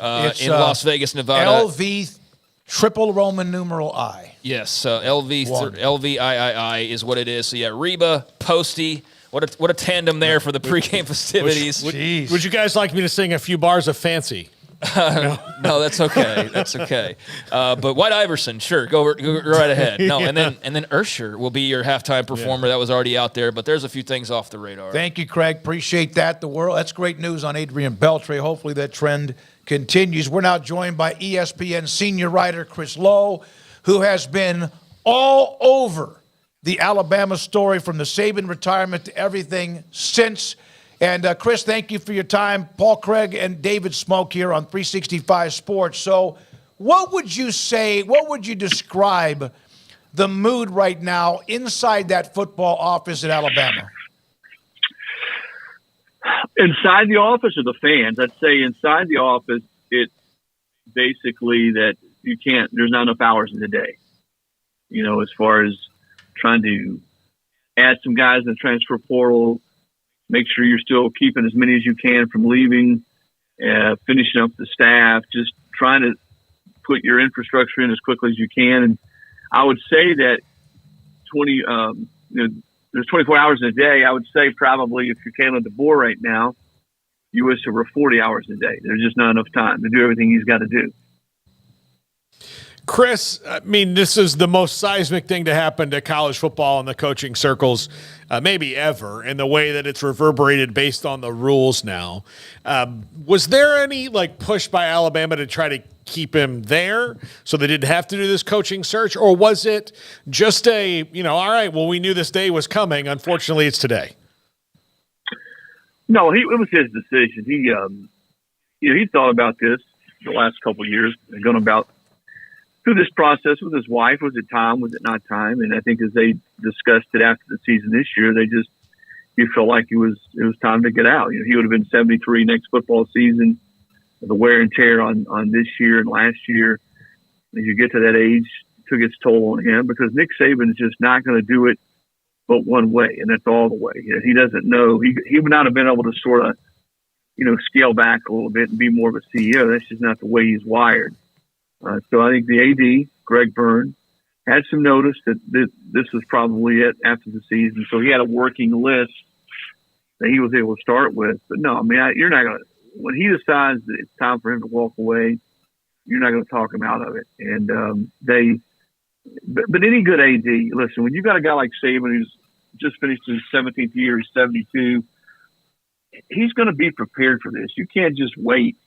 in Las Vegas, Nevada. LV triple Roman numeral I. Yes, LVIII is what it is. So yeah, Reba, Posty. What a tandem there for the pregame festivities. Would you guys like me to sing a few bars of Fancy? No, that's okay. That's okay. But White Iverson, sure, go right ahead. No, and then Usher will be your halftime performer. That was already out there, but there's a few things off the radar. Thank you, Craig. Appreciate that. That's great news on Adrian Beltre. Hopefully that trend continues. We're now joined by ESPN senior writer Chris Lowe, who has been all over the Alabama story from the Saban retirement to everything since. And, Chris, thank you for your time. Paul Craig and David Smoak here on 365 Sports. So what would you say, what would you describe the mood right now inside that football office at Alabama? Inside the office or the fans? I'd say inside the office, it's basically that there's not enough hours in the day. You know, as far as trying to add some guys in the transfer portal, make sure you're still keeping as many as you can from leaving, finishing up the staff, just trying to put your infrastructure in as quickly as you can. And I would say that there's 24 hours in a day. I would say probably if you're Kalen DeBoer right now, you wish there were 40 hours a day. There's just not enough time to do everything he's got to do. Chris, I mean, this is the most seismic thing to happen to college football in the coaching circles, maybe ever, in the way that it's reverberated based on the rules now. Was there any push by Alabama to try to keep him there so they didn't have to do this coaching search? Or was it just all right, well, we knew this day was coming. Unfortunately, it's today. No, it was his decision. He thought about this the last couple of years and gone about through this process with his wife. Was it time? Was it not time? And I think as they discussed it after the season this year, he felt like it was time to get out. He would have been 73 next football season. The wear and tear on this year and last year, as you get to that age, took its toll on him because Nick Saban is just not going to do it but one way, and that's all the way. He doesn't know. He would not have been able to sort of, scale back a little bit and be more of a CEO. That's just not the way he's wired. So I think the AD, Greg Byrne, had some notice that this was probably it after the season. So he had a working list that he was able to start with. But no, I mean, you're not going to, when he decides that it's time for him to walk away, you're not going to talk him out of it. And but any good AD, listen, when you got a guy like Saban who's just finished his 17th year, he's 72, he's going to be prepared for this. You can't just wait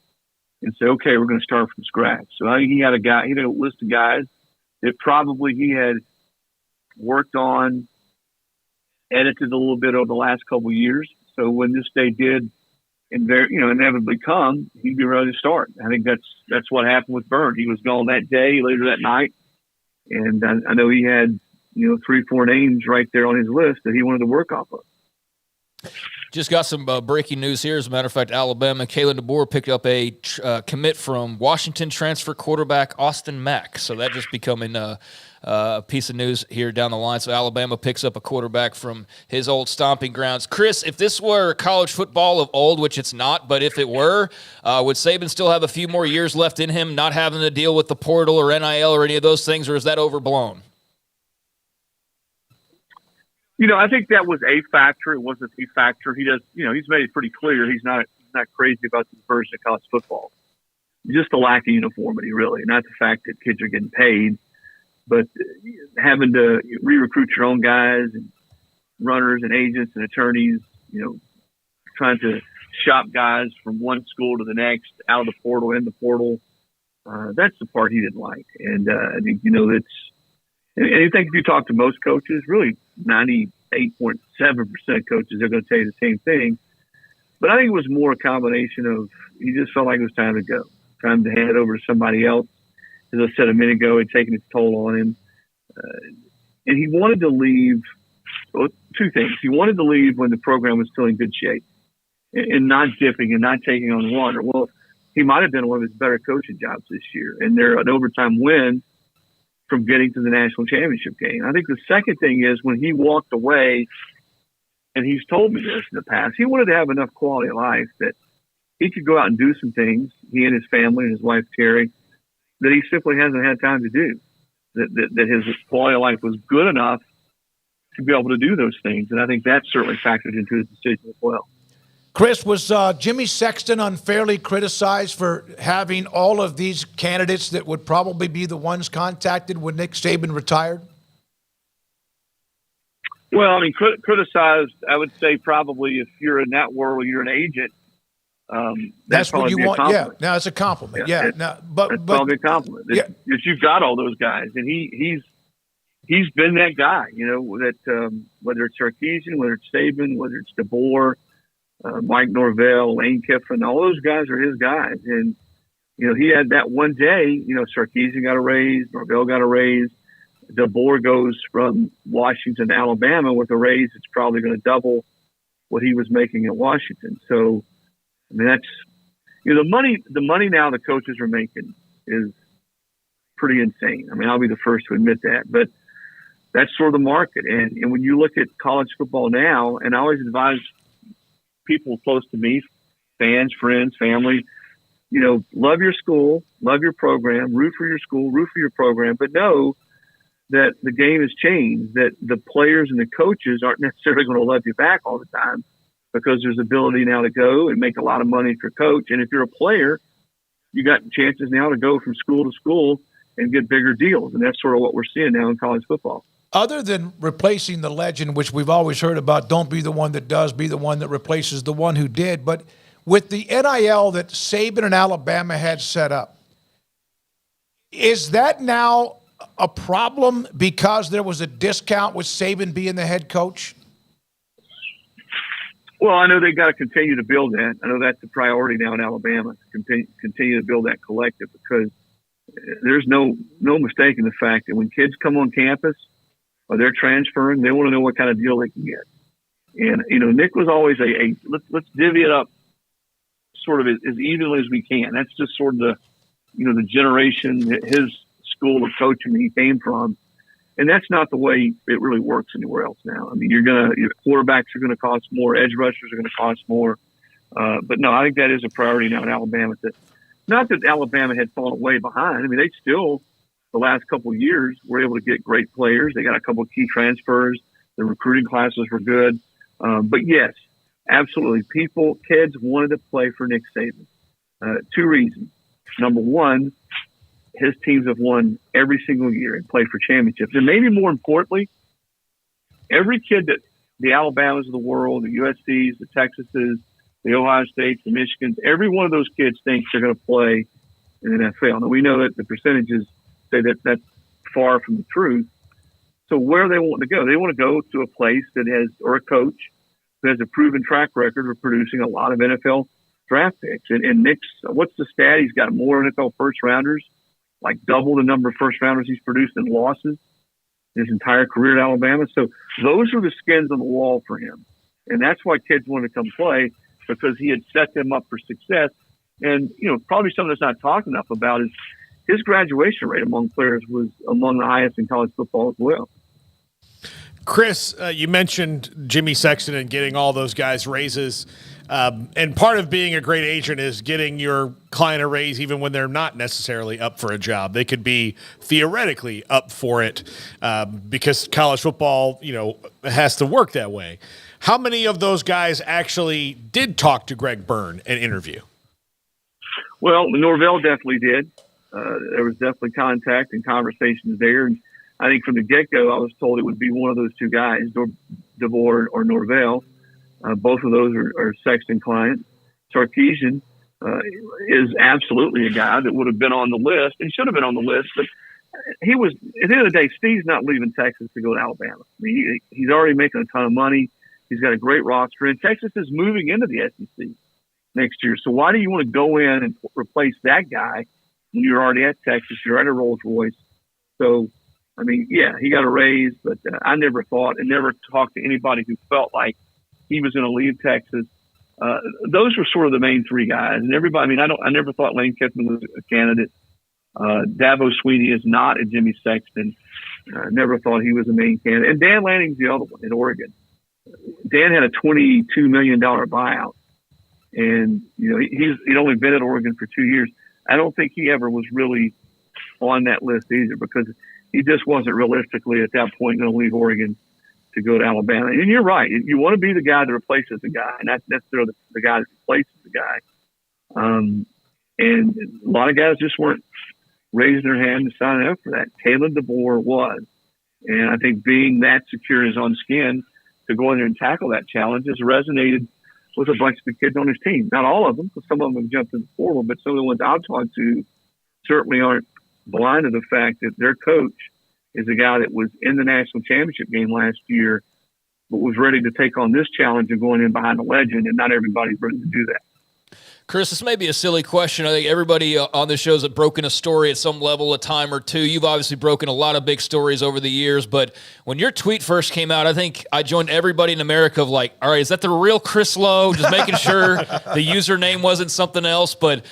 and say, okay, we're going to start from scratch. So I think he had a list of guys that probably he had worked on, edited a little bit over the last couple of years. So when this day did inevitably come, he'd be ready to start. I think that's what happened with Byrne. He was gone that day, later that night. And I know he had, 3-4 names right there on his list that he wanted to work off of. Just got some breaking news here. As a matter of fact, Alabama, Kalen DeBoer picked up a commit from Washington transfer quarterback Austin Mack. So that just becoming a piece of news here down the line. So Alabama picks up a quarterback from his old stomping grounds. Chris, if this were college football of old, which it's not, but if it were, would Saban still have a few more years left in him, not having to deal with the portal or NIL or any of those things, or is that overblown? I think that was a factor. It wasn't the factor. He does, he's made it pretty clear he's not crazy about this version of college football. Just the lack of uniformity, really. Not the fact that kids are getting paid, but having to re-recruit your own guys and runners and agents and attorneys, trying to shop guys from one school to the next, out of the portal, in the portal. That's the part he didn't like. And I think, and I think if you talk to most coaches, really 98.7% of coaches are going to tell you the same thing. But I think it was more a combination of he just felt like it was time to go, time to hand it over to somebody else. As I said a minute ago, it had taken its toll on him. And he wanted to leave, two things. He wanted to leave when the program was still in good shape and not dipping and not taking on water. Well, he might have been one of his better coaching jobs this year. And they're an overtime win from getting to the national championship game. I think the second thing is when he walked away, and he's told me this in the past, he wanted to have enough quality of life that he could go out and do some things, he and his family and his wife, Terry, that he simply hasn't had time to do, that his quality of life was good enough to be able to do those things. And I think that certainly factored into his decision as well. Chris, was Jimmy Sexton unfairly criticized for having all of these candidates that would probably be the ones contacted when Nick Saban retired? Well, I mean, criticized, I would say probably if you're in that world, you're an agent. That's what you want. Yeah, now it's a compliment. Yeah, but probably a compliment. That you've got all those guys, and he's been that guy. That whether it's Sarkisian, whether it's Saban, whether it's DeBoer, Mike Norvell, Lane Kiffin, all those guys are his guys. And he had that one day. Sarkisian got a raise, Norvell got a raise. DeBoer goes from Washington to Alabama with a raise that's probably going to double what he was making at Washington. So, I mean, that's the money now the coaches are making is pretty insane. I mean, I'll be the first to admit that, but that's sort of the market. And when you look at college football now, and I always advise people close to me, fans, friends, family, love your school, love your program, root for your school, root for your program, but know that the game has changed, that the players and the coaches aren't necessarily going to love you back all the time because there's ability now to go and make a lot of money if you're a coach. And if you're a player, you got chances now to go from school to school and get bigger deals. And that's sort of what we're seeing now in college football. Other than replacing the legend, which we've always heard about, don't be the one that does, be the one that replaces the one who did. But with the NIL that Saban and Alabama had set up, is that now a problem because there was a discount with Saban being the head coach? Well, I know they've got to continue to build that. I know that's the priority now in Alabama, to continue to build that collective, because there's no mistake in the fact that when kids come on campus or they're transferring, they want to know what kind of deal they can get. And, Nick was always let's divvy it up sort of as evenly as we can. That's just sort of the generation, his school of coaching he came from. And that's not the way it really works anywhere else now. I mean, your quarterbacks are going to cost more, edge rushers are going to cost more. But no, I think that is a priority now in Alabama. Not that Alabama had fallen way behind. I mean, they still, the last couple of years, were able to get great players. They got a couple of key transfers. The recruiting classes were good. But yes, absolutely. Kids wanted to play for Nick Saban. 2 reasons. Number one, his teams have won every single year and played for championships. And maybe more importantly, every kid that the Alabamas of the world, the USCs, the Texases, the Ohio States, the Michigans, every one of those kids thinks they're going to play in the NFL. Now, we know that the percentages say that that's far from the truth. So where do they want to go? They want to go to a place that has, or a coach who has a proven track record of producing a lot of NFL draft picks. And Nick's, what's the stat? He's got more NFL first rounders, like double the number of first rounders he's produced in losses his entire career at Alabama. So those are the skins on the wall for him. And that's why kids want to come play, because he had set them up for success. And, probably something that's not talked enough about is his graduation rate among players was among the highest in college football as well. Chris, you mentioned Jimmy Sexton and getting all those guys raises. And part of being a great agent is getting your client a raise even when they're not necessarily up for a job. They could be theoretically up for it because college football, has to work that way. How many of those guys actually did talk to Greg Byrne and interview? Well, Norvell definitely did. There was definitely contact and conversations there. And I think from the get-go, I was told it would be one of those 2 guys, DeVore or Norvell. Both of those are Sexton clients. Sarkisian is absolutely a guy that would have been on the list and should have been on the list. But he was, at the end of the day, Steve's not leaving Texas to go to Alabama. I mean, he's already making a ton of money. He's got a great roster. And Texas is moving into the SEC next year. So why do you want to go in and replace that guy when you're already at Texas? You're at a Rolls Royce. So, I mean, yeah, he got a raise, but I never thought and never talked to anybody who felt like he was going to leave Texas. Those were sort of the main 3 guys, and everybody. I mean, I never thought Lane Kiffin was a candidate. Dabo Swinney is not a Jimmy Sexton. Never thought he was a main candidate. And Dan Lanning's the other one in Oregon. Dan had a $22 million buyout, and he'd only been at Oregon for 2 years. I don't think he ever was really on that list either, because he just wasn't realistically at that point going to leave Oregon to go to Alabama. And you're right. You want to be the guy that replaces the guy, and not necessarily the guy that replaces the guy. And a lot of guys just weren't raising their hand to sign up for that. Caleb DeVore was. And I think being that secure in his own skin to go in there and tackle that challenge has resonated with a bunch of the kids on his team. Not all of them, because some of them have jumped in the portal, but some of the ones I've talked to certainly aren't blind to the fact that their coach is a guy that was in the national championship game last year, but was ready to take on this challenge of going in behind a legend, and not everybody's ready to do that. Chris, this may be a silly question. I think everybody on this show has broken a story at some level, a time or two. You've obviously broken a lot of big stories over the years, but when your tweet first came out, I think I joined everybody in America of like, all right, is that the real Chris Lowe? Just making sure the username wasn't something else. But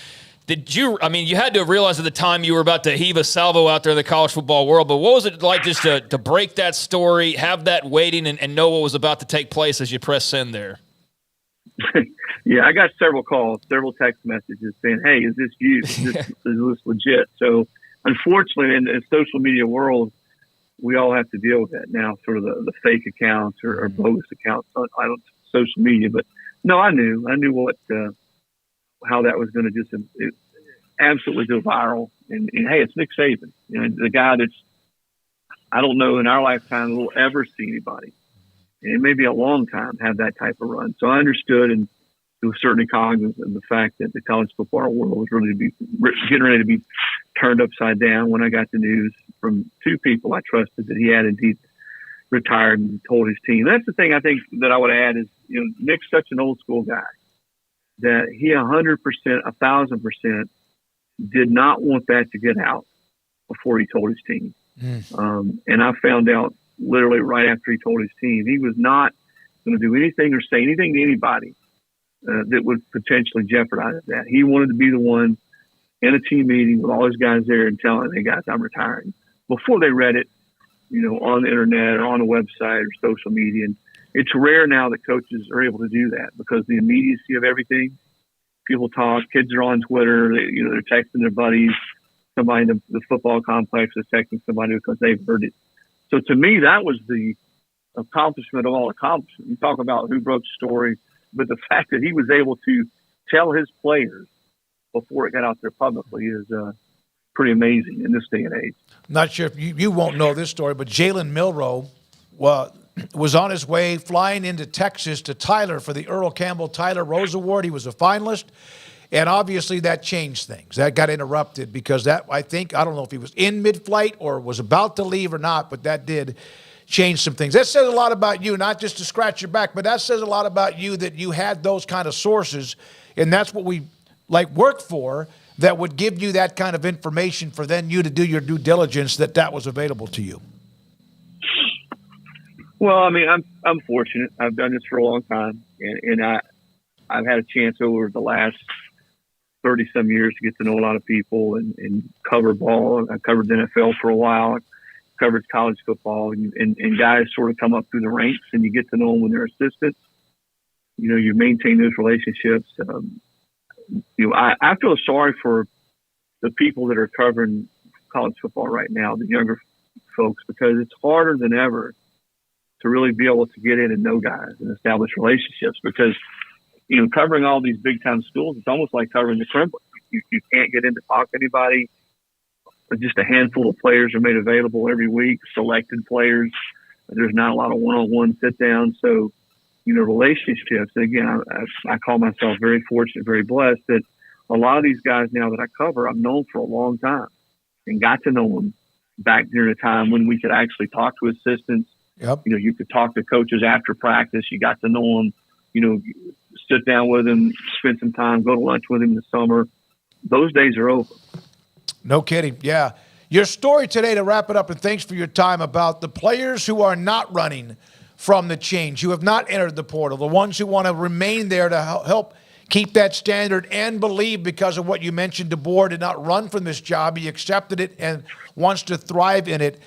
you had to realize at the time you were about to heave a salvo out there in the college football world, but what was it like just to break that story, have that waiting, and know what was about to take place as you press send there? Yeah, I got several calls, several text messages saying, hey, is this you? Is this legit? So unfortunately, in the social media world, we all have to deal with that now, sort of the fake accounts or bogus accounts on social media. But no, I knew what how that was going to just absolutely go viral. And hey, it's Nick Saban, the guy that's, I don't know in our lifetime we'll ever see anybody, and it may be a long time, have that type of run. So I understood and was certainly cognizant of the fact that the college football world was really getting ready to be turned upside down when I got the news from two people I trusted that he had indeed retired and told his team. That's the thing I think that I would add is, Nick's such an old school guy that he 100%, 1,000% did not want that to get out before he told his team. And I found out literally right after he told his team, he was not going to do anything or say anything to anybody that would potentially jeopardize that. He wanted to be the one in a team meeting with all his guys there and telling, hey guys, I'm retiring, before they read it, on the internet or on a website or social media. And it's rare now that coaches are able to do that because the immediacy of everything. People talk, kids are on Twitter, they're texting their buddies. Somebody in the football complex is texting somebody because they've heard it. So to me, that was the accomplishment of all accomplishments. You talk about who broke the story, but the fact that he was able to tell his players before it got out there publicly is pretty amazing in this day and age. Not sure if you won't know this story, but Jalen Milroe was on his way flying into Texas to Tyler for the Earl Campbell Tyler Rose Award. He was a finalist. And obviously that changed things. That got interrupted because I don't know if he was in mid-flight or was about to leave or not, but that did change some things. That says a lot about you, not just to scratch your back, but that says a lot about you that you had those kind of sources, and that's what we work for, that would give you that kind of information for then you to do your due diligence that was available to you. Well, I mean, I'm fortunate. I've done this for a long time, and I've had a chance over the last 30-some years to get to know a lot of people and cover ball. I covered the NFL for a while. I covered college football, and guys sort of come up through the ranks, and you get to know them when they're assistants. You maintain those relationships. I feel sorry for the people that are covering college football right now, the younger folks, because it's harder than ever to really be able to get in and know guys and establish relationships because covering all these big-time schools, it's almost like covering the Kremlin. You can't get in to talk to anybody. Just a handful of players are made available every week, selected players. There's not a lot of one-on-one sit-downs. So, relationships, and again, I call myself very fortunate, very blessed that a lot of these guys now that I cover, I've known for a long time and got to know them back during a time when we could actually talk to assistants. Yep. You could talk to coaches after practice. You got to know them, sit down with him, spend some time, go to lunch with him in the summer. Those days are over. No kidding. Yeah. Your story today, to wrap it up, and thanks for your time, about the players who are not running from the change, who have not entered the portal, the ones who want to remain there to help keep that standard and believe, because of what you mentioned, DeBoer did not run from this job. He accepted it and wants to thrive in it.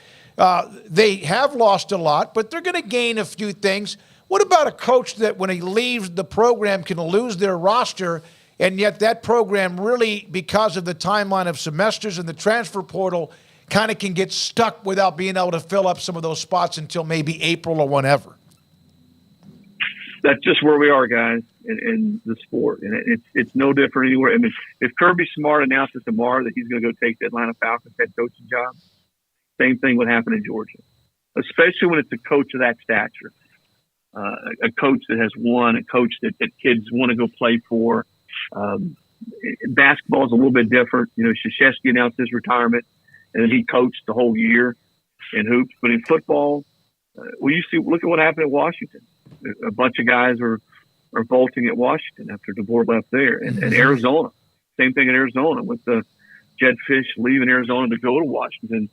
They have lost a lot, but they're going to gain a few things. What about a coach that when he leaves the program can lose their roster, and yet that program really, because of the timeline of semesters and the transfer portal, kind of can get stuck without being able to fill up some of those spots until maybe April or whenever? That's just where we are, guys, in the sport. And it's no different anywhere. I mean, if Kirby Smart announces tomorrow that he's going to go take the Atlanta Falcons head coaching job, same thing would happen in Georgia, especially when it's a coach of that stature. A coach that has won, a coach that kids want to go play for. Basketball is a little bit different. Krzyzewski announced his retirement, and then he coached the whole year in hoops. But in football, look at what happened at Washington. A bunch of guys are bolting at Washington after DeBoer left there. And Arizona, same thing in Arizona with Jed Fish leaving Arizona to go to Washington,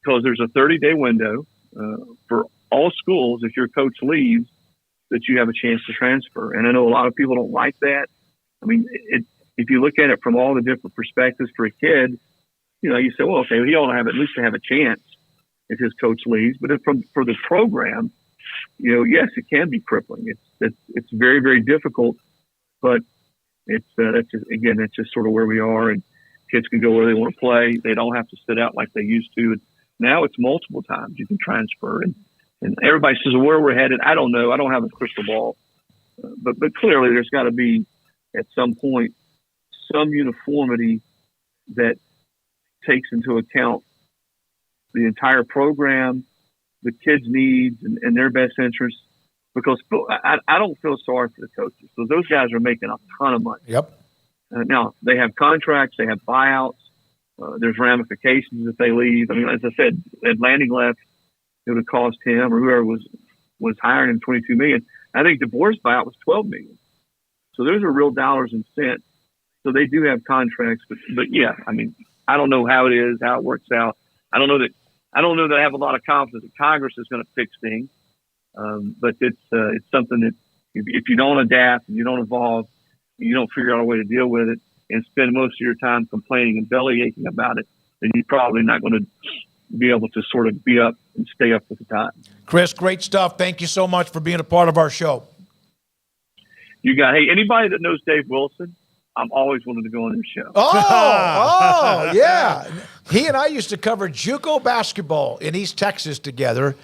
because there's a 30-day window for all schools, if your coach leaves, that you have a chance to transfer. And I know a lot of people don't like that. I mean, if you look at it from all the different perspectives for a kid, you say, well, okay, he ought to have at least to have a chance if his coach leaves. But for the program, yes, it can be crippling. It's very, very difficult. But that's just sort of where we are. And kids can go where they want to play. They don't have to sit out like they used to Now it's multiple times you can transfer, and everybody says where we're headed. I don't know. I don't have a crystal ball, but clearly there's got to be at some point some uniformity that takes into account the entire program, the kids' needs, and their best interests. Because I don't feel sorry for the coaches. So those guys are making a ton of money. Yep. Now, they have contracts. They have buyouts. There's ramifications if they leave. I mean, as I said, if Lanning left, it would have cost him or whoever was hiring him $22 million. I think DeBoer's buyout was $12 million. So those are real dollars and cents. So they do have contracts. But yeah, I mean, I don't know how it is, how it works out. I don't know that I have a lot of confidence that Congress is going to fix things. But it's something that if you don't adapt and you don't evolve, and you don't figure out a way to deal with it and spend most of your time complaining and belly aching about it, then you're probably not going to be able to sort of be up and stay up with the time. Chris, great stuff. Thank you so much for being a part of our show. Hey, anybody that knows Dave Wilson, I'm always willing to go on his show. Oh, yeah. He and I used to cover JUCO basketball in East Texas together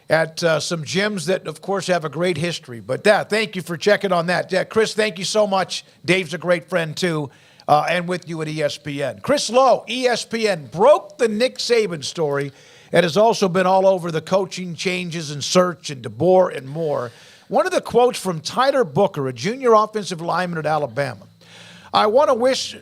at some gyms that, of course, have a great history. But, thank you for checking on that. Chris, thank you so much. Dave's a great friend, too, and with you at ESPN. Chris Lowe, ESPN, broke the Nick Saban story and has also been all over the coaching changes and search and DeBoer and more. One of the quotes from Tyler Booker, a junior offensive lineman at Alabama. I want to wish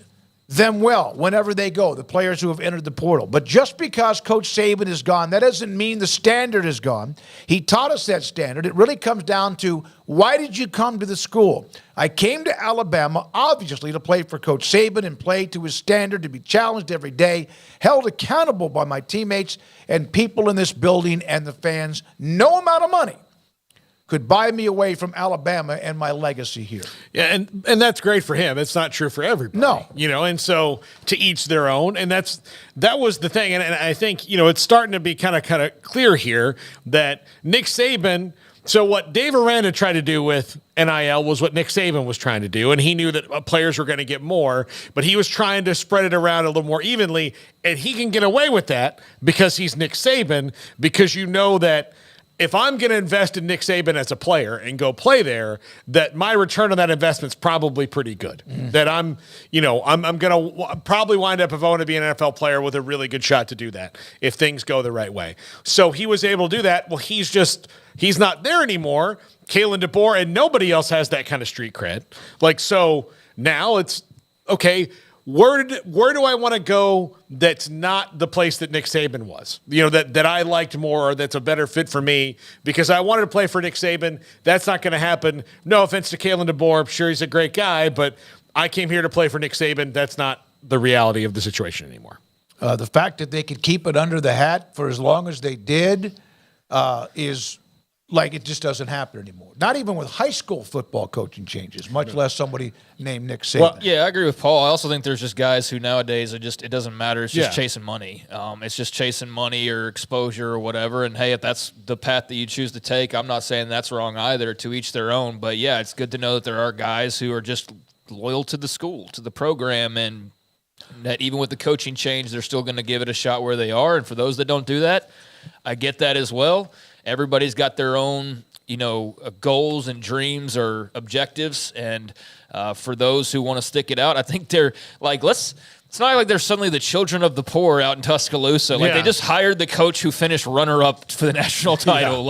them well whenever they go, the players who have entered the portal. But just because Coach Saban is gone, that doesn't mean the standard is gone. He taught us that standard. It really comes down to, why did you come to the school? I came to Alabama, obviously, to play for Coach Saban and play to his standard, to be challenged every day, held accountable by my teammates and people in this building and the fans. No amount of money could buy me away from Alabama and my legacy here. Yeah, and that's great for him. It's not true for everybody. No. And so to each their own. And that was the thing. And I think, it's starting to be kind of clear here that Nick Saban, so what Dave Aranda tried to do with NIL was what Nick Saban was trying to do. And he knew that players were going to get more, but he was trying to spread it around a little more evenly. And he can get away with that because he's Nick Saban, because that if I'm going to invest in Nick Saban as a player and go play there, that my return on that investment is probably pretty good. That I'm going to probably wind up, if I want to be an NFL player, with a really good shot to do that if things go the right way. So he was able to do that. Well, he's not there anymore. Kalen DeBoer, and nobody else has that kind of street cred. So now it's okay. Where do I want to go that's not the place that Nick Saban was? That I liked more, or that's a better fit for me, because I wanted to play for Nick Saban. That's not going to happen. No offense to Kalen DeBoer. I'm sure he's a great guy, but I came here to play for Nick Saban. That's not the reality of the situation anymore. The fact that they could keep it under the hat for as long as they did is like it just doesn't happen anymore. Not even with high school football coaching changes, much less somebody named Nick Saban. Well, yeah, I agree with Paul. I also think there's just guys who nowadays are it doesn't matter. It's just chasing money. It's just chasing money or exposure or whatever. And, hey, if that's the path that you choose to take, I'm not saying that's wrong either, to each their own. But, yeah, it's good to know that there are guys who are just loyal to the school, to the program, and that even with the coaching change, they're still going to give it a shot where they are. And for those that don't do that, I get that as well. Everybody's got their own, goals and dreams or objectives. And for those who want to stick it out, I think they're it's not like they're suddenly the children of the poor out in Tuscaloosa. They just hired the coach who finished runner-up for the national title,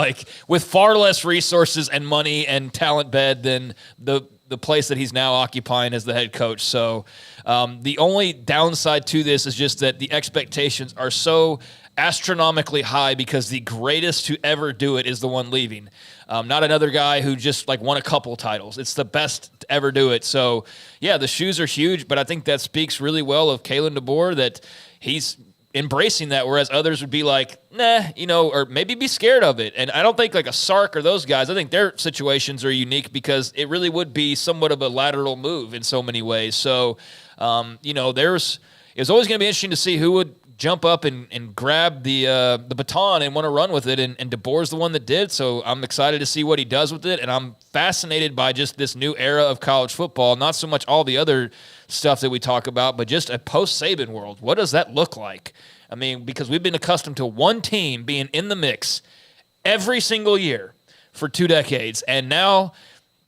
with far less resources and money and talent bed than the place that he's now occupying as the head coach. So the only downside to this is just that the expectations are so astronomically high because the greatest to ever do it is the one leaving. Not another guy who just won a couple titles. It's the best to ever do it. So, yeah, the shoes are huge, but I think that speaks really well of Kalen DeBoer that he's embracing that, whereas others would be like, nah, or maybe be scared of it. And I don't think a Sark or those guys, I think their situations are unique because it really would be somewhat of a lateral move in so many ways. So, it's always going to be interesting to see who would jump up and grab the baton and want to run with it, and DeBoer's the one that did, so I'm excited to see what he does with it, and I'm fascinated by just this new era of college football, not so much all the other stuff that we talk about, but just a post-Saban world. What does that look like? I mean, because we've been accustomed to one team being in the mix every single year for 2 decades, and now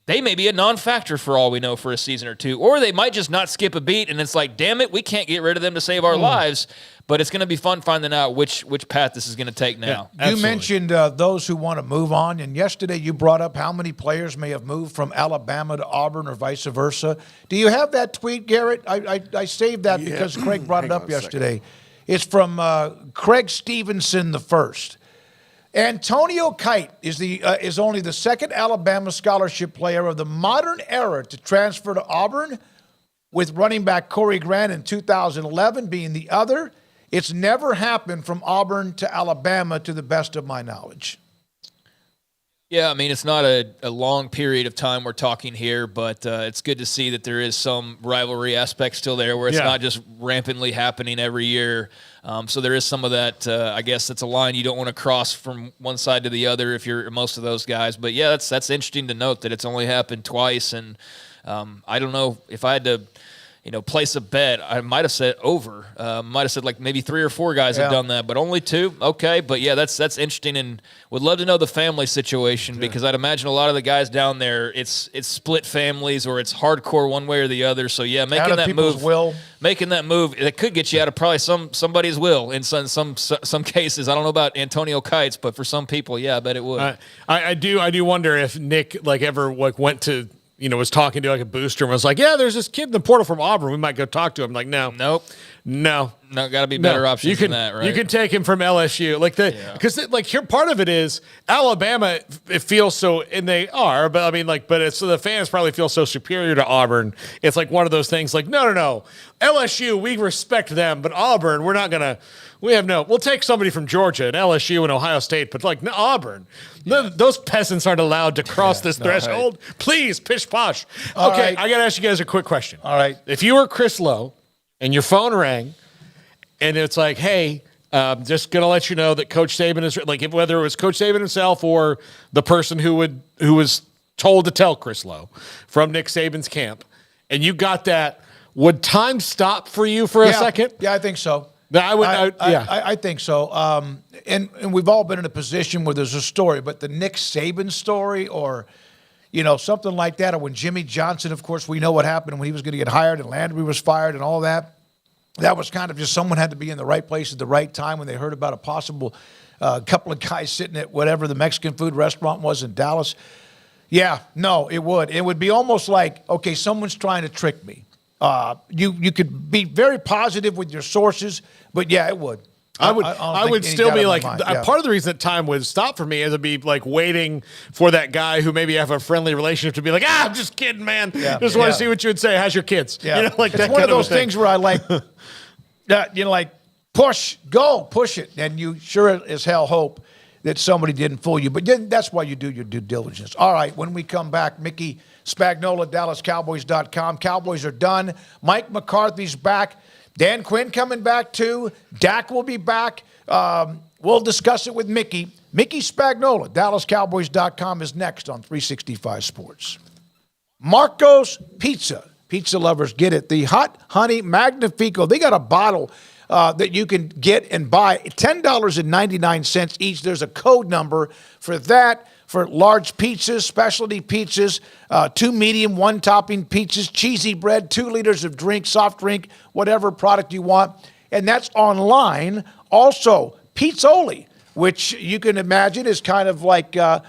they may be a non-factor for all we know for a season or two, or they might just not skip a beat, and it's like, damn it, we can't get rid of them to save our lives. But it's going to be fun finding out which path this is going to take now. Yeah, you mentioned those who want to move on, and yesterday you brought up how many players may have moved from Alabama to Auburn or vice versa. Do you have that tweet, Garrett? I saved that because Craig brought it up yesterday. It's from Craig Stevenson the first. Antonio Kite is only the second Alabama scholarship player of the modern era to transfer to Auburn, with running back Corey Grant in 2011 being the other. It's never happened from Auburn to Alabama, to the best of my knowledge. Yeah, I mean, it's not a long period of time we're talking here, but it's good to see that there is some rivalry aspect still there where it's not just rampantly happening every year. So there is some of that. I guess that's a line you don't want to cross from one side to the other if you're most of those guys. But, yeah, that's interesting to note that it's only happened twice. And I don't know if I had to – place a bet, I might have said over. Might have said like maybe 3 or 4 guys have done that, but only 2. Okay, but yeah, that's interesting, and would love to know the family situation because I'd imagine a lot of the guys down there, it's split families or it's hardcore one way or the other. So yeah, making that move, it could get you out of probably somebody's will in some cases. I don't know about Antonio Kites, but for some people, yeah, I bet it would. I do wonder if Nick ever went to. Was talking to a booster and was like, yeah, there's this kid in the portal from Auburn. We might go talk to him. Like, no. Got to be better options than that, right? You can take him from LSU. Because here part of it is Alabama, it feels so, and they are, but I mean, but it's the fans probably feel so superior to Auburn. It's like one of those things no. LSU, we respect them, but Auburn, we're not going to. We'll take somebody from Georgia and LSU and Ohio State, but Auburn, those peasants aren't allowed to cross this threshold. Right. Please, pish posh. Okay, I got to ask you guys a quick question. All right. If you were Chris Lowe and your phone rang and it's like, hey, just going to let you know that Coach Saban is whether it was Coach Saban himself or the person who was told to tell Chris Lowe from Nick Saban's camp, and you got that, would time stop for you for a second? Yeah, I think so. I think so. And we've all been in a position where there's a story, but the Nick Saban story or, something like that, or when Jimmy Johnson, of course, we know what happened when he was going to get hired and Landry was fired and all that. That was kind of just someone had to be in the right place at the right time when they heard about a possible couple of guys sitting at whatever the Mexican food restaurant was in Dallas. Yeah, no, it would. It would be almost like, okay, someone's trying to trick me. You could be very positive with your sources, but yeah, it would. I would still be part of the reason that time would stop for me is to be waiting for that guy who maybe have a friendly relationship to be like, I'm just kidding, man. Yeah. Just want to see what you would say. How's your kids? Yeah. It's one of those things where I push it. And you sure as hell hope that somebody didn't fool you. But that's why you do your due diligence. All right, when we come back, Mickey Spagnola, DallasCowboys.com. Cowboys are done. Mike McCarthy's back. Dan Quinn coming back too. Dak will be back. We'll discuss it with Mickey. Mickey Spagnola, DallasCowboys.com is next on 365 Sports. Marco's Pizza. Pizza lovers get it. The Hot Honey Magnifico. They got a bottle that you can get and buy. $10.99 each. There's a code number for that. For large pizzas, specialty pizzas, 2 medium, 1 topping pizzas, cheesy bread, 2 liters of drink, soft drink, whatever product you want. And that's online. Also, Pizzoli, which you can imagine is kind of like a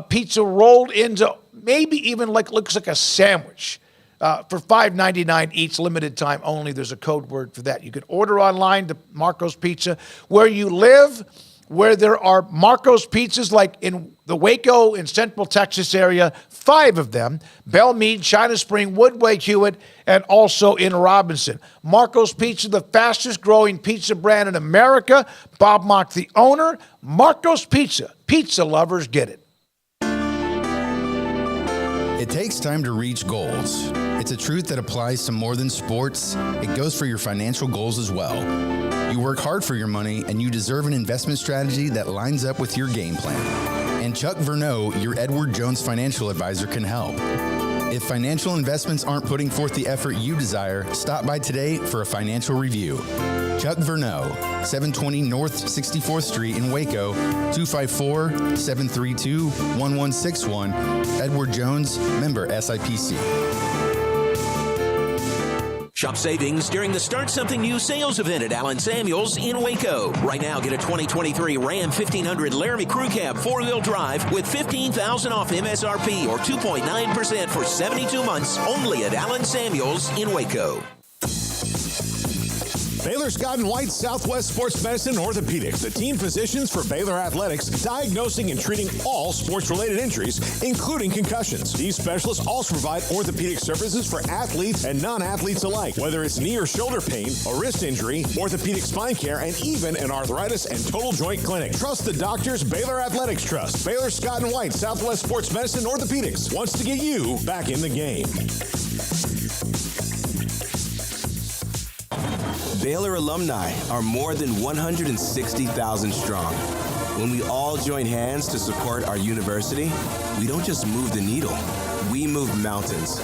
pizza rolled into maybe even looks like a sandwich. For $5.99 each, limited time only. There's a code word for that. You can order online to Marco's Pizza. Where you live, where there are Marco's Pizzas, like in the Waco and Central Texas area, 5 of them, Belmead, China Spring, Woodway, Hewitt, and also in Robinson. Marco's Pizza, the fastest growing pizza brand in America. Bob Mock, the owner. Marco's Pizza. Pizza lovers get it. It takes time to reach goals. It's a truth that applies to more than sports. It goes for your financial goals as well. You work hard for your money, and you deserve an investment strategy that lines up with your game plan. And Chuck Verneau, your Edward Jones financial advisor, can help. If financial investments aren't putting forth the effort you desire, stop by today for a financial review. Chuck Verneau, 720 North 64th Street in Waco, 254-732-1161. Edward Jones, member SIPC. Shop savings during the Start Something New sales event at Allen Samuels in Waco. Right now, get a 2023 Ram 1500 Laramie Crew Cab 4-wheel drive with $15,000 off MSRP or 2.9% for 72 months only at Allen Samuels in Waco. Baylor Scott & White Southwest Sports Medicine and Orthopedics, the team physicians for Baylor Athletics, diagnosing and treating all sports-related injuries, including concussions. These specialists also provide orthopedic services for athletes and non-athletes alike, whether it's knee or shoulder pain, a wrist injury, orthopedic spine care, and even an arthritis and total joint clinic. Trust the doctors Baylor Athletics trust. Baylor Scott & White Southwest Sports Medicine and Orthopedics wants to get you back in the game. Baylor alumni are more than 160,000 strong. When we all join hands to support our university, we don't just move the needle, we move mountains.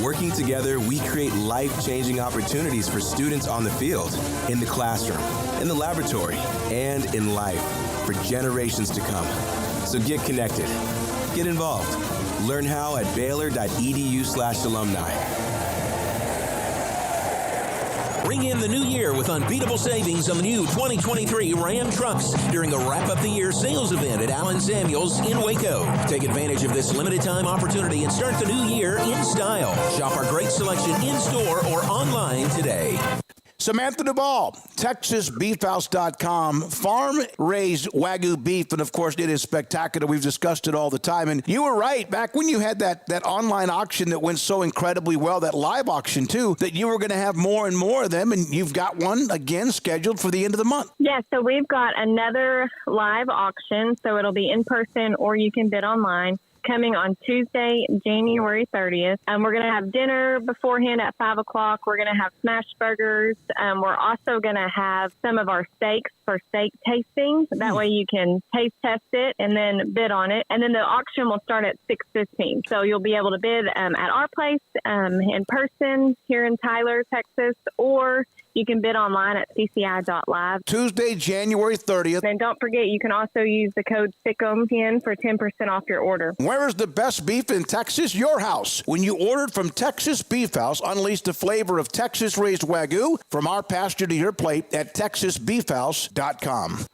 Working together, we create life-changing opportunities for students on the field, in the classroom, in the laboratory, and in life for generations to come. So get connected, get involved. Learn how at baylor.edu/alumni. Ring in the new year with unbeatable savings on the new 2023 Ram trucks during the wrap-up the year sales event at Allen Samuels in Waco. Take advantage of this limited-time opportunity and start the new year in style. Shop our great selection in-store or online today. Samantha Duvall, TexasBeefHouse.com, farm-raised Wagyu beef, and of course it is spectacular. We've discussed it all the time, and you were right. Back when you had that online auction that went so incredibly well, that live auction too, that you were going to have more and more of them, and you've got one again scheduled for the end of the month. Yeah, so we've got another live auction, so it'll be in person or you can bid online. Coming on Tuesday, January 30th. We're going to have dinner beforehand at 5 o'clock. We're going to have smash burgers. We're also going to have some of our steaks for steak tasting. That way you can taste test it and then bid on it. And then the auction will start at 6:15. So you'll be able to bid at our place in person here in Tyler, Texas, or you can bid online at cci.live. Tuesday, January 30th. And don't forget, you can also use the code SICK'EM10 for 10% off your order. Where is the best beef in Texas? Your house. When you ordered from Texas Beef House, unleash the flavor of Texas-raised Wagyu from our pasture to your plate at TexasBeefHouse.com.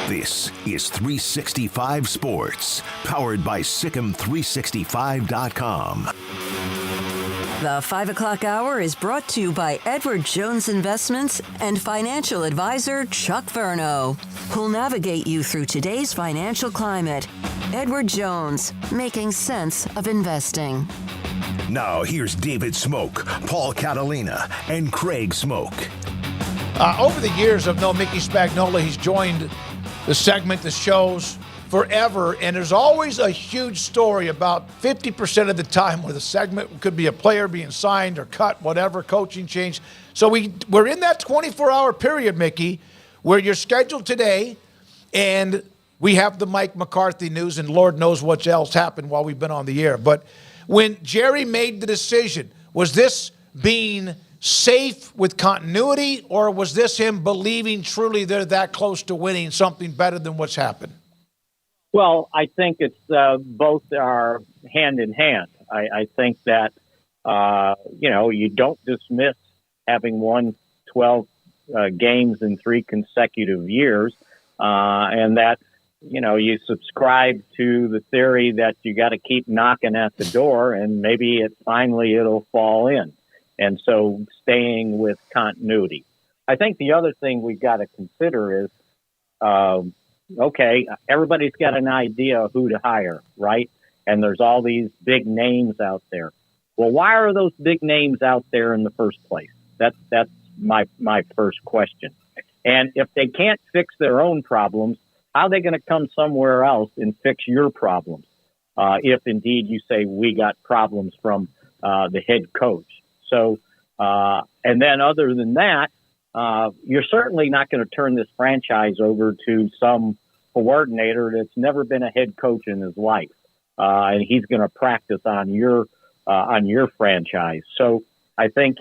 This is 365 Sports, powered by Sick'Em365.com. The 5 o'clock hour is brought to you by Edward Jones Investments and financial advisor Chuck Verneau, who'll navigate you through today's financial climate. Edward Jones, making sense of investing. Now here's David Smoak, Paul Catalina, and Craig Smoak. Over the years I've known Mickey Spagnola. He's joined the segment, the shows forever, and there's always a huge story about 50% of the time where the segment could be a player being signed or cut, whatever, coaching change. So we're in that 24-hour period, Mickey, where you're scheduled today, and we have the Mike McCarthy news, and Lord knows what else happened while we've been on the air. But when Jerry made the decision, was this being safe with continuity, or was this him believing truly they're that close to winning something better than what's happened? Well, I think it's both are hand in hand. I think that, you don't dismiss having won 12 games in 3 consecutive years, and that, you subscribe to the theory that you got to keep knocking at the door and maybe it'll fall in. And so staying with continuity. I think the other thing we've got to consider is, okay, everybody's got an idea of who to hire, right? And there's all these big names out there. Well, why are those big names out there in the first place? That's my first question. And if they can't fix their own problems, how are they going to come somewhere else and fix your problems? If indeed you say we got problems from the head coach. So, and then other than that, you're certainly not going to turn this franchise over to some coordinator that's never been a head coach in his life, and he's going to practice on your franchise. So I think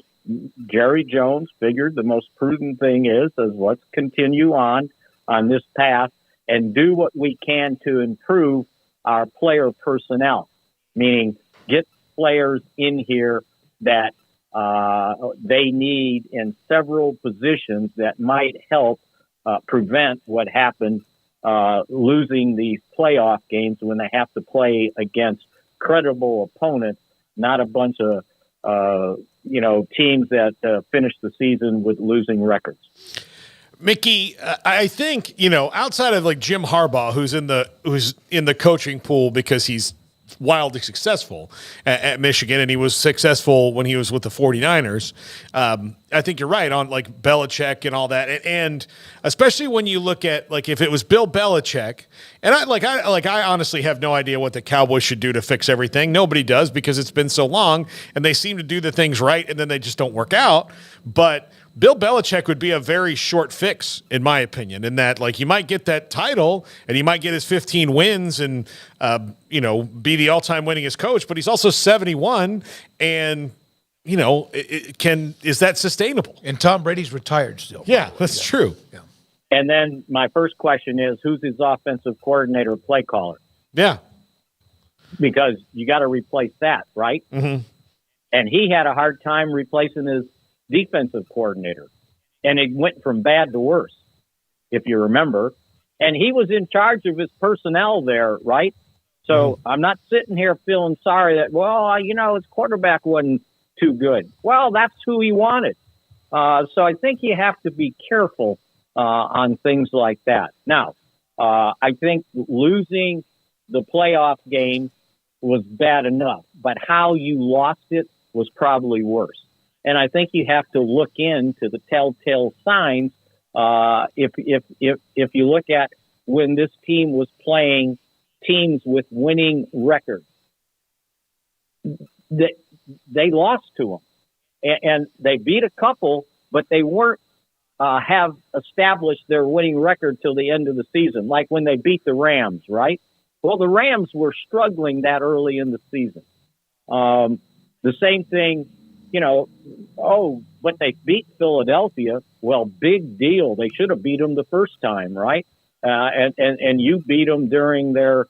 Jerry Jones figured the most prudent thing is let's continue on this path and do what we can to improve our player personnel, meaning get players in here that they need in several positions that might help prevent what happened, losing these playoff games when they have to play against credible opponents, not a bunch of teams that finish the season with losing records. Mickey, I think, outside of like Jim Harbaugh, who's in the coaching pool because he's wildly successful at Michigan, and he was successful when he was with the 49ers. I think you're right on like Belichick and all that. And especially when you look at like if it was Bill Belichick, and I honestly have no idea what the Cowboys should do to fix everything. Nobody does because it's been so long and they seem to do the things right and then they just don't work out. But Bill Belichick would be a very short fix, in my opinion, in that like you might get that title and he might get his 15 wins and be the all-time winningest coach, but he's also 71 and is that sustainable? And Tom Brady's retired still. Yeah, that's true. Yeah. And then my first question is, who's his offensive coordinator or play caller? Yeah. Because you got to replace that, right? Mm-hmm. And he had a hard time replacing his defensive coordinator. And it went from bad to worse, if you remember. And he was in charge of his personnel there, right? So I'm not sitting here feeling sorry that, his quarterback wasn't too good. Well, that's who he wanted. So I think you have to be careful on things like that. Now, I think losing the playoff game was bad enough, but how you lost it was probably worse. And I think you have to look into the telltale signs. If you look at when this team was playing teams with winning records, they lost to them, and they beat a couple, but they weren't have established their winning record till the end of the season. Like when they beat the Rams, right? Well, the Rams were struggling that early in the season. The same thing. But they beat Philadelphia. Well, big deal. They should have beat them the first time, right? And you beat them during their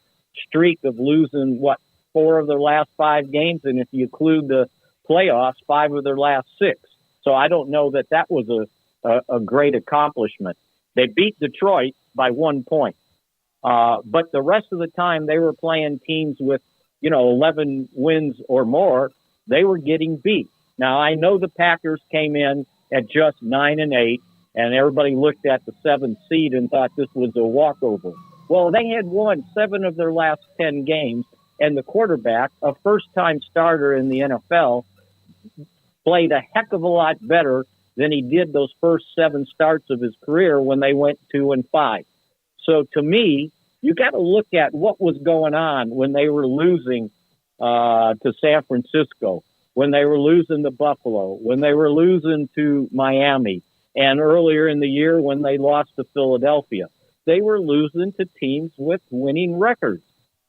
streak of losing, 4 of their last 5 games, and if you include the playoffs, 5 of their last 6. So I don't know that was a great accomplishment. They beat Detroit by 1 point. But the rest of the time they were playing teams with, 11 wins or more. They were getting beat. Now, I know the Packers came in at just 9-8, and everybody looked at the 7th seed and thought this was a walkover. Well, they had won 7 of their last 10 games, and the quarterback, a first-time starter in the NFL, played a heck of a lot better than he did those first 7 starts of his career when they went 2-5. So to me, you got to look at what was going on when they were losing to San Francisco, when they were losing to Buffalo, when they were losing to Miami, and earlier in the year when they lost to Philadelphia. They were losing to teams with winning records.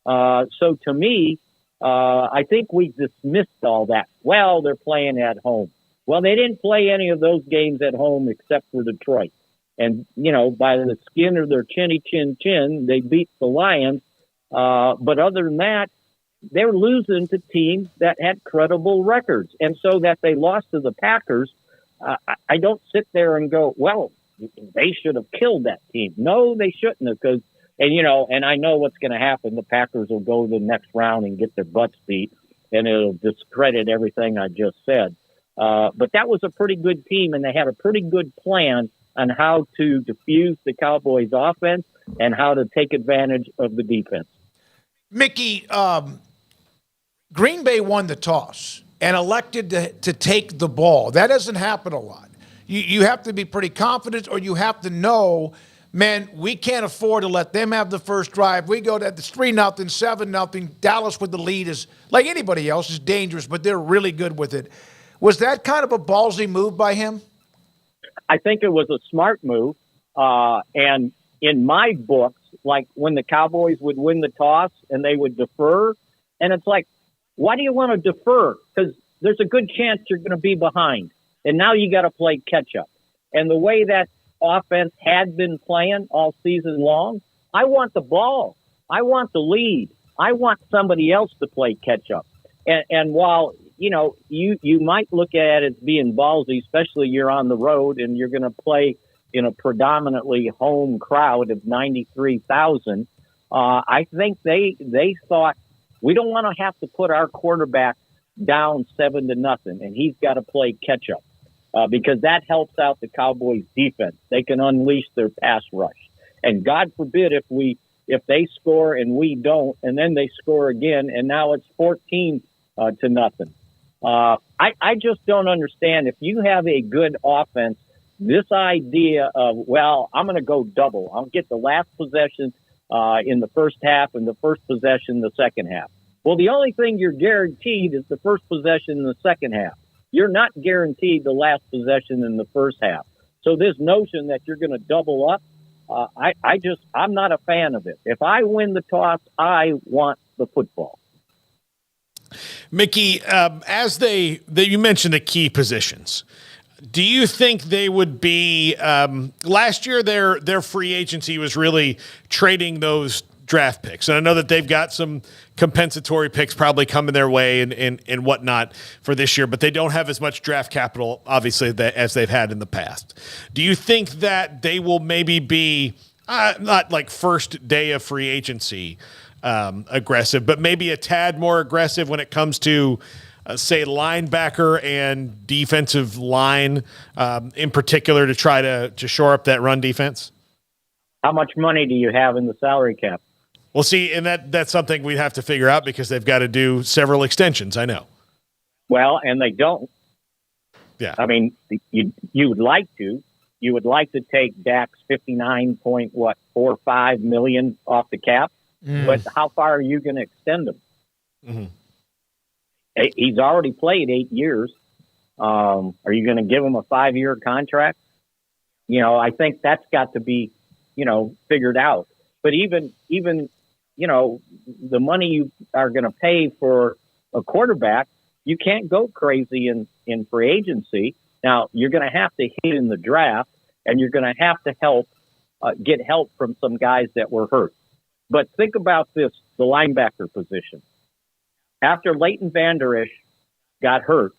So to me, I think we dismissed all that. Well, they're playing at home. Well, they didn't play any of those games at home except for Detroit. And, by the skin of their chinny chin, they beat the Lions. But other than that, they were losing to teams that had credible records. And so that they lost to the Packers, I don't sit there and go, well, they should have killed that team. No, they shouldn't have, because, and I know what's going to happen. The Packers will go to the next round and get their butts beat, and it'll discredit everything I just said. But that was a pretty good team, and they had a pretty good plan on how to diffuse the Cowboys' offense and how to take advantage of the defense. Mickey, Green Bay won the toss and elected to take the ball. That doesn't happen a lot. You have to be pretty confident, or you have to know, man, we can't afford to let them have the first drive. We go to the 3-0, 7-0. Dallas with the lead is, like anybody else, is dangerous, but they're really good with it. Was that kind of a ballsy move by him? I think it was a smart move. And in my books, like when the Cowboys would win the toss and they would defer, and it's like, why do you want to defer? Because there's a good chance you're going to be behind. and now you got to play catch up. And the way that offense had been playing all season long, I want the ball. I want the lead. I want somebody else to play catch up. And while, you might look at it as being ballsy, especially you're on the road and you're going to play in a predominantly home crowd of 93,000, I think they thought we don't want to have to put our quarterback down 7-0, and he's got to play catch up because that helps out the Cowboys defense. They can unleash their pass rush. And God forbid if they score and we don't, and then they score again, and now it's 14-0. I just don't understand. If you have a good offense, this idea of, I'm going to go double. I'll get the last possession in the first half and the first possession in the second half. Well, the only thing you're guaranteed is the first possession in the second half. You're not guaranteed the last possession in the first half. So this notion that you're going to double up, I'm not a fan of it. If I win the toss, I want the football. Mickey, as you mentioned the key positions, do you think they would be last year their free agency was really trading those draft picks? And I know that they've got some compensatory picks probably coming their way and whatnot for this year, but they don't have as much draft capital, obviously, as they've had in the past. Do you think that they will maybe be not like first day of free agency aggressive, but maybe a tad more aggressive when it comes to say linebacker and defensive line in particular to try to shore up that run defense? How much money do you have in the salary cap? Well, see, and that's something we'd have to figure out because they've got to do several extensions, I know. Well, and they don't. Yeah. I mean, you would like to. You would like to take Dak's $59.45 million off the cap, but how far are you going to extend him? Mm-hmm. He's already played 8 years. Are you going to give him a 5-year contract? I think that's got to be, figured out. But even the money you are going to pay for a quarterback, you can't go crazy in free agency. Now, you're going to have to hit in the draft, and you're going to have to get help from some guys that were hurt. But think about this, the linebacker position. After Leighton Vander Esch got hurt,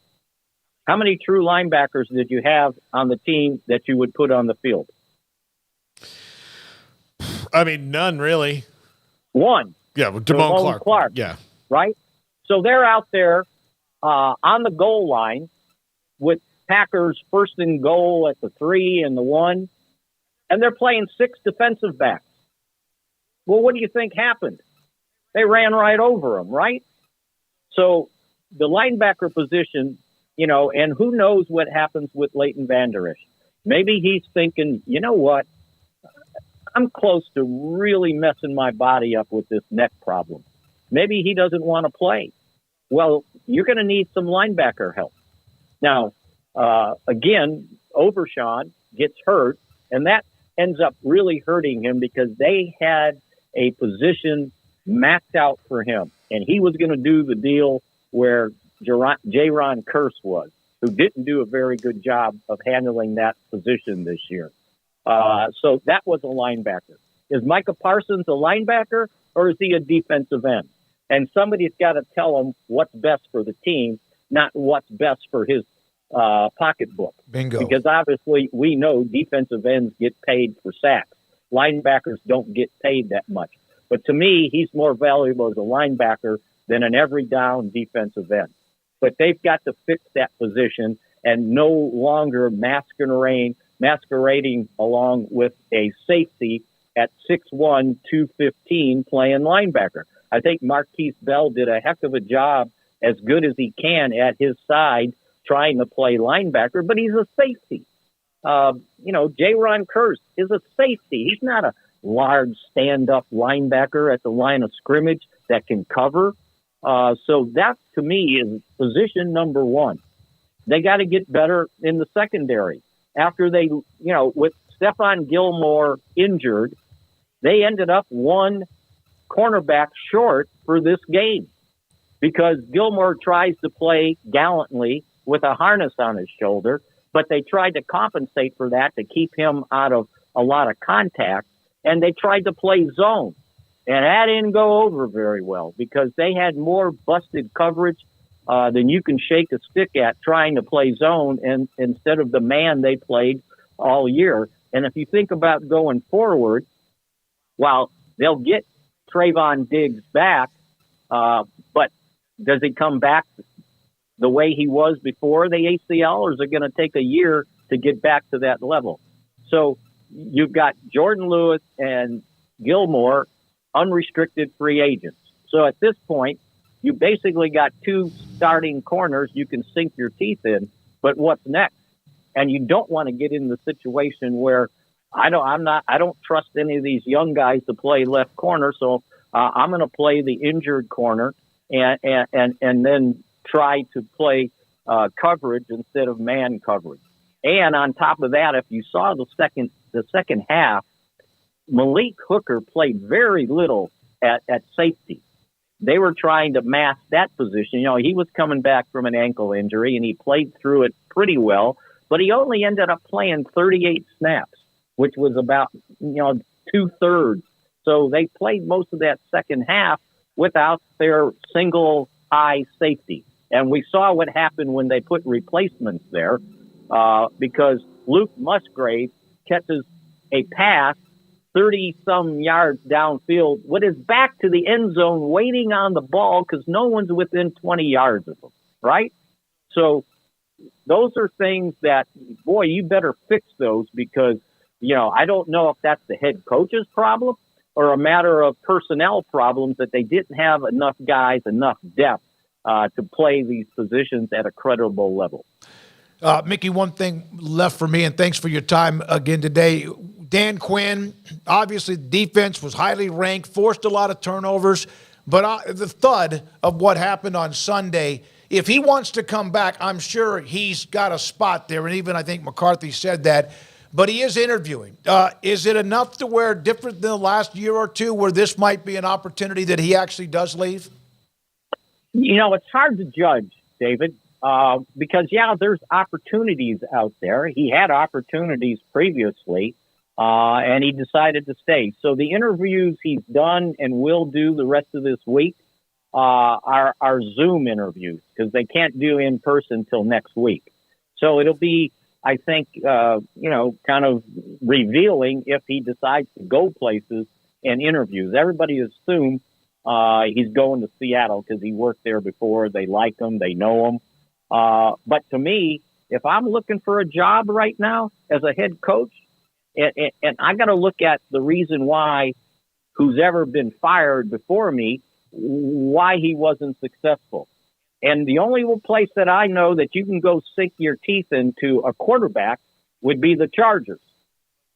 how many true linebackers did you have on the team that you would put on the field? I mean, none really. One. Yeah, Damone Clark. Yeah. Right? So they're out there on the goal line with Packers first and goal at the 3 and the 1, and they're playing 6 defensive backs. Well, what do you think happened? They ran right over them, right? So the linebacker position, and who knows what happens with Leighton Vander Esch. Maybe he's thinking, you know what? I'm close to really messing my body up with this neck problem. Maybe he doesn't want to play. Well, you're going to need some linebacker help. Now, again, Overshawn gets hurt, and that ends up really hurting him because they had a position mapped out for him, and he was going to do the deal where Jaron Kearse was, who didn't do a very good job of handling that position this year. So that was a linebacker. Is Micah Parsons a linebacker, or is he a defensive end? And somebody's got to tell him what's best for the team, not what's best for his pocketbook. Bingo. Because obviously we know defensive ends get paid for sacks. Linebackers don't get paid that much. But to me, he's more valuable as a linebacker than an every down defensive end. But they've got to fix that position and no longer masquerading along with a safety at 6'1", 215 playing linebacker. I think Marquise Bell did a heck of a job, as good as he can at his side, trying to play linebacker, but he's a safety. Jaron Kearse is a safety. He's not a large stand-up linebacker at the line of scrimmage that can cover. So that, to me, is position number one. They got to get better in the secondary. After they, with Stephon Gilmore injured, they ended up one cornerback short for this game because Gilmore tries to play gallantly with a harness on his shoulder, But they tried to compensate for that to keep him out of a lot of contact, and they tried to play zone. And that didn't go over very well because they had more busted coverage than you can shake a stick at trying to play zone and instead of the man they played all year. And if you think about going forward, while they'll get Trayvon Diggs back, but does he come back the way he was before the ACL, or is it going to take a year to get back to that level? So you've got Jordan Lewis and Gilmore, unrestricted free agents. So at this point, you basically got two starting corners you can sink your teeth in, but what's next? And you don't want to get in the situation where I don't trust any of these young guys to play left corner, so I'm going to play the injured corner and then try to play coverage instead of man coverage. And on top of that, if you saw the second half, Malik Hooker played very little at safety. They were trying to mask that position. He was coming back from an ankle injury, and he played through it pretty well, but he only ended up playing 38 snaps, which was about, 2/3. So they played most of that second half without their single high safety. And we saw what happened when they put replacements there, because Luke Musgrave catches a pass 30-some yards downfield with his back to the end zone waiting on the ball because no one's within 20 yards of him, right? So those are things that, boy, you better fix those because, I don't know if that's the head coach's problem or a matter of personnel problems that they didn't have enough guys, enough depth to play these positions at a credible level. Mickey, one thing left for me, and thanks for your time again today. Dan Quinn, obviously the defense was highly ranked, forced a lot of turnovers, but the thud of what happened on Sunday, if he wants to come back, I'm sure he's got a spot there, and even I think McCarthy said that, but he is interviewing. Is it enough to where different than the last year or two where this might be an opportunity that he actually does leave? It's hard to judge, David, because, there's opportunities out there. He had opportunities previously, and he decided to stay. So the interviews he's done and will do the rest of this week are Zoom interviews because they can't do in person till next week. So it'll be, I think, kind of revealing if he decides to go places and interviews. Everybody assumes he's going to Seattle because he worked there before. They like him. They know him. But to me, if I'm looking for a job right now as a head coach, and I got to look at the reason why who's ever been fired before me, why he wasn't successful. And the only place that I know that you can go sink your teeth into a quarterback would be the Chargers.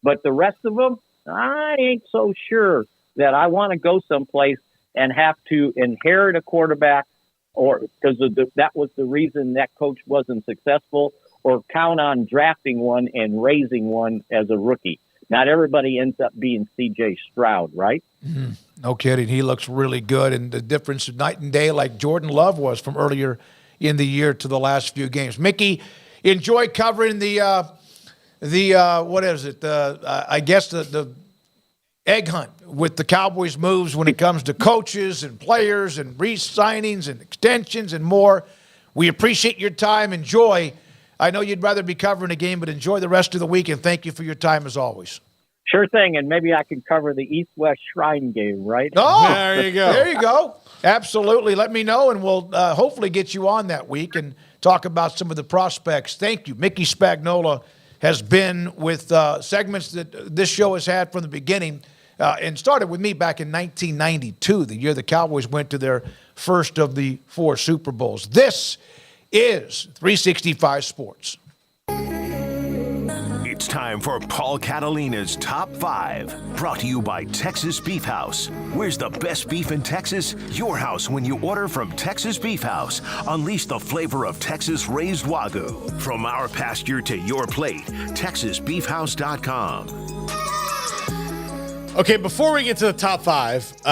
But the rest of them, I ain't so sure that I want to go someplace and have to inherit a quarterback or because that was the reason that coach wasn't successful, or count on drafting one and raising one as a rookie. Not everybody ends up being C.J. Stroud, right? Mm-hmm. No kidding. He looks really good, and the difference is night and day like Jordan Love was from earlier in the year to the last few games. Mickey, enjoy covering the what is it? I guess the egg hunt with the Cowboys' moves when it comes to coaches and players and re-signings and extensions and more. We appreciate your time. Enjoy. I know you'd rather be covering a game, but enjoy the rest of the week, and thank you for your time as always. Sure thing, and maybe I can cover the East-West Shrine game, right? Oh, there you go. There you go. Absolutely. Let me know, and we'll hopefully get you on that week and talk about some of the prospects. Thank you. Mickey Spagnola has been with segments that this show has had from the beginning and started with me back in 1992, the year the Cowboys went to their first of the 4 Super Bowls. This is 365 Sports. It's time for Paul Catalina's Top 5, brought to you by Texas Beef House. Where's the best beef in Texas? Your house when you order from Texas Beef House. Unleash the flavor of Texas-raised Wagyu. From our pasture to your plate, TexasBeefHouse.com. Okay, before we get to the top 5,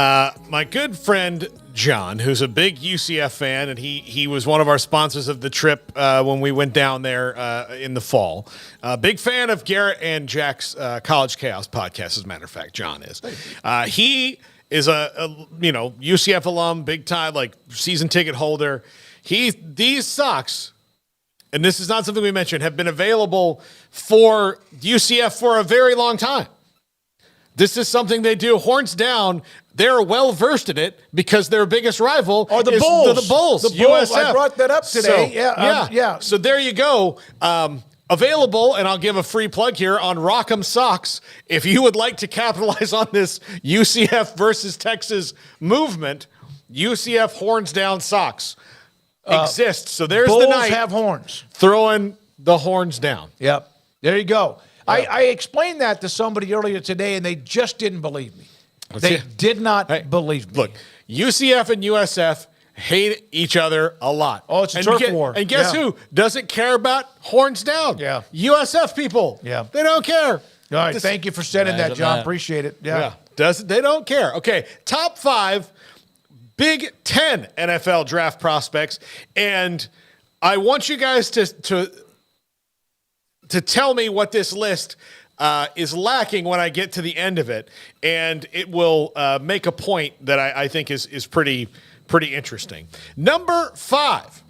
my good friend John, who's a big UCF fan, and he was one of our sponsors of the trip when we went down there in the fall. Big fan of Garrett and Jack's College Chaos podcast, as a matter of fact, John is. He is a UCF alum, big time, like season ticket holder. These socks, and this is not something we mentioned, have been available for UCF for a very long time. This is something they do. Horns down. They're well versed in it because their biggest rival are the is Bulls. The Bulls. The Bulls. USF. I brought that up today. So, yeah. So there you go. Available, and I'll give a free plug here on Rock'em Socks. If you would like to capitalize on this UCF versus Texas movement, UCF horns down socks exist. So there's Bulls the night. Have horns. Throwing the horns down. Yep. There you go. Yep. I explained that to somebody earlier today, and they just didn't believe me. They did not believe me. Look, UCF and USF hate each other a lot. Oh, it's a turf war. And guess who doesn't care about horns down? Yeah. USF people. Yeah. They don't care. All right. Thank you for sending that, John. Appreciate it. Yeah. They don't care. Okay. Top 5 Big 10 NFL draft prospects. And I want you guys to tell me what this list is lacking when I get to the end of it, and it will make a point that I think is pretty interesting. Number 5,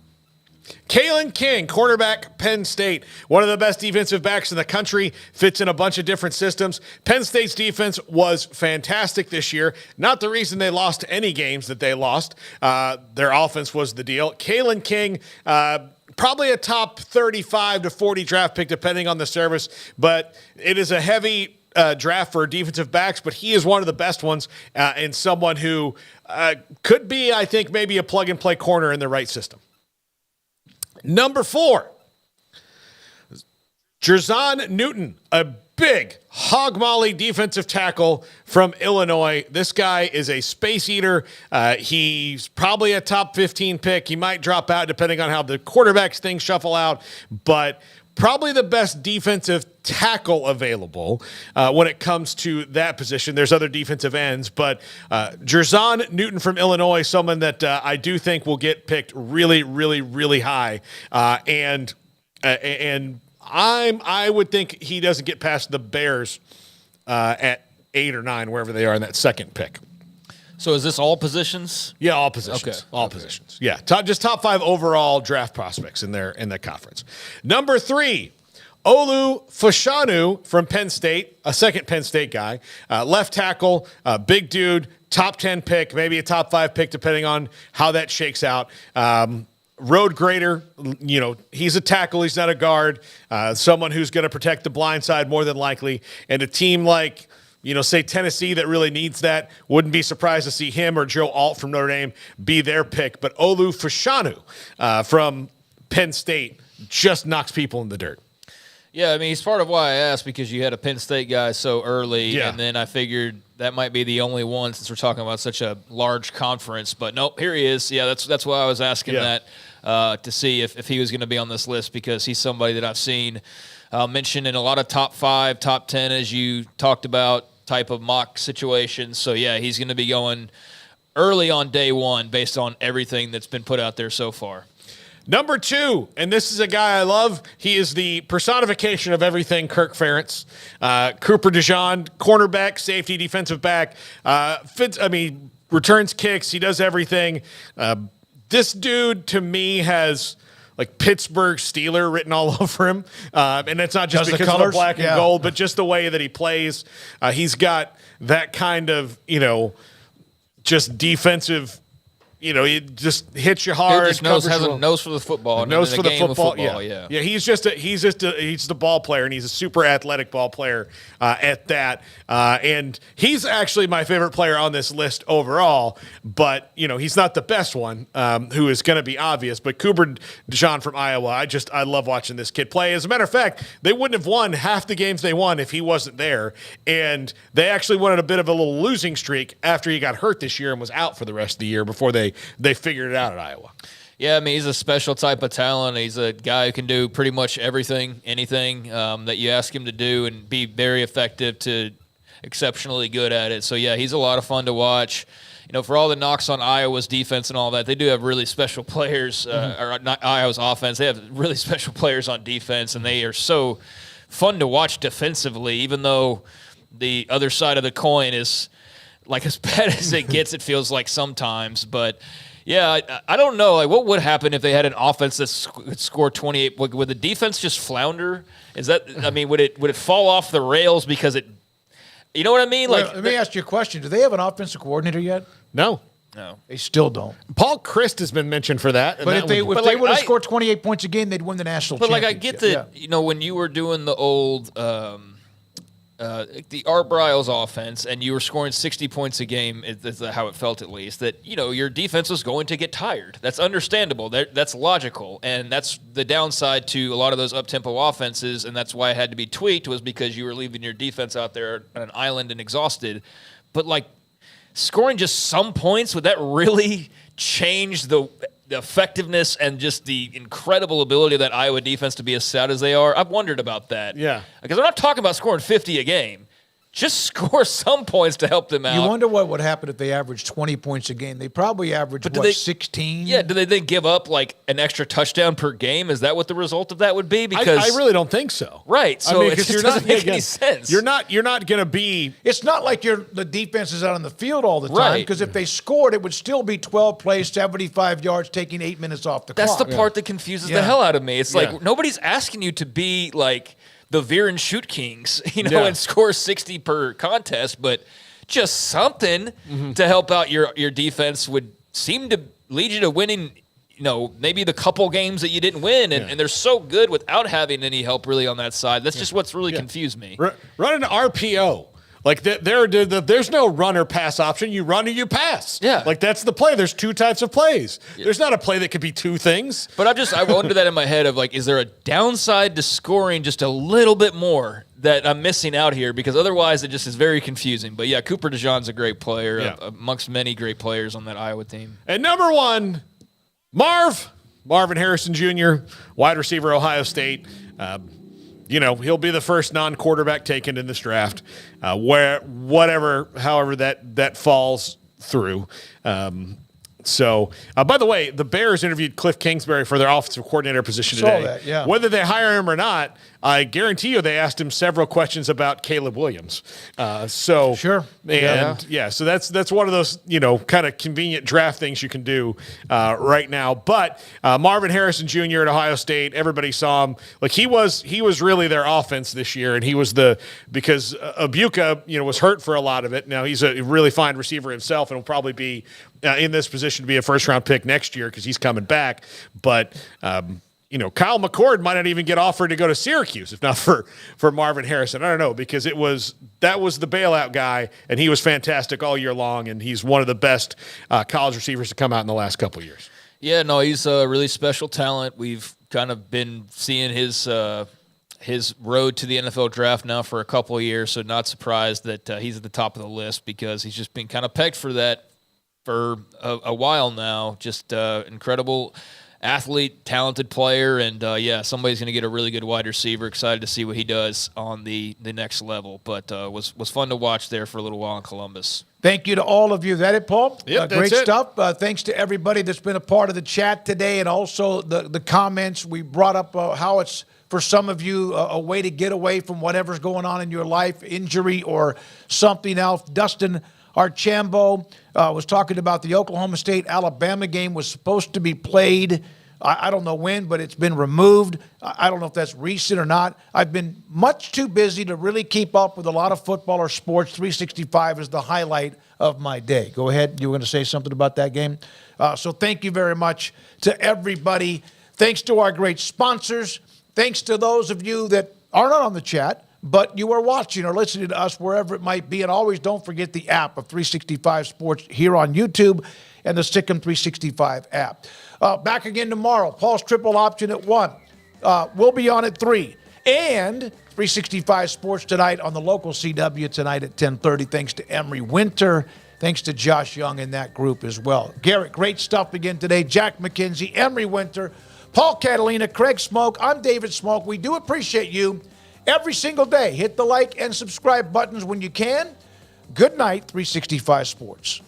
Kalen King, cornerback, Penn State. One of the best defensive backs in the country, fits in a bunch of different systems. Penn State's defense was fantastic this year. Not the reason they lost any games that they lost. Their offense was the deal. Kalen King, probably a top 35 to 40 draft pick, depending on the service, but it is a heavy draft for defensive backs, but he is one of the best ones and someone who could be, I think, maybe a plug-and-play corner in the right system. Number 4, Jerzon Newton, a big hog molly defensive tackle from Illinois. This guy is a space eater. He's probably a top 15 pick. He might drop out depending on how the quarterbacks things shuffle out, but probably the best defensive tackle available when it comes to that position. There's other defensive ends, but Jerzon Newton from Illinois, someone that I do think will get picked really, really, really high. And I would think he doesn't get past the Bears at 8 or 9, wherever they are in that second pick. So is this all positions? Yeah, all positions. Okay. All positions. Yeah, top 5 overall draft prospects in the conference. Number 3, Olu Fashanu from Penn State, a second Penn State guy, left tackle, big dude, top 10 pick, maybe a top 5 pick depending on how that shakes out. Road grader, he's a tackle. He's not a guard. Someone who's going to protect the blind side more than likely. And a team like, say Tennessee that really needs that, wouldn't be surprised to see him or Joe Alt from Notre Dame be their pick. But Olu Fashanu from Penn State just knocks people in the dirt. Yeah, I mean, he's part of why I asked, because you had a Penn State guy so early, and then I figured that might be the only one since we're talking about such a large conference. But nope, here he is. Yeah, that's why I was asking that. To see if he was going to be on this list, because he's somebody that I've seen mentioned in a lot of top 5, top 10, as you talked about, type of mock situations. So, yeah, he's going to be going early on day 1 based on everything that's been put out there so far. Number 2, and this is a guy I love. He is the personification of everything Kirk Ferentz. Cooper DeJean, cornerback, safety, defensive back. Returns kicks. He does everything. This dude, to me, has like Pittsburgh Steeler written all over him. And it's not just because of the black and gold, but just the way that he plays. He's got that kind of, just defensive, he just hits you hard. He just has a nose for the football. Nose for the football. Yeah. He's the ball player, and he's a super athletic ball player at that. And he's actually my favorite player on this list overall. But he's not the best one, who is going to be obvious. But Cooper DeJean from Iowa, I love watching this kid play. As a matter of fact, they wouldn't have won half the games they won if he wasn't there. And they actually went on a bit of a little losing streak after he got hurt this year and was out for the rest of the year before they figured it out at Iowa. Yeah, I mean, he's a special type of talent. He's a guy who can do pretty much everything, anything that you ask him to do, and be very effective to exceptionally good at it. So, yeah, he's a lot of fun to watch. You know, for all the knocks on Iowa's defense and all that, they do have really special players, or not Iowa's offense. They have really special players on defense, and they are so fun to watch defensively, even though the other side of the coin is like as bad as it gets, it feels like sometimes. But, yeah, I don't know. Like, what would happen if they had an offense that could score 28? Would the defense just flounder? Is that, I mean, would it fall off the rails because it, you know what I mean? Well, let me ask you a question. Do they have an offensive coordinator yet? No. They still don't. Paul Christ has been mentioned for that. But if they would have scored 28 points a game, they'd win the national championship. But, like, I get that, you know, when you were doing the old the Art Briles offense and you were scoring 60 points a game, that's how it felt at least, that, you know, your defense was going to get tired. That's understandable. That's logical. And that's the downside to a lot of those up-tempo offenses, and that's why it had to be tweaked, was because you were leaving your defense out there on an island and exhausted. But, like, scoring just some points, would that really change the effectiveness and just the incredible ability of that Iowa defense to be as stout as they are? I've wondered about that. Yeah. Because I'm not talking about scoring 50 a game. Just score some points to help them out. You wonder what would happen if they averaged 20 points a game. They probably average, 16? Yeah, do they then give up like an extra touchdown per game? Is that what the result of that would be? Because I really don't think so. Right. So it just doesn't make any sense. You're not going to be. It's not like the defense is out on the field all the time, Right. because if they scored, it would still be 12 plays, 75 yards, taking 8 minutes off the That's clock. the part that confuses the hell out of me. It's Yeah. like nobody's asking you to be like the Veer and Shoot Kings, you know, and score 60 per contest, but just something to help out your defense would seem to lead you to winning, you know, maybe the couple games that you didn't win, and they're so good without having any help really on that side. That's just what's really confused me. Run an RPO. Like, there's no run or pass option. You run or you pass. Yeah. Like, that's the play. There's two types of plays. There's not a play that could be two things. But I wonder that in my head of, like, is there a downside to scoring just a little bit more that I'm missing out here? Because otherwise it just is very confusing. But, yeah, Cooper DeJean's a great player amongst many great players on that Iowa team. And number one, Marvin Harrison Jr., wide receiver, Ohio State. You know, he'll be the first non-quarterback taken in this draft, however that falls through. So, by the way, the Bears interviewed Cliff Kingsbury for their offensive coordinator position today. Saw that, yeah. Whether they hire him or not, I guarantee you they asked him several questions about Caleb Williams. Sure. And so that's one of those, you know, kind of convenient draft things you can do right now. But Marvin Harrison Jr. at Ohio State, everybody saw him. Like, he was really their offense this year, and he was because Abuka, you know, was hurt for a lot of it. Now he's a really fine receiver himself, and will probably be in this position to be a first-round pick next year because he's coming back. But you know, Kyle McCord might not even get offered to go to Syracuse if not for Marvin Harrison. I don't know, because that was the bailout guy, and he was fantastic all year long, and he's one of the best college receivers to come out in the last couple of years. Yeah, no, he's a really special talent. We've kind of been seeing his road to the NFL draft now for a couple of years, so not surprised that he's at the top of the list, because he's just been kind of pegged for that for a while now. Just incredible athlete, talented player, and somebody's going to get a really good wide receiver. Excited to see what he does on the next level, but was fun to watch there for a little while in Columbus. Thank you to all of you. That it, Paul? Yep, great that's it. stuff. Thanks to everybody that's been a part of the chat today, and also the comments. We brought up how it's, for some of you, a way to get away from whatever's going on in your life, injury or something else. Dustin Archambault was talking about the Oklahoma State-Alabama game was supposed to be played. I don't know when, but it's been removed. I don't know if that's recent or not. I've been much too busy to really keep up with a lot of football or sports. 365 is the highlight of my day. Go ahead. You were going to say something about that game? So thank you very much to everybody. Thanks to our great sponsors. Thanks to those of you that are not on the chat, but you are watching or listening to us wherever it might be. And always don't forget the app of 365 Sports here on YouTube and the Sikkim 365 app. Back again tomorrow. Paul's Triple Option at 1. We'll be on at 3. And 365 Sports tonight on the local CW tonight at 10:30. Thanks to Emery Winter. Thanks to Josh Young and that group as well. Garrett, great stuff again today. Jack McKenzie, Emery Winter, Paul Catalina, Craig Smoak. I'm David Smoak. We do appreciate you. every single day. Hit the like and subscribe buttons when you can. Good night, 365 Sports.